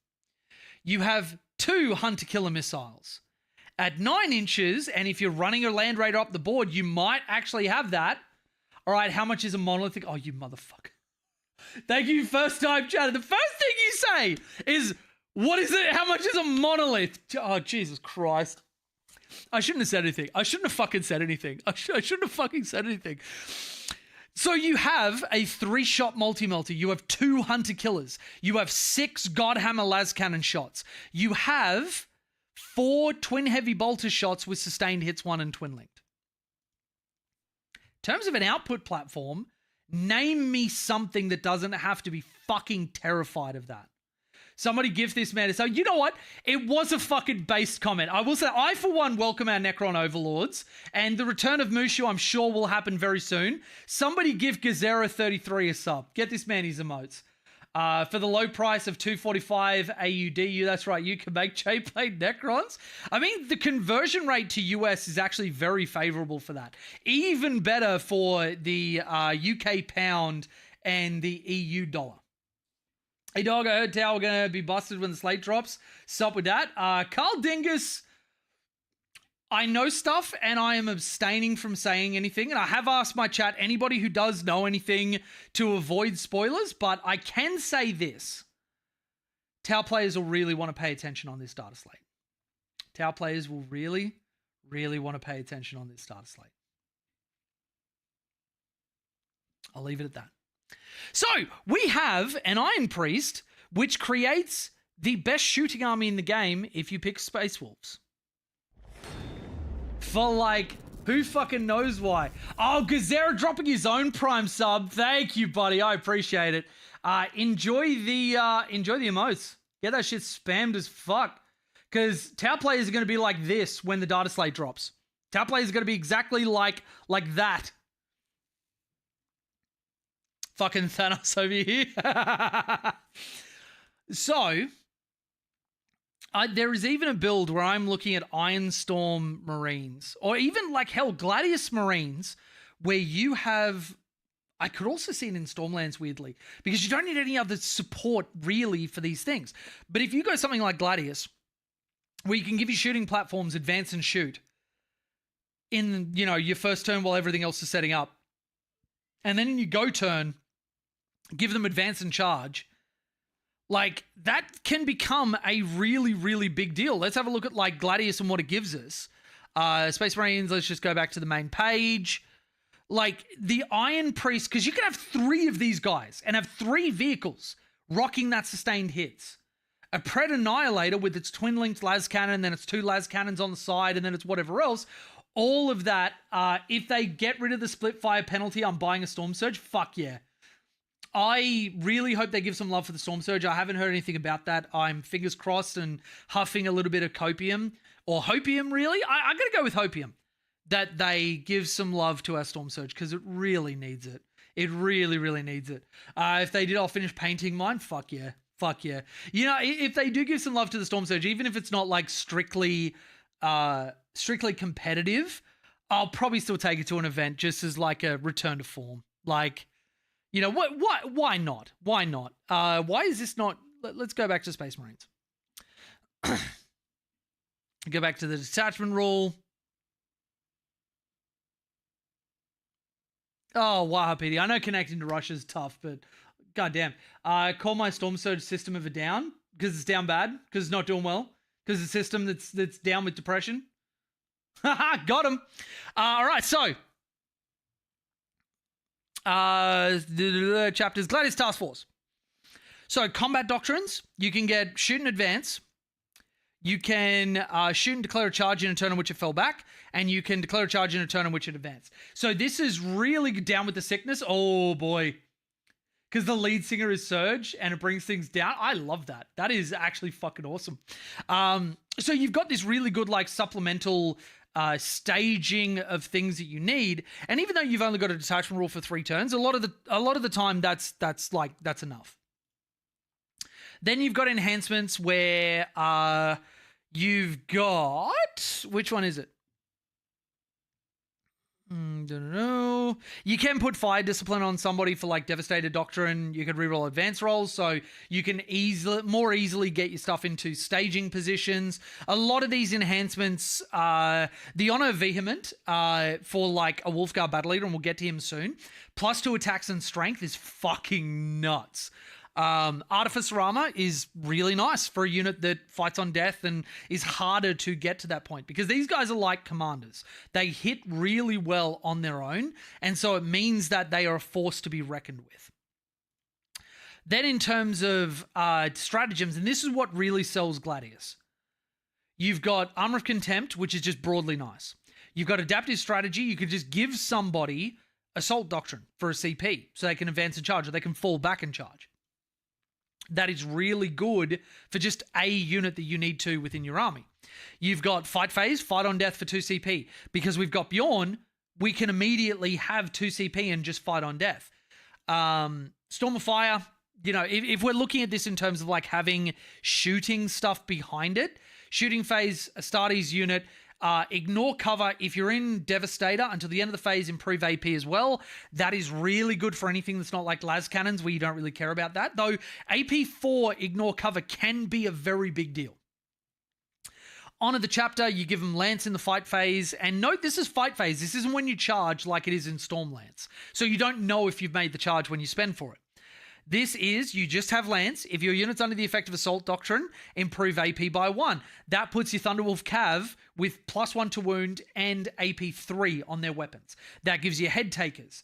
[SPEAKER 1] You have 2 Hunter Killer missiles. At 9 inches, and if you're running a Land Raider up the board, you might actually have that. All right, how much is a monolithic? Oh, you motherfucker. Thank you, first time chatter. The first thing you say is, what is it? How much is a monolith? Oh, Jesus Christ. I shouldn't have said anything. I shouldn't have fucking said anything. I shouldn't have fucking said anything. So you have a 3-shot multi-melter. You have 2 hunter killers. You have 6 Godhammer las cannon shots. You have 4 twin heavy bolter shots with sustained hits 1 and twin linked. In terms of an output platform, name me something that doesn't have to be fucking terrified of that. Somebody give this man a... So, you know what? It was a fucking based comment. I will say, I, for one, welcome our Necron Overlords, and the return of Mushu, I'm sure, will happen very soon. Somebody give Gazera33 a sub. Get this man his emotes. For the low price of 245 AUDU, that's right, you can make J-Blade Necrons. I mean, the conversion rate to US is actually very favorable for that. Even better for the UK pound and the EU dollar. Hey dog, I heard Tao we're going to be busted when the slate drops. Sup with that? Carl Dingus, I know stuff and I am abstaining from saying anything. And I have asked my chat, anybody who does know anything, to avoid spoilers. But I can say this. Tau players will really want to pay attention on this data slate. Tau players will really, really want to pay attention on this data slate. I'll leave it at that. So, we have an Iron Priest, which creates the best shooting army in the game if you pick Space Wolves. For, like, who fucking knows why? Oh, Gazera dropping his own Prime sub. Thank you, buddy. I appreciate it. Enjoy the emotes. Get that shit spammed as fuck. Because Tau players are going to be like this when the data slate drops. Tau players are going to be exactly like that. Fucking Thanos over here. So, there is even a build where I'm looking at Ironstorm Marines, or even like hell, Gladius Marines, where you have... I could also see it in Stormlands, weirdly, because you don't need any other support really for these things. But if you go something like Gladius, where you can give your shooting platforms advance and shoot in, you know, your first turn while everything else is setting up, and then in your go turn, give them advance and charge, like, that can become a really, really big deal. Let's have a look at, like, Gladius and what it gives us. Space Marines, let's just go back to the main page. Like, the Iron Priest, because you can have 3 of these guys and have 3 vehicles rocking that sustained hits. A Pred Annihilator with its twin-linked las cannon, then it's 2 las cannons on the side, and then it's whatever else. All of that, if they get rid of the split fire penalty, I'm buying a Storm Surge. Fuck yeah. I really hope they give some love for the Storm Surge. I haven't heard anything about that. I'm fingers crossed and huffing a little bit of copium. Or hopium, really? I'm going to go with hopium. That they give some love to our Storm Surge, because it really needs it. It really, really needs it. If they did, I'll finish painting mine. Fuck yeah. Fuck yeah. You know, if they do give some love to the Storm Surge, even if it's not like strictly competitive, I'll probably still take it to an event just as like a return to form. Like, you know, why not? Why not? Why is this not... Let's go back to Space Marines. Go back to the detachment rule. Oh, wow, PD. I know connecting to Russia is tough, but goddamn. Call my Storm Surge system of a down, because it's down bad, because it's not doing well, because it's a system that's down with depression. Haha, got him. All right, so... the chapters, Gladius Task Force. So, combat doctrines, you can get shoot and advance. You can shoot and declare a charge in a turn in which it fell back, and you can declare a charge in a turn in which it advanced. So this is really down with the sickness. Oh boy. Because the lead singer is Surge, and it brings things down. I love that. That is actually fucking awesome. So you've got this really good, like, supplemental staging of things that you need, and even though you've only got a detachment rule for 3 turns, a lot of the time that's enough. Then you've got enhancements where you've got... Which one is it? Don't know. You can put Fire Discipline on somebody for like Devastator Doctrine. You could reroll advance rolls, so you can more easily get your stuff into staging positions. A lot of these enhancements, the Honor Vehement for like a Wolfguard Battle Leader, and we'll get to him soon, +2 attacks and strength is fucking nuts. Artificer armor is really nice for a unit that fights on death and is harder to get to that point, because these guys are like commanders. They hit really well on their own, and so it means that they are a force to be reckoned with. Then in terms of stratagems, and this is what really sells Gladius, you've got Armor of Contempt, which is just broadly nice. You've got Adaptive Strategy. You could just give somebody Assault Doctrine for a CP so they can advance and charge, or they can fall back and charge. That is really good for just a unit that you need to within your army. You've got Fight Phase, Fight on Death for 2 CP. Because we've got Bjorn, we can immediately have 2 CP and just fight on death. Storm of Fire, you know, if we're looking at this in terms of like having shooting stuff behind it, Shooting Phase, Astartes unit, ignore cover. If you're in Devastator until the end of the phase, improve AP as well. That is really good for anything that's not like las cannons, where you don't really care about that. Though AP 4 ignore cover can be a very big deal. Honor the Chapter, you give them Lance in the fight phase. And note, this is fight phase. This isn't when you charge like it is in Stormlance. So you don't know if you've made the charge when you spend for it. This is, you just have Lance. If your unit's under the effect of Assault Doctrine, improve AP by 1. That puts your Thunderwolf Cav with +1 to wound and AP 3 on their weapons. That gives you Head Takers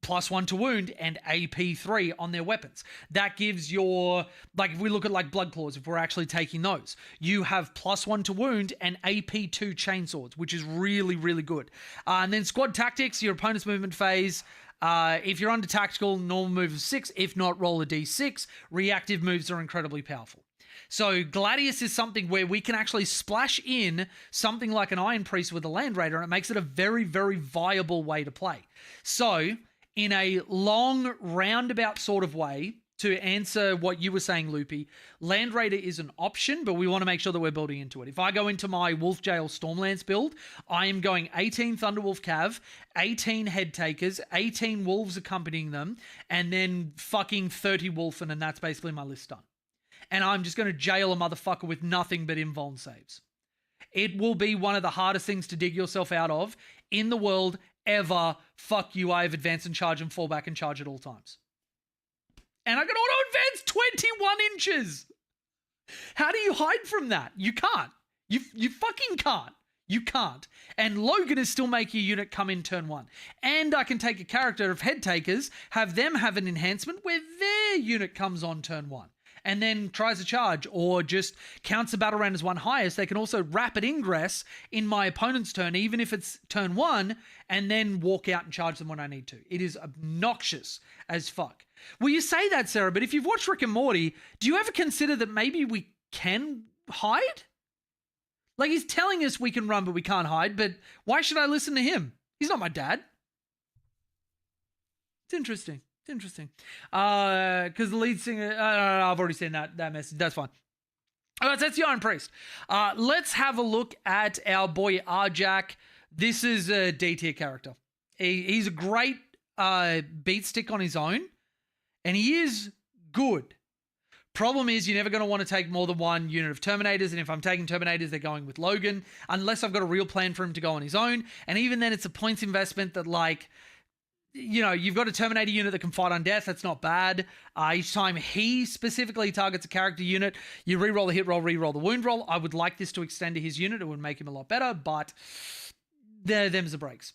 [SPEAKER 1] +1 to wound and AP 3 on their weapons. That gives your, like if we look at like Blood Claws, if we're actually taking those, you have +1 to wound and AP 2 Chainswords, which is really, really good. And then Squad Tactics, your opponent's movement phase. If you're under tactical, normal move of 6. If not, roll a d6. Reactive moves are incredibly powerful. So Gladius is something where we can actually splash in something like an Iron Priest with a Land Raider, and it makes it a very, very viable way to play. So in a long, roundabout sort of way, to answer what you were saying, Loopy, Land Raider is an option, but we want to make sure that we're building into it. If I go into my Wolf Jail Stormlance build, I am going 18 Thunderwolf Cav, 18 Head Takers, 18 Wolves accompanying them, and then fucking 30 Wolfen, and that's basically my list done. And I'm just going to jail a motherfucker with nothing but invuln saves. It will be one of the hardest things to dig yourself out of in the world ever. Fuck you, I have advance and charge and fall back and charge at all times. And I can auto-advance 21 inches. How do you hide from that? You can't. You fucking can't. You can't. And Logan is still making a unit come in turn 1. And I can take a character of Head Takers, have them have an enhancement where their unit comes on turn 1. And then tries a charge or just counts the battle round as 1 highest. They can also rapid ingress in my opponent's turn, even if it's turn 1, and then walk out and charge them when I need to. It is obnoxious as fuck. Well, you say that, Sarah, but if you've watched Rick and Morty, do you ever consider that maybe we can hide? Like, he's telling us we can run, but we can't hide, but why should I listen to him? He's not my dad. It's interesting. It's interesting. Because the lead singer... I've already seen that message. That's fine. All right, so that's the Iron Priest. Let's have a look at our boy Arjak. This is a D-tier character. He's a great beat stick on his own, and he is good. Problem is, you're never going to want to take more than 1 unit of Terminators, and if I'm taking Terminators, they're going with Logan, unless I've got a real plan for him to go on his own, and even then, it's a points investment that, like... You know, you've got a Terminator unit that can fight on death. That's not bad. Each time he specifically targets a character unit, you re-roll the hit roll, re-roll the wound roll. I would like this to extend to his unit. It would make him a lot better, but them's the breaks.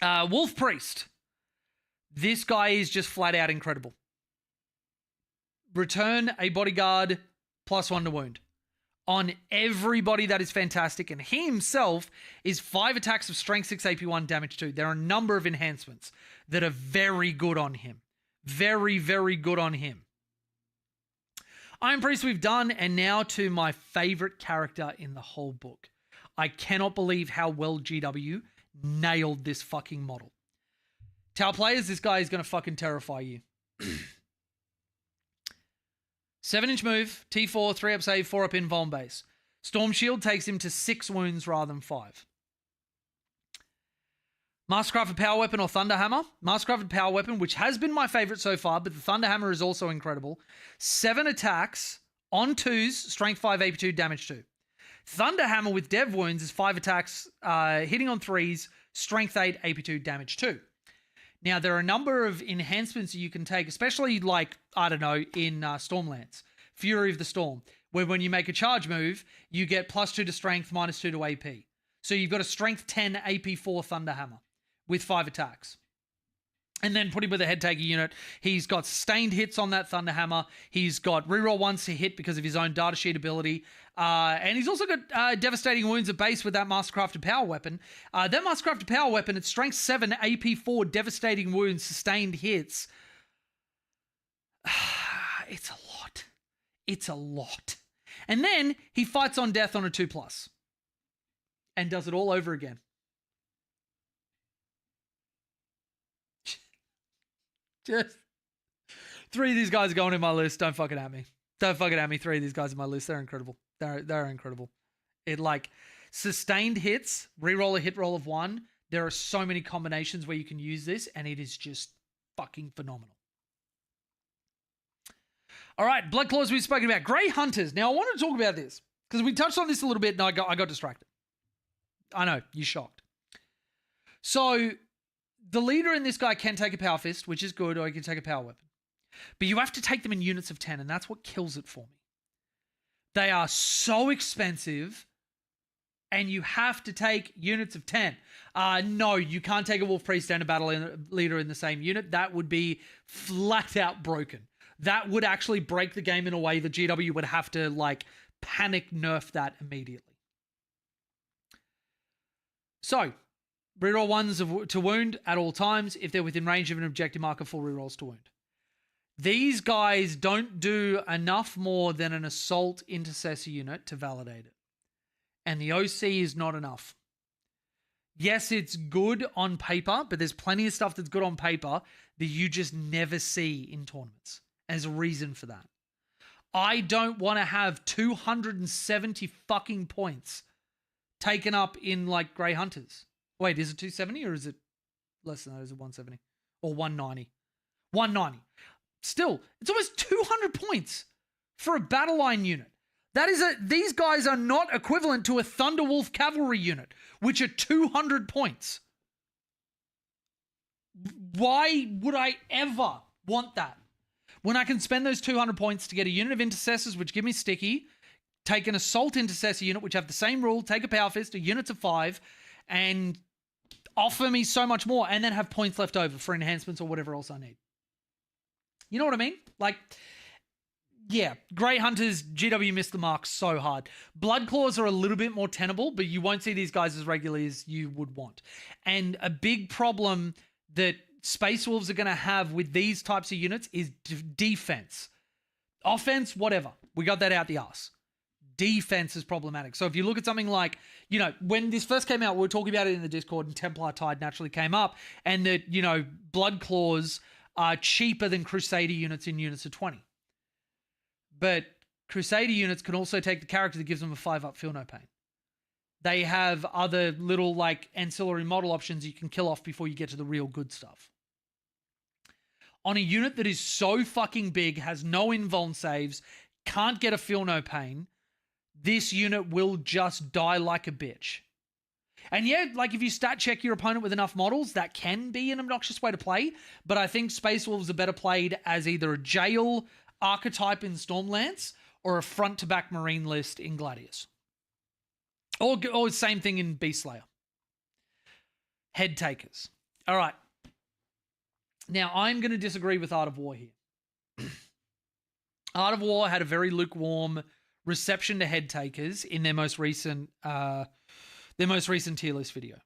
[SPEAKER 1] Wolf Priest. This guy is just flat out incredible. Return a bodyguard +1 to wound. On everybody, that is fantastic. And he himself is 5 attacks of strength 6, AP 1, damage 2. There are a number of enhancements that are very good on him. Very, very good on him. Iron Priest we've done, and now to my favorite character in the whole book. I cannot believe how well GW nailed this fucking model. Tower players, this guy is going to fucking terrify you. 7-inch move, T4, 3-up save, 4-up invuln base. Storm Shield takes him to 6 wounds rather than 5. Mastercrafted Power Weapon or Thunderhammer. Mastercrafted Power Weapon, which has been my favorite so far, but the Thunderhammer is also incredible. 7 attacks on 2s, strength 5, AP 2, damage 2. Thunderhammer with dev wounds is 5 attacks, hitting on 3s, strength 8, AP 2, damage 2. Now, there are a number of enhancements that you can take, especially like, I don't know, in Stormlands, Fury of the Storm, where when you make a charge move, you get +2 to strength, -2 to AP. So you've got a strength 10, AP 4 Thunderhammer with 5 attacks. And then put him with a head taker unit. He's got sustained hits on that Thunderhammer. He's got reroll ones to hit because of his own data sheet ability. And he's also got devastating wounds at base with that Mastercrafted Power Weapon. That Mastercrafted Power Weapon, it's strength 7, AP 4, devastating wounds, sustained hits. It's a lot. It's a lot. And then he fights on death on a 2+ and does it all over again. Just 3 of these guys are going in my list. Don't fucking at me. Don't fucking at me. 3 of these guys in my list. They're incredible. They're incredible. It like sustained hits, reroll a hit roll of 1. There are so many combinations where you can use this, and it is just fucking phenomenal. All right, Blood Claws we've spoken about. Grey Hunters. Now I want to talk about this because we touched on this a little bit, and I got distracted. I know you're shocked. So the leader in this guy can take a Power Fist, which is good, or he can take a Power Weapon. But you have to take them in units of 10, and that's what kills it for me. They are so expensive, and you have to take units of 10. No, you can't take a Wolf Priest and a Battle Leader in the same unit. That would be flat out broken. That would actually break the game in a way that GW would have to, like, panic nerf that immediately. So, reroll 1s to wound at all times. If they're within range of an objective marker, 4 rerolls to wound. These guys don't do enough more than an Assault Intercessor unit to validate it. And the OC is not enough. Yes, it's good on paper, but there's plenty of stuff that's good on paper that you just never see in tournaments. There's a reason for that. I don't want to have 270 fucking points taken up in like Grey Hunters. Wait, is it 270 or is it less than that? Is it 170 or 190? 190. Still, it's almost 200 points for a battle line unit. These guys are not equivalent to a Thunderwolf cavalry unit, which are 200 points. Why would I ever want that? When I can spend those 200 points to get a unit of intercessors, which give me sticky, take an assault intercessor unit, which have the same rule, take a power fist, a unit of 5, and offer me so much more, and then have points left over for enhancements or whatever else I need. You know what I mean? Like, yeah, Grey Hunters, GW missed the mark so hard. Blood Claws are a little bit more tenable, but you won't see these guys as regularly as you would want. And a big problem that Space Wolves are going to have with these types of units is defense. Offense, whatever. We got that out the arse. Defense is problematic. So if you look at something like, you know, when this first came out, we were talking about it in the Discord, and Templar Tide naturally came up, and that, you know, Blood Claws are cheaper than Crusader units in units of 20. But Crusader units can also take the character that gives them a 5-up Feel No Pain. They have other little like ancillary model options you can kill off before you get to the real good stuff. On a unit that is so fucking big, has no invuln saves, can't get a Feel No Pain, this unit will just die like a bitch. And yeah, like if you stat check your opponent with enough models, that can be an obnoxious way to play. But I think Space Wolves are better played as either a jail archetype in Stormlands or a front-to-back Marine list in Gladius. Or same thing in Beast Slayer. Head takers. All right. Now, I'm going to disagree with Art of War here. Art of War had a very lukewarm reception to head takers in their most recent tier list video.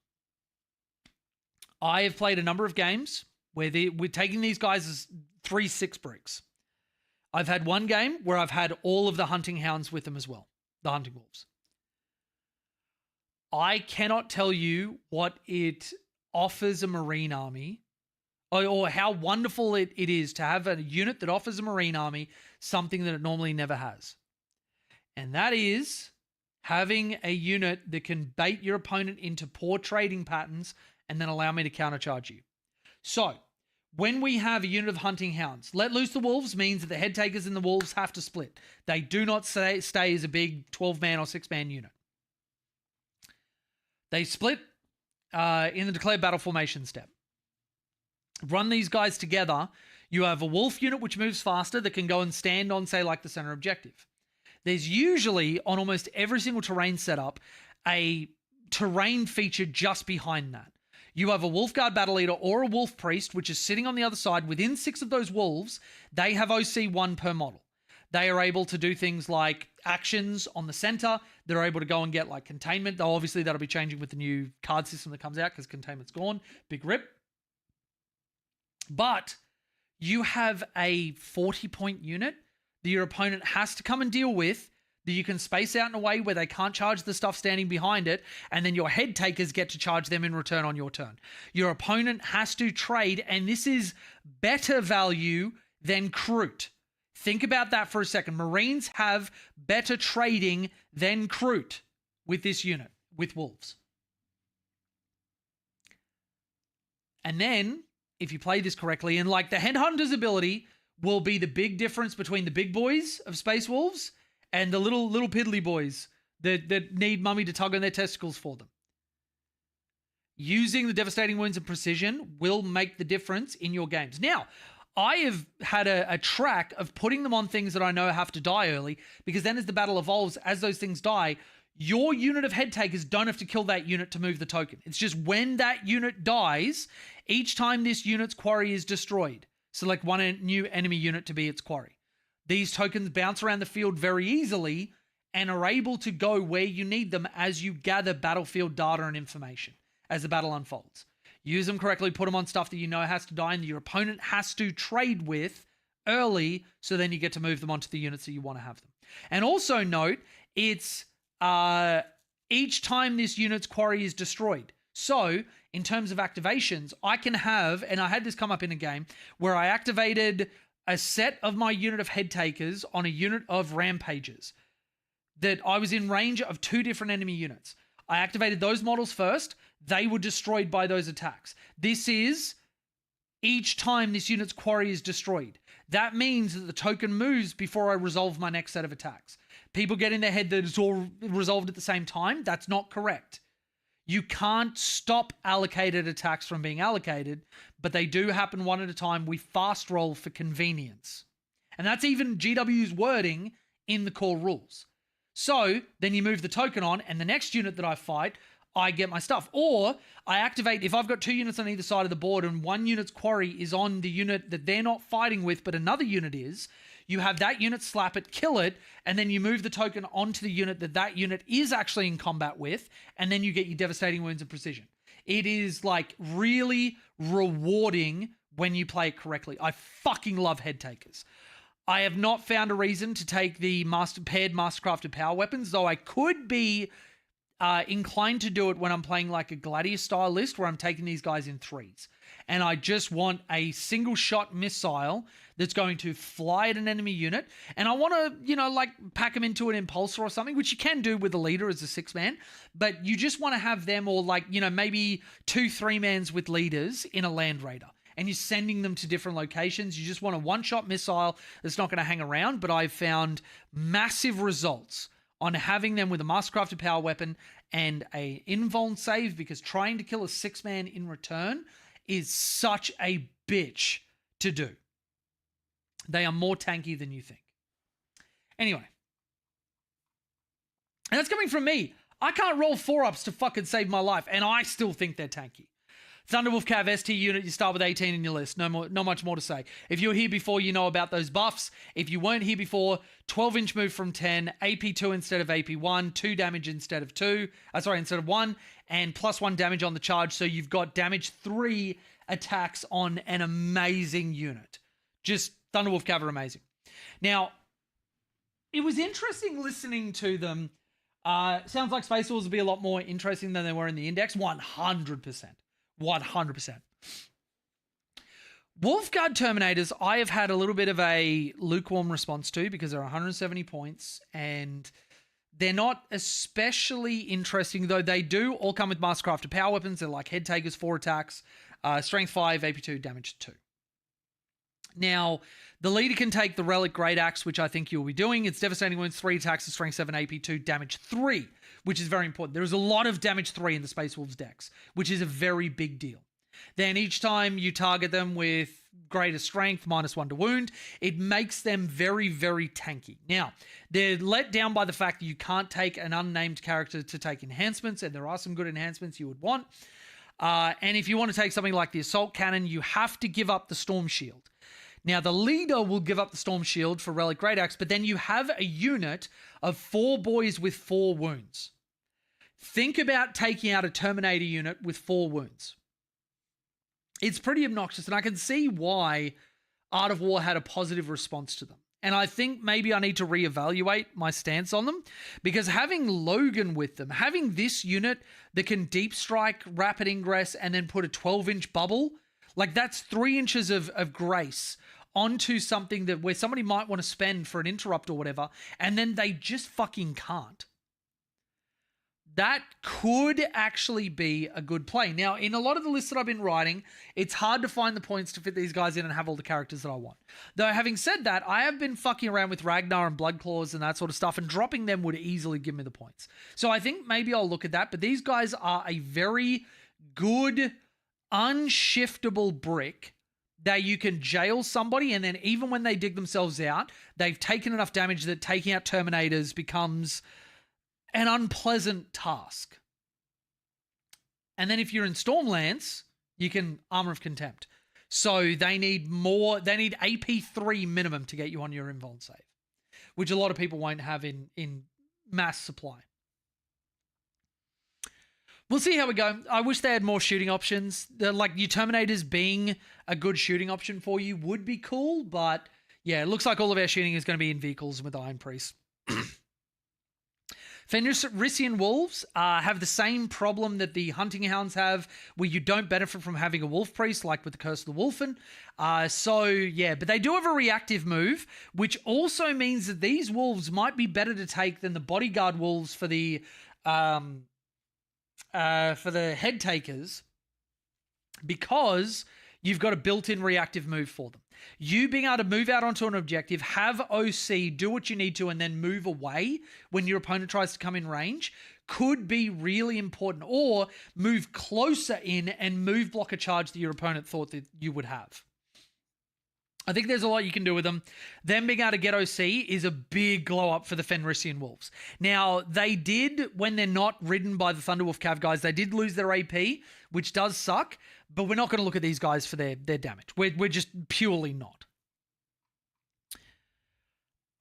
[SPEAKER 1] I have played a number of games where we're taking these guys as 3/6 bricks. I've had one game where I've had all of the hunting hounds with them as well, the hunting wolves. I cannot tell you what it offers a Marine army or how wonderful it is to have a unit that offers a Marine army something that it normally never has. And that is having a unit that can bait your opponent into poor trading patterns and then allow me to countercharge you. So, when we have a unit of hunting hounds, let loose the wolves means that the head takers and the wolves have to split. They do not stay as a big 12-man or 6-man unit. They split in the declared battle formation step. Run these guys together. You have a wolf unit which moves faster that can go and stand on, say, like the center objective. There's usually, on almost every single terrain setup, a terrain feature just behind that. You have a wolf guard battle leader or a wolf priest, which is sitting on the other side. Within 6 of those wolves, they have OC 1 per model. They are able to do things like actions on the center. They're able to go and get like containment, though obviously that'll be changing with the new card system that comes out because containment's gone. Big rip. But you have a 40-point unit that your opponent has to come and deal with, that you can space out in a way where they can't charge the stuff standing behind it, and then your head takers get to charge them in return on your turn. Your opponent has to trade, and this is better value than Kroot. Think about that for a second. Marines have better trading than Kroot with this unit, with Wolves. And then, if you play this correctly, and like the Headhunter's ability will be the big difference between the big boys of Space Wolves and the little piddly boys that need mummy to tug on their testicles for them. Using the devastating wounds and precision will make the difference in your games. Now, I have had a track of putting them on things that I know have to die early, because then as the battle evolves, as those things die, your unit of head takers don't have to kill that unit to move the token. It's just when that unit dies, each time this unit's quarry is destroyed, select one new enemy unit to be its quarry. These tokens bounce around the field very easily and are able to go where you need them as you gather battlefield data and information as the battle unfolds. Use them correctly, put them on stuff that you know has to die and your opponent has to trade with early, so then you get to move them onto the units that you want to have them. And also note, it's each time this unit's quarry is destroyed. So, in terms of activations, I can have, and I had this come up in a game, where I activated a set of my unit of head takers on a unit of rampagers that I was in range of 2 different enemy units. I activated those models first. They were destroyed by those attacks. This is each time this unit's quarry is destroyed. That means that the token moves before I resolve my next set of attacks. People get in their head that it's all resolved at the same time. That's not correct. You can't stop allocated attacks from being allocated, but they do happen one at a time. We fast roll for convenience. And that's even GW's wording in the core rules. So then you move the token on, and the next unit that I fight, I get my stuff. Or I activate, if I've got 2 units on either side of the board and one unit's quarry is on the unit that they're not fighting with, but another unit is, you have that unit slap it, kill it, and then you move the token onto the unit that unit is actually in combat with, and then you get your devastating wounds and precision. It is like really rewarding when you play it correctly. I fucking love head takers. I have not found a reason to take the paired mastercrafted power weapons, though I could be inclined to do it when I'm playing like a gladiator style list where I'm taking these guys in 3s. And I just want a single shot missile that's going to fly at an enemy unit. And I want to, like pack them into an impulsor or something, which you can do with a leader as a 6-man. But you just want to have them, or like, maybe 2 3-mans with leaders in a land raider. And you're sending them to different locations. You just want a one-shot missile that's not going to hang around. But I've found massive results on having them with a mastercrafted power weapon and a invuln save, because trying to kill a 6-man in return is such a bitch to do. They are more tanky than you think. Anyway. And that's coming from me. I can't roll 4-ups to fucking save my life, and I still think they're tanky. Thunderwolf Cav ST unit, you start with 18 in your list. Not much more to say. If you were here before, you know about those buffs. If you weren't here before, 12-inch move from 10, AP2 instead of AP1, 2 damage instead of 1, and +1 damage on the charge. So you've got damage 3 attacks on an amazing unit. Just Thunderwolf Cav are amazing. Now, it was interesting listening to them. Sounds like Space Wars will be a lot more interesting than they were in the Index. 100%. 100%. Wolfguard Terminators, I have had a little bit of a lukewarm response to, because they're 170 points and they're not especially interesting, though they do all come with mastercrafted power weapons. They're like head takers, 4 attacks, strength 5, AP2, damage 2. Now, the leader can take the Relic Great Axe, which I think you'll be doing. It's devastating wounds, 3 attacks, strength 7, AP2, damage 3, which is very important. There is a lot of damage 3 in the Space Wolves decks, which is a very big deal. Then each time you target them with greater strength, -1 to wound, it makes them very, very tanky. Now, they're let down by the fact that you can't take an unnamed character to take enhancements, and there are some good enhancements you would want. And if you want to take something like the Assault Cannon, you have to give up the Storm Shield. Now, the leader will give up the Storm Shield for Relic Great Axe, but then you have a unit of 4 boys with 4 wounds. Think about taking out a Terminator unit with 4 wounds. It's pretty obnoxious, and I can see why Art of War had a positive response to them. And I think maybe I need to reevaluate my stance on them, because having Logan with them, having this unit that can deep strike, rapid ingress, and then put a 12-inch bubble, like that's 3 inches of grace onto something that where somebody might want to spend for an interrupt or whatever, and then they just fucking can't. That could actually be a good play. Now, in a lot of the lists that I've been writing, it's hard to find the points to fit these guys in and have all the characters that I want. Though, having said that, I have been fucking around with Ragnar and Blood Claws and that sort of stuff, and dropping them would easily give me the points. So I think maybe I'll look at that, but these guys are a very good, unshiftable brick that you can jail somebody, and then even when they dig themselves out, they've taken enough damage that taking out Terminators becomes an unpleasant task. And then if you're in Stormlands, you can Armor of Contempt. So they need AP3 minimum to get you on your invuln save, which a lot of people won't have in mass supply. We'll see how we go. I wish they had more shooting options. Like your Terminators being a good shooting option for you would be cool, but yeah, it looks like all of our shooting is going to be in vehicles with Iron Priest. Fenrisian Wolves have the same problem that the Hunting Hounds have, where you don't benefit from having a Wolf Priest, like with the Curse of the Wolfen. So, yeah, but they do have a reactive move, which also means that these Wolves might be better to take than the Bodyguard Wolves for the Head Takers, because you've got a built-in reactive move for them. You being able to move out onto an objective, have OC, do what you need to, and then move away when your opponent tries to come in range could be really important. Or move closer in and move block a charge that your opponent thought that you would have. I think there's a lot you can do with them. Them being able to get OC is a big glow up for the Fenrisian Wolves. Now, they did, when they're not ridden by the Thunderwolf Cav guys, they did lose their AP, which does suck, but we're not going to look at these guys for their damage. We're just purely not.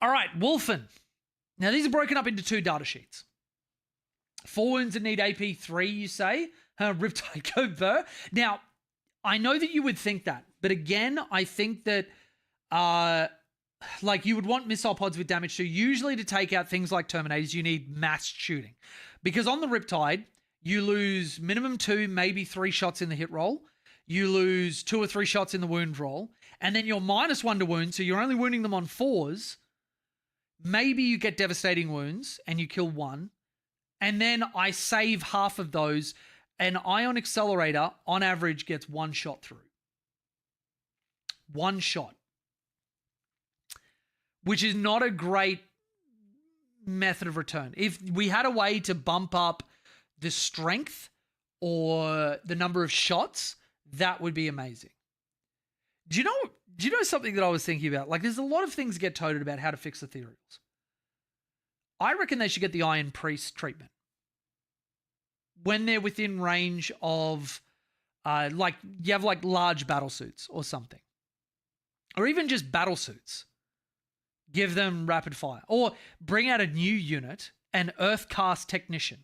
[SPEAKER 1] All right, Wolfen. Now, these are broken up into 2 data sheets. 4 wounds that need AP 3, you say? Riptide go burr. Now, I know that you would think that, but again, I think that like you would want missile pods with damage too. Usually to take out things like Terminators, you need mass shooting. Because on the Riptide, you lose minimum 2, maybe 3 shots in the hit roll. You lose 2 or 3 shots in the wound roll. And then you're -1 to wound, so you're only wounding them on 4s. Maybe you get devastating wounds and you kill 1. And then I save half of those. An Ion Accelerator, on average, gets 1 shot through. 1 shot. Which is not a great method of return. If we had a way to bump up the strength or the number of shots, that would be amazing. Do you know something that I was thinking about? Like, there's a lot of things get toted about how to fix ethereals. I reckon they should get the Iron Priest treatment. When they're within range of, like, you have, like, large battle suits or something. Or even just battle suits. Give them rapid fire. Or bring out a new unit, an Earthcast Technician,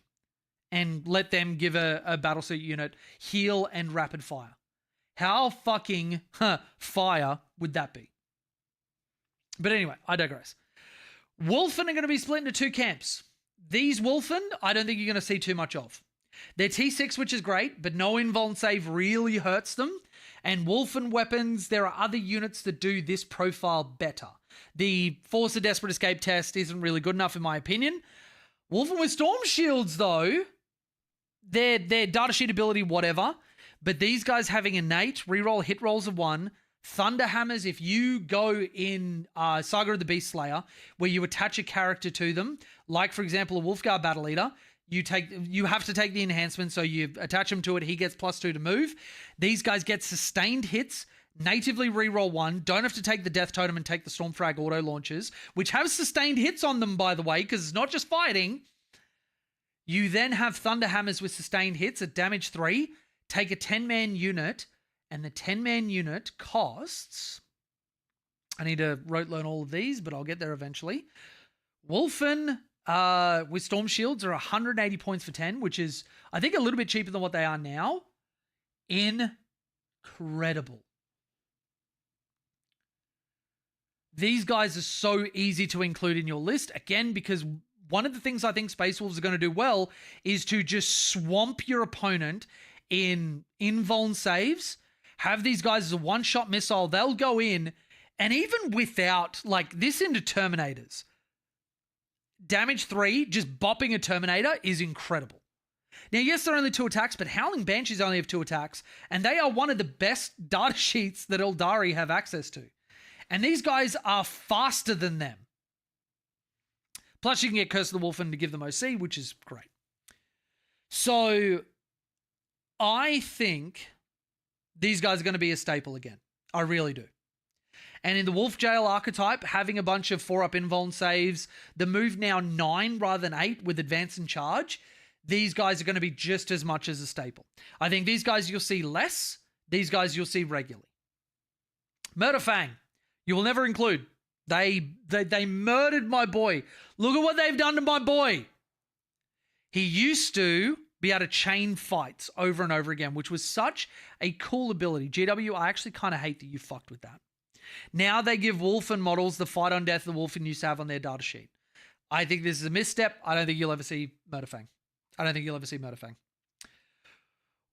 [SPEAKER 1] and let them give a battlesuit unit heal and rapid fire. How fucking fire would that be? But anyway, I digress. Wolfen are going to be split into 2 camps. These Wolfen, I don't think you're going to see too much of. They're T6, which is great, but no invuln save really hurts them. And Wolfen weapons, there are other units that do this profile better. The Force of Desperate Escape test isn't really good enough in my opinion. Wolfen with Storm Shields, though, their data sheet ability, whatever, but these guys having innate reroll hit rolls of 1, Thunder Hammers, if you go in Saga of the Beast Slayer, where you attach a character to them, like, for example, a Wolfguard Battle Leader, you have to take the enhancement, so you attach him to it. He gets +2 to move. These guys get sustained hits, natively reroll 1, don't have to take the death totem and take the Stormfrag auto launches, which have sustained hits on them, by the way, because it's not just fighting. You then have Thunder Hammers with sustained hits at damage 3, take a 10-man unit, and the 10-man unit costs... I need to rote learn all of these, but I'll get there eventually. Wolfen with Storm Shields are 180 points for 10, which is, I think, a little bit cheaper than what they are now. Incredible. These guys are so easy to include in your list, again, because one of the things I think Space Wolves are going to do well is to just swamp your opponent in invuln saves, have these guys as a one-shot missile, they'll go in, and even without, like, this into Terminators, damage 3, just bopping a Terminator is incredible. Now, yes, they're only 2 attacks, but Howling Banshees only have 2 attacks, and they are one of the best data sheets that Eldari have access to. And these guys are faster than them. Plus, you can get Curse of the Wolfen to give them OC, which is great. So, I think these guys are going to be a staple again. I really do. And in the Wolf Jail archetype, having a bunch of 4-up invuln saves, the move now 9 rather than 8 with advance and charge, these guys are going to be just as much as a staple. I think these guys you'll see less. These guys you'll see regularly. Murderfang, you will never include. They murdered my boy. Look at what they've done to my boy. He used to be able to chain fights over and over again, which was such a cool ability. GW, I actually kind of hate that you fucked with that. Now they give Wolfen models the fight on death the Wolfen used to have on their data sheet. I think this is a misstep. I don't think you'll ever see Murderfang.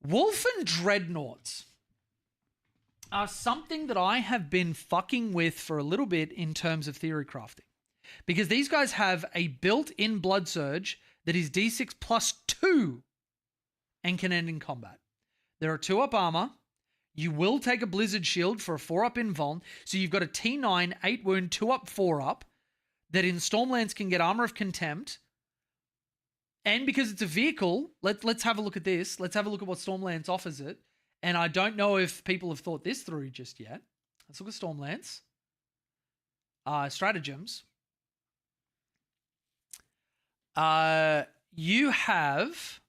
[SPEAKER 1] Wolfen Dreadnoughts are something that I have been fucking with for a little bit in terms of theory crafting. Because these guys have a built-in Blood Surge that is D6 +2 and can end in combat. There are 2-up armor. You will take a Blizzard Shield for a 4-up invuln. So you've got a T9, 8 wound, 2-up, 4-up that in Stormlands can get Armor of Contempt. And because it's a vehicle, let's have a look at this. Let's have a look at what Stormlands offers it. And I don't know if people have thought this through just yet. Let's look at Stormlands. Stratagems. You have...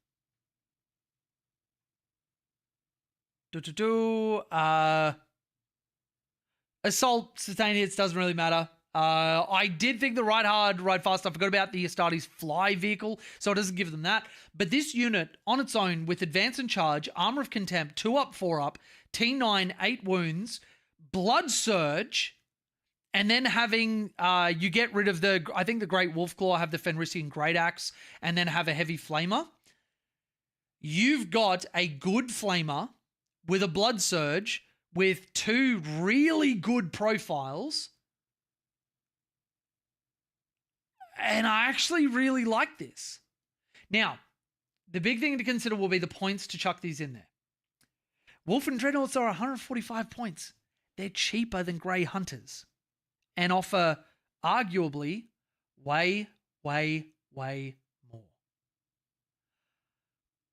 [SPEAKER 1] Assault, sustained hits, doesn't really matter. I did think the ride hard, ride fast, I forgot about the Astartes fly vehicle, so it doesn't give them that. But this unit, on its own, with advance and charge, Armor of Contempt, 2-up, 4-up, T9, 8 wounds, Blood Surge, and then having, you get rid of the, I think the Great Wolfclaw, have the Fenrisian Great Axe, and then have a Heavy Flamer. You've got a good Flamer with a Blood Surge, with 2 really good profiles. And I actually really like this. Now, the big thing to consider will be the points to chuck these in there. Wolfen Dreadnoughts are 145 points. They're cheaper than Grey Hunters and offer arguably way more.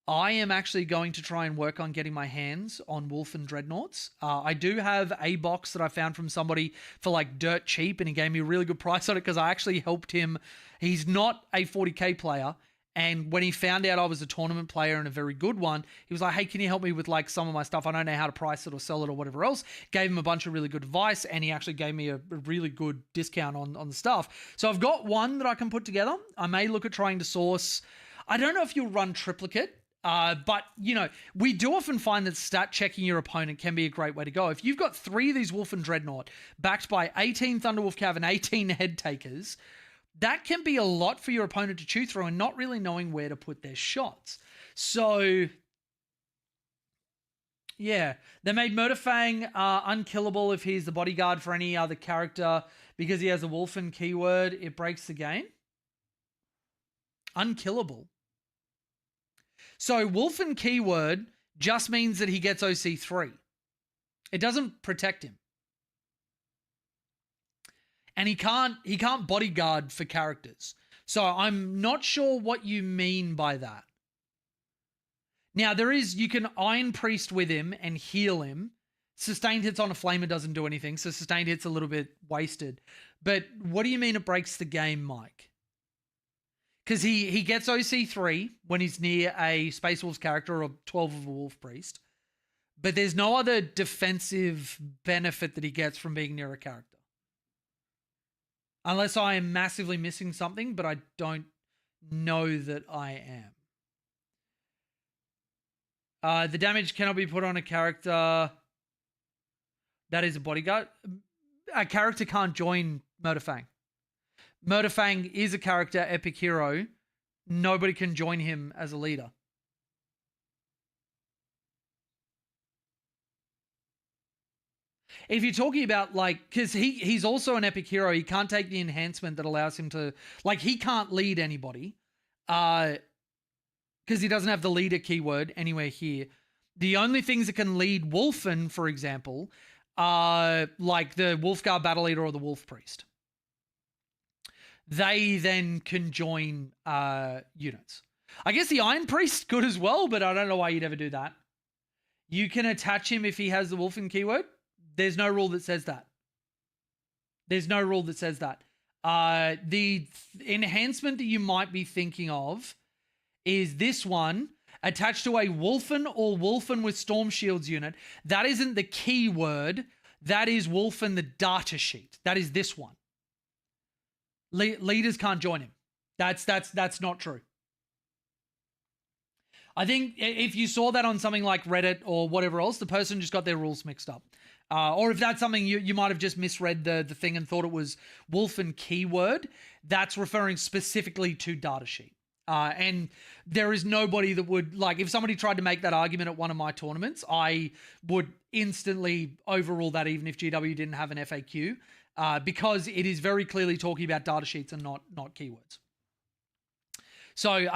[SPEAKER 1] I am actually going to try and work on getting my hands on Wolfen Dreadnoughts. I do have a box that I found from somebody for like dirt cheap, and he gave me a really good price on it because I actually helped him. He's not a 40k player, and when he found out I was a tournament player and a very good one, he was like, hey, can you help me with like some of my stuff? I don't know how to price it or sell it or whatever else. Gave him a bunch of really good advice, and he actually gave me a really good discount on the stuff. So I've got one that I can put together. I may look at trying to source. I don't know if you'll run triplicate. But, you know, we do often find that stat checking your opponent can be a great way to go. If you've got 3 of these Wolfen Dreadnought backed by 18 Thunderwolf Cav and 18 Head Takers, that can be a lot for your opponent to chew through and not really knowing where to put their shots. So, yeah. They made Murderfang unkillable if he's the bodyguard for any other character because he has a Wolfen keyword. It breaks the game. Unkillable. So Wolfen keyword just means that he gets OC3. It doesn't protect him. And he can't bodyguard for characters. So I'm not sure what you mean by that. Now, you can Iron Priest with him and heal him. Sustained hits on a flamer doesn't do anything, so sustained hits a little bit wasted. But what do you mean it breaks the game, Mike? Because he gets OC3 when he's near a Space Wolves character or 12 of a Wolf Priest. But there's no other defensive benefit that he gets from being near a character. Unless I am massively missing something, but I don't know that I am. The damage cannot be put on a character that is a bodyguard. A character can't join Murderfang. Murderfang is a character, epic hero. Nobody can join him as a leader. If you're talking about, like, because he's also an epic hero, he can't take the enhancement that allows him to, like, he can't lead anybody because he doesn't have the leader keyword anywhere here. The only things that can lead Wolfen, for example, are like the Wolfguard Battle Leader or the Wolf Priest. They then can join units. I guess the Iron Priest could as well, but I don't know why you'd ever do that. You can attach him if he has the Wolfen keyword. There's no rule that says that. There's no rule that says that. The enhancement that you might be thinking of is this one, attached to a Wolfen or Wolfen with Storm Shields unit. That isn't the keyword. That is Wolfen the data sheet. That is this one. Leaders can't join him. That's not true. I think if you saw that on something like Reddit or whatever else, the person just got their rules mixed up. Or if that's something you might have just misread the thing and thought it was Wolfen keyword, that's referring specifically to datasheet. And there is nobody that would, like, if somebody tried to make that argument at one of my tournaments, I would instantly overrule that even if GW didn't have an FAQ, because it is very clearly talking about datasheets and not keywords. So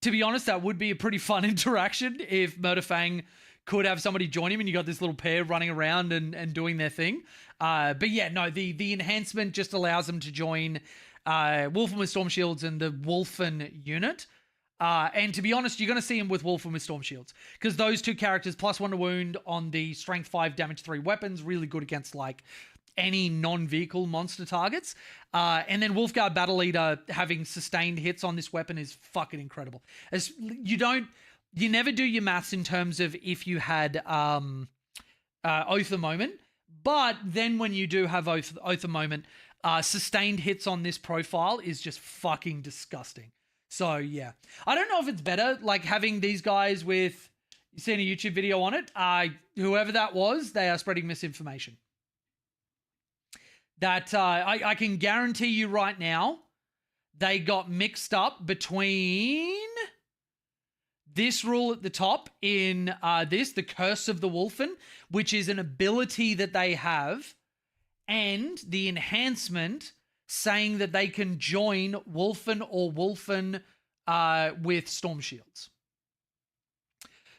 [SPEAKER 1] to be honest, that would be a pretty fun interaction if Murderfang could have somebody join him and you got this little pair running around and doing their thing. But yeah, no, the enhancement just allows them to join Wolfen with Storm Shields and the Wolfen unit. And to be honest, you're going to see him with Wolfen with Storm Shields because those two characters +1 to wound on the Strength 5, Damage 3 weapons, really good against like any non-vehicle monster targets. And then Wolfguard Battle Leader having sustained hits on this weapon is fucking incredible. As you never do your maths in terms of if you had Oath of Moment, but then when you do have Oath of Moment, sustained hits on this profile is just fucking disgusting. So yeah, I don't know if it's better like having these guys with, you seen a YouTube video on it, whoever that was, they are spreading misinformation. That I can guarantee you right now, they got mixed up between this rule at the top in the Curse of the Wolfen, which is an ability that they have, and the enhancement saying that they can join Wolfen or Wolfen with Storm Shields.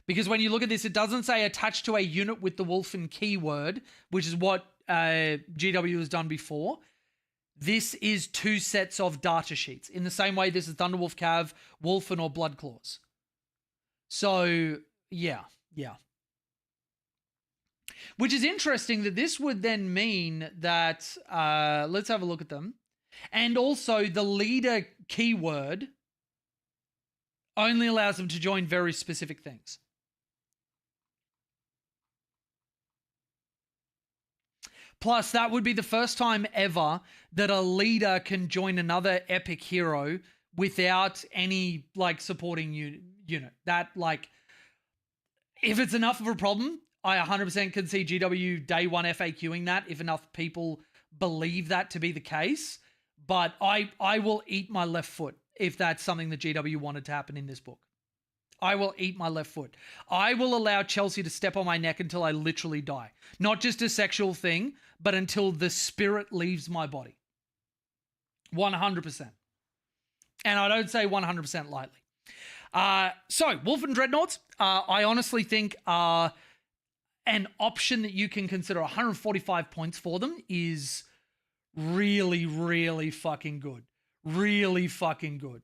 [SPEAKER 1] Because when you look at this, it doesn't say attached to a unit with the Wolfen keyword, which is what GW has done before. This is two sets of data sheets. In the same way, this is Thunderwolf Cav, Wolfen, or Blood Claws. So, yeah. Which is interesting that this would then mean that, let's have a look at them. And also the leader keyword only allows them to join very specific things. Plus, that would be the first time ever that a leader can join another epic hero without any, like, supporting unit. That, like, if it's enough of a problem, I 100% can see GW day one FAQing that if enough people believe that to be the case. But I will eat my left foot if that's something that GW wanted to happen in this book. I will eat my left foot. I will allow Chelsea to step on my neck until I literally die. Not just a sexual thing, but until the spirit leaves my body. 100%. And I don't say 100% lightly. So, Wolfen Dreadnoughts, I honestly think are an option that you can consider. 145 points for them is really, really fucking good. Really fucking good.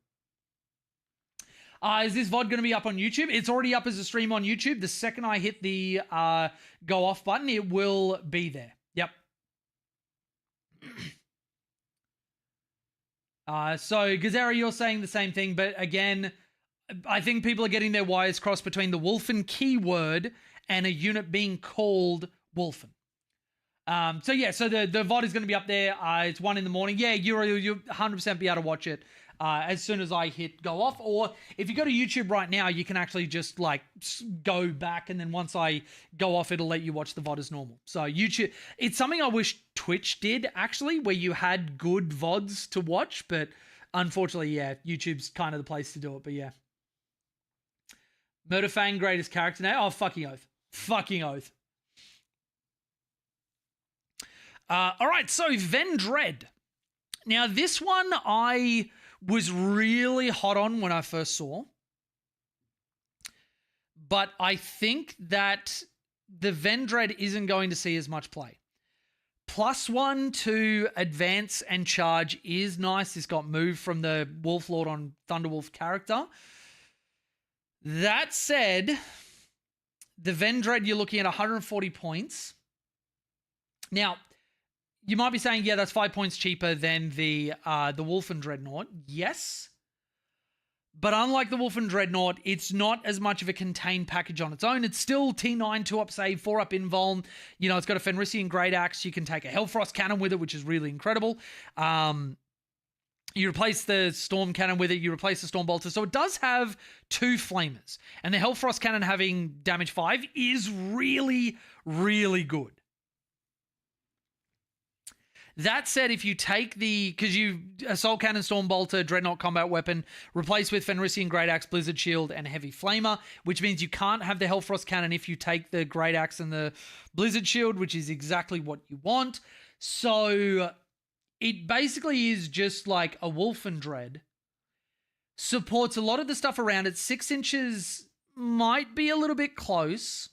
[SPEAKER 1] Is this VOD going to be up on YouTube? It's already up as a stream on YouTube. The second I hit the go off button, it will be there. Yep. So, Gazera, you're saying the same thing, but again, I think people are getting their wires crossed between the Wolfen keyword and a unit being called Wolfen. So the VOD is going to be up there. It's 1 a.m. Yeah, you'll 100% be able to watch it as soon as I hit go off. Or if you go to YouTube right now, you can actually just like go back, and then once I go off, it'll let you watch the VOD as normal. So YouTube, it's something I wish Twitch did actually, where you had good VODs to watch, but unfortunately, yeah, YouTube's kind of the place to do it. But yeah. Murderfang, greatest character now. Oh, fucking oath. Fucking oath. All right, so Vendread. Now, this one I was really hot on when I first saw. But I think that the Vendread isn't going to see as much play. +1 to advance and charge is nice. It's got move from the Wolf Lord on Thunderwolf character. That said, the Vendread, you're looking at 140 points. Now, you might be saying, yeah, that's 5 points cheaper than the Wolfen Dreadnought. Yes. But unlike the Wolfen Dreadnought, it's not as much of a contained package on its own. It's still T9, 2-up save, 4-up invuln. You know, it's got a Fenrisian Great Axe. You can take a Hellfrost Cannon with it, which is really incredible. You replace the Storm Cannon with it. You replace the Storm Bolter. So it does have 2 Flamers. And the Hellfrost Cannon having damage 5 is really, really good. That said, if you take because you Assault Cannon, Storm Bolter, Dreadnought Combat Weapon, replace with Fenrisian Great Axe, Blizzard Shield, and Heavy Flamer, which means you can't have the Hellfrost Cannon if you take the Great Axe and the Blizzard Shield, which is exactly what you want. So it basically is just like a Wolfen Dread. Supports a lot of the stuff around it. 6 inches might be a little bit close,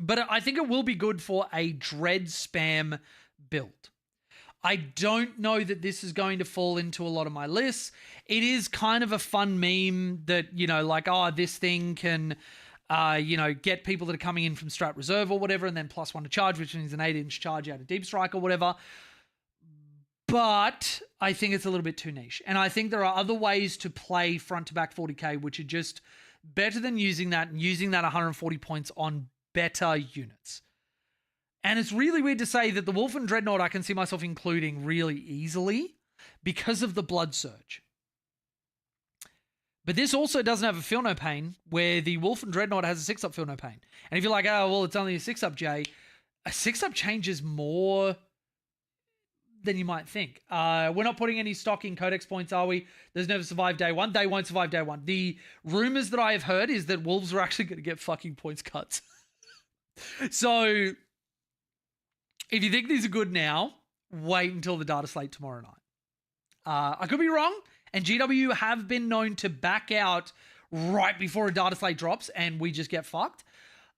[SPEAKER 1] but I think it will be good for a Dread spam build. I don't know that this is going to fall into a lot of my lists. It is kind of a fun meme that, you know, like, oh, this thing can, get people that are coming in from Strat Reserve or whatever, and then +1 to charge, which means an 8-inch charge out of Deep Strike or whatever. But I think it's a little bit too niche. And I think there are other ways to play front to back 40k, which are just better than using that 140 points on better units. And it's really weird to say that the Wolfen Dreadnought I can see myself including really easily because of the Blood Surge. But this also doesn't have a Feel No Pain, where the Wolfen Dreadnought has a 6-up Feel No Pain. And if you're like, oh, well, it's only a 6-up, Jay, a 6-up changes more than you might think. We're not putting any stock in Codex points, are we? There's never survived day one. They won't survive day one. The rumors that I have heard is that Wolves are actually going to get fucking points cuts. So if you think these are good now, wait until the data slate tomorrow night. I could be wrong, and GW have been known to back out right before a data slate drops and we just get fucked.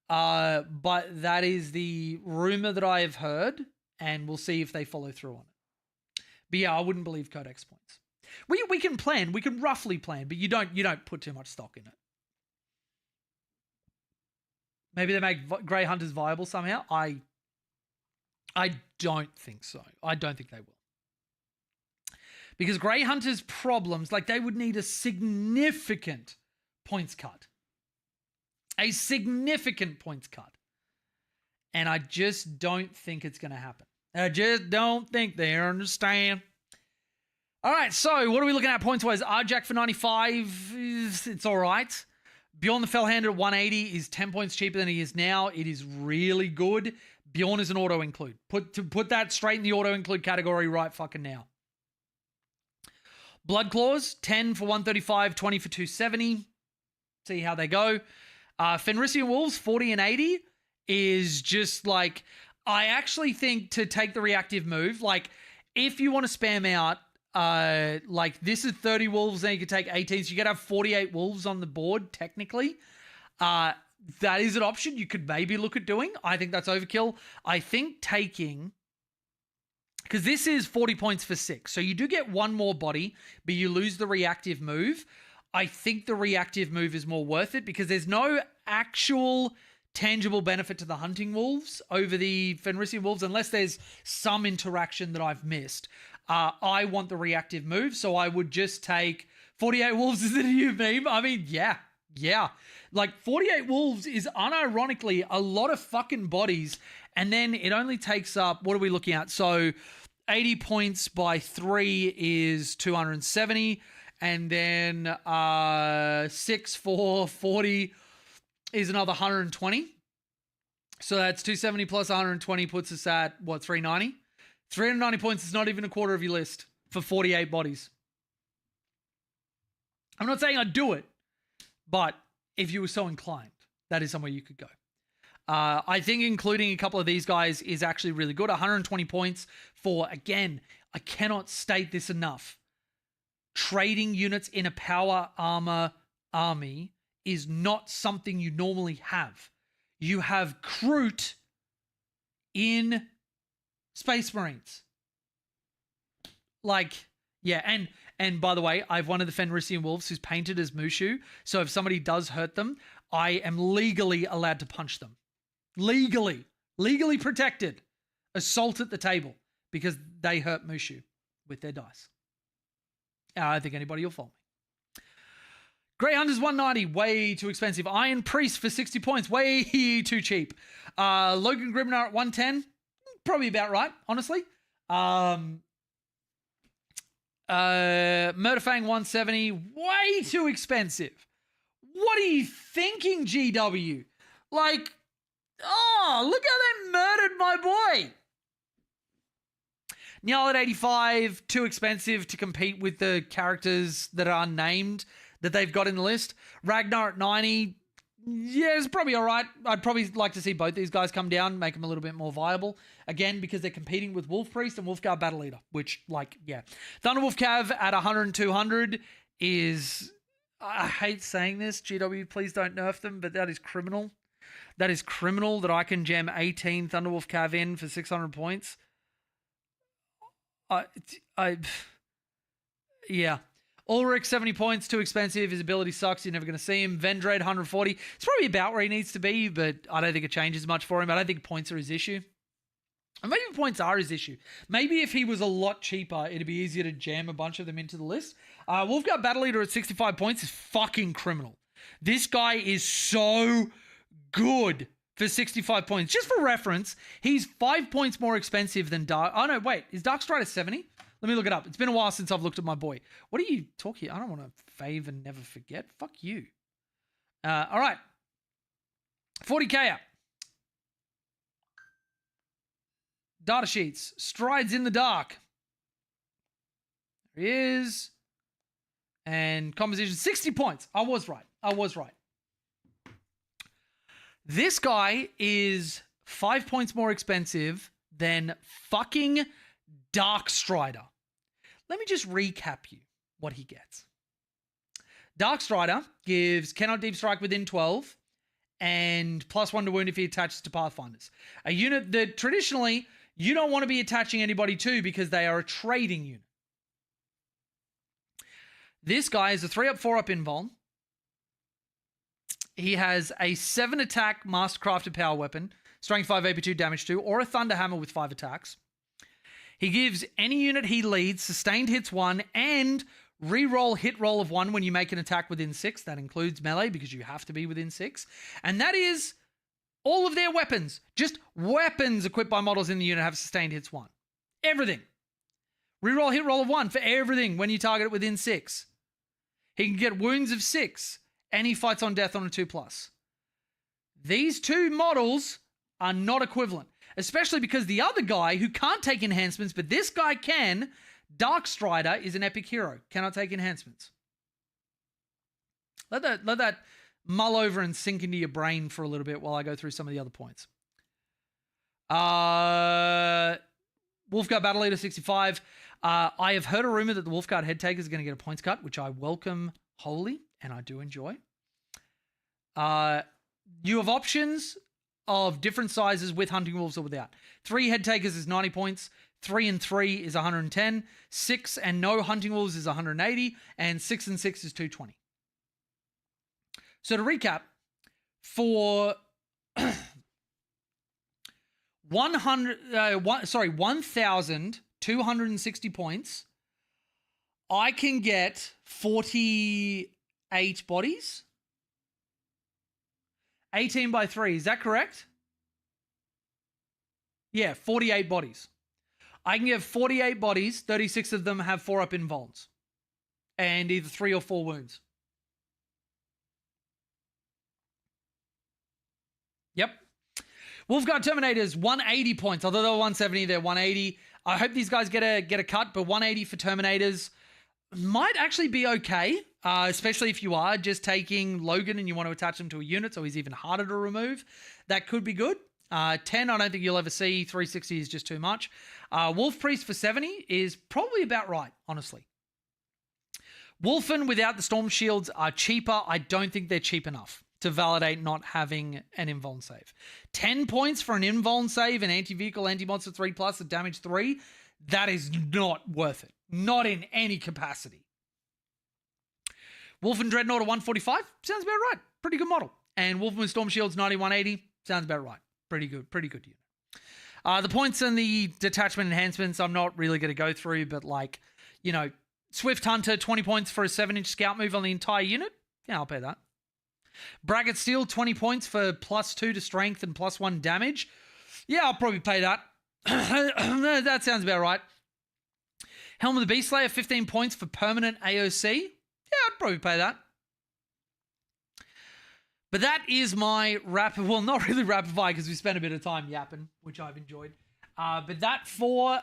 [SPEAKER 1] But that is the rumor that I have heard, and we'll see if they follow through on it. But yeah, I wouldn't believe Codex points. We can plan, we can roughly plan, but you don't put too much stock in it. Maybe they make Grey Hunters viable somehow. I don't think so. I don't think they will. Because Grey Hunters' problems, like they would need a significant points cut. A significant points cut. And I just don't think it's going to happen. I just don't think they understand. All right, so what are we looking at points-wise? Arjack for 95, it's all right. Bjorn the Fellhander at 180 is 10 points cheaper than he is now. It is really good. Bjorn is an auto-include. Put that straight in the auto-include category right fucking now. Blood Claws, 10 for 135, 20 for 270. See how they go. Fenrisian Wolves, 40 and 80 is just like, I actually think to take the reactive move, like if you want to spam out, like this is 30 wolves, then you could take 18, so you could have 48 wolves on the board technically. That is an option you could maybe look at doing. I think that's overkill. I think taking, because this is 40 points for 6. So you do get one more body, but you lose the reactive move. I think the reactive move is more worth it because there's no actual tangible benefit to the hunting wolves over the Fenrisian wolves unless there's some interaction that I've missed. I want the reactive move, so I would just take 48 wolves as the new meme. I mean, yeah. Like 48 wolves is unironically a lot of fucking bodies, and then it only takes up, what are we looking at? So 80 points by 3 is 270, and then 6, 4, 40 is another 120. So that's 270 plus 120 puts us at, what, 390? 390 points is not even a quarter of your list for 48 bodies. I'm not saying I'd do it, but if you were so inclined, that is somewhere you could go. I think including a couple of these guys is actually really good. 120 points for, again, I cannot state this enough. Trading units in a power armor army is not something you normally have. You have Kroot in Space Marines. Like, yeah, and by the way, I have one of the Fenrisian wolves who's painted as Mushu, so if somebody does hurt them, I am legally allowed to punch them. Legally protected. Assault at the table because they hurt Mushu with their dice. I don't think anybody will follow me. Grey Hunters 190, way too expensive. Iron Priest for 60 points, way too cheap. Logan Grimnar at 110, probably about right, honestly. Murderfang 170, way too expensive. What are you thinking, GW? Like, oh, look how they murdered my boy. Nyal at 85, too expensive to compete with the characters that are unnamed that they've got in the list. Ragnar at 90, yeah, it's probably all right. I'd probably like to see both these guys come down, make them a little bit more viable. Again, because they're competing with Wolf Priest and Wolfguard Battle Leader, which, like, yeah. Thunderwolf Cav at 100 and 200 is, I hate saying this, GW, please don't nerf them, but that is criminal. That is criminal that I can jam 18 Thunderwolf Cav in for 600 points. Yeah. Ulrich, 70 points, too expensive. His ability sucks. You're never going to see him. Vendred, 140. It's probably about where he needs to be, but I don't think it changes much for him. I don't think points are his issue. And maybe points are his issue. Maybe if he was a lot cheaper, it'd be easier to jam a bunch of them into the list. Wolfguard Battle Leader at 65 points is fucking criminal. This guy is so good for 65 points. Just for reference, he's 5 points more expensive than Dark. Oh, no, wait. Is Dark Strider 70? Let me look it up. It's been a while since I've looked at my boy. What are you talking? I don't want to fave and never forget. Fuck you. All right. 40k up. Data sheets. Strides in the dark. There he is. And composition, 60 points. I was right. This guy is 5 points more expensive than fucking Dark Strider. Let me just recap you what he gets. Dark Strider gives cannot deep strike within 12 and +1 to wound if he attaches to Pathfinders. A unit that traditionally you don't want to be attaching anybody to because they are a trading unit. This guy is a 3-up, 4-up invuln. He has a 7 attack mastercrafted power weapon, strength 5, AP 2, damage 2, or a thunder hammer with 5 attacks. He gives any unit he leads sustained hits 1 and reroll hit roll of 1 when you make an attack within 6. That includes melee because you have to be within 6. And that is all of their weapons. Just weapons equipped by models in the unit have sustained hits 1. Everything. Reroll hit roll of 1 for everything when you target it within 6. He can get wounds of 6 and he fights on death on a 2+. These two models are not equivalent. Especially because the other guy who can't take enhancements, but this guy can, Dark Strider, is an epic hero. Cannot take enhancements. Let that mull over and sink into your brain for a little bit while I go through some of the other points. Wolfguard Battle Leader 65. I have heard a rumor that the Wolfguard Head Taker is going to get a points cut, which I welcome wholly, and I do enjoy. You have options of different sizes with hunting wolves or without. 3 head takers is 90 points. 3 and 3 is 110. 6 and no hunting wolves is 180. And 6 and 6 is 220. So to recap, for 1,260 points, I can get 48 bodies. 18 by 3, is that correct? Yeah, 48 bodies. I can get 48 bodies, 36 of them have 4-up invulns. And either 3 or 4 wounds. Yep. Wolfguard Terminators, 180 points. Although they're 170, they're 180. I hope these guys get a cut, but 180 for Terminators might actually be okay, especially if you are just taking Logan and you want to attach him to a unit, so he's even harder to remove. That could be good. 10, I don't think you'll ever see. 360 is just too much. Wolf Priest for 70 is probably about right, honestly. Wolfen without the Storm Shields are cheaper. I don't think they're cheap enough to validate not having an invuln save. 10 points for an invuln save, an anti-vehicle, anti-monster 3+, at damage 3. That is not worth it. Not in any capacity. Wolfen Dreadnought at 145. Sounds about right. Pretty good model. And Wolfen with Storm Shields 9180. Sounds about right. Pretty good unit. The points and the detachment enhancements I'm not really going to go through, but like, you know, Swift Hunter, 20 points for a 7-inch scout move on the entire unit. Yeah, I'll pay that. Bracket Steel, 20 points for +2 to strength and +1 damage. Yeah, I'll probably pay that. That sounds about right. Helm of the Beast Slayer, 15 points for permanent AOC. Yeah, I'd probably pay that. But that is my rapid, well, not really rapid fire because we spent a bit of time yapping, which I've enjoyed. But that for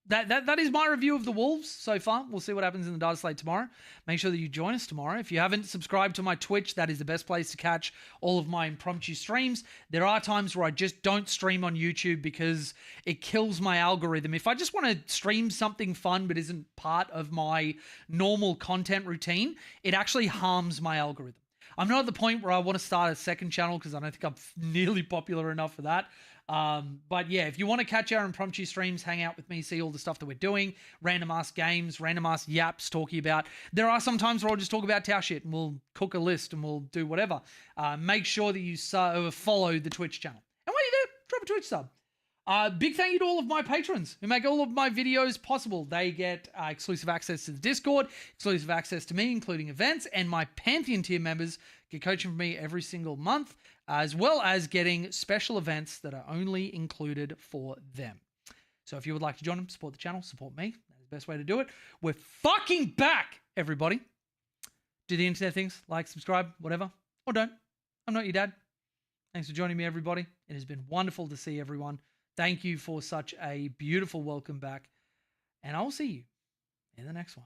[SPEAKER 1] that is my review of the Wolves so far. We'll see what happens in the Data Slate tomorrow. Make sure that you join us tomorrow. If you haven't subscribed to my Twitch, that is the best place to catch all of my impromptu streams. There are times where I just don't stream on YouTube because it kills my algorithm. If I just want to stream something fun but isn't part of my normal content routine, it actually harms my algorithm. I'm not at the point where I want to start a second channel because I don't think I'm nearly popular enough for that. But yeah, if you want to catch our impromptu streams, hang out with me, see all the stuff that we're doing, random ass games, random ass yaps talking about. There are some times where I'll just talk about Tau shit and we'll cook a list and we'll do whatever. Make sure that you follow the Twitch channel. And while you're there, drop a Twitch sub. Big thank you to all of my patrons who make all of my videos possible. They get exclusive access to the Discord, exclusive access to me, including events, and my Pantheon tier members get coaching from me every single month, as well as getting special events that are only included for them. So if you would like to join them, support the channel, support me, that's the best way to do it. We're fucking back, everybody. Do the internet things, like, subscribe, whatever, or don't. I'm not your dad. Thanks for joining me, everybody. It has been wonderful to see everyone. Thank you for such a beautiful welcome back, and I'll see you in the next one.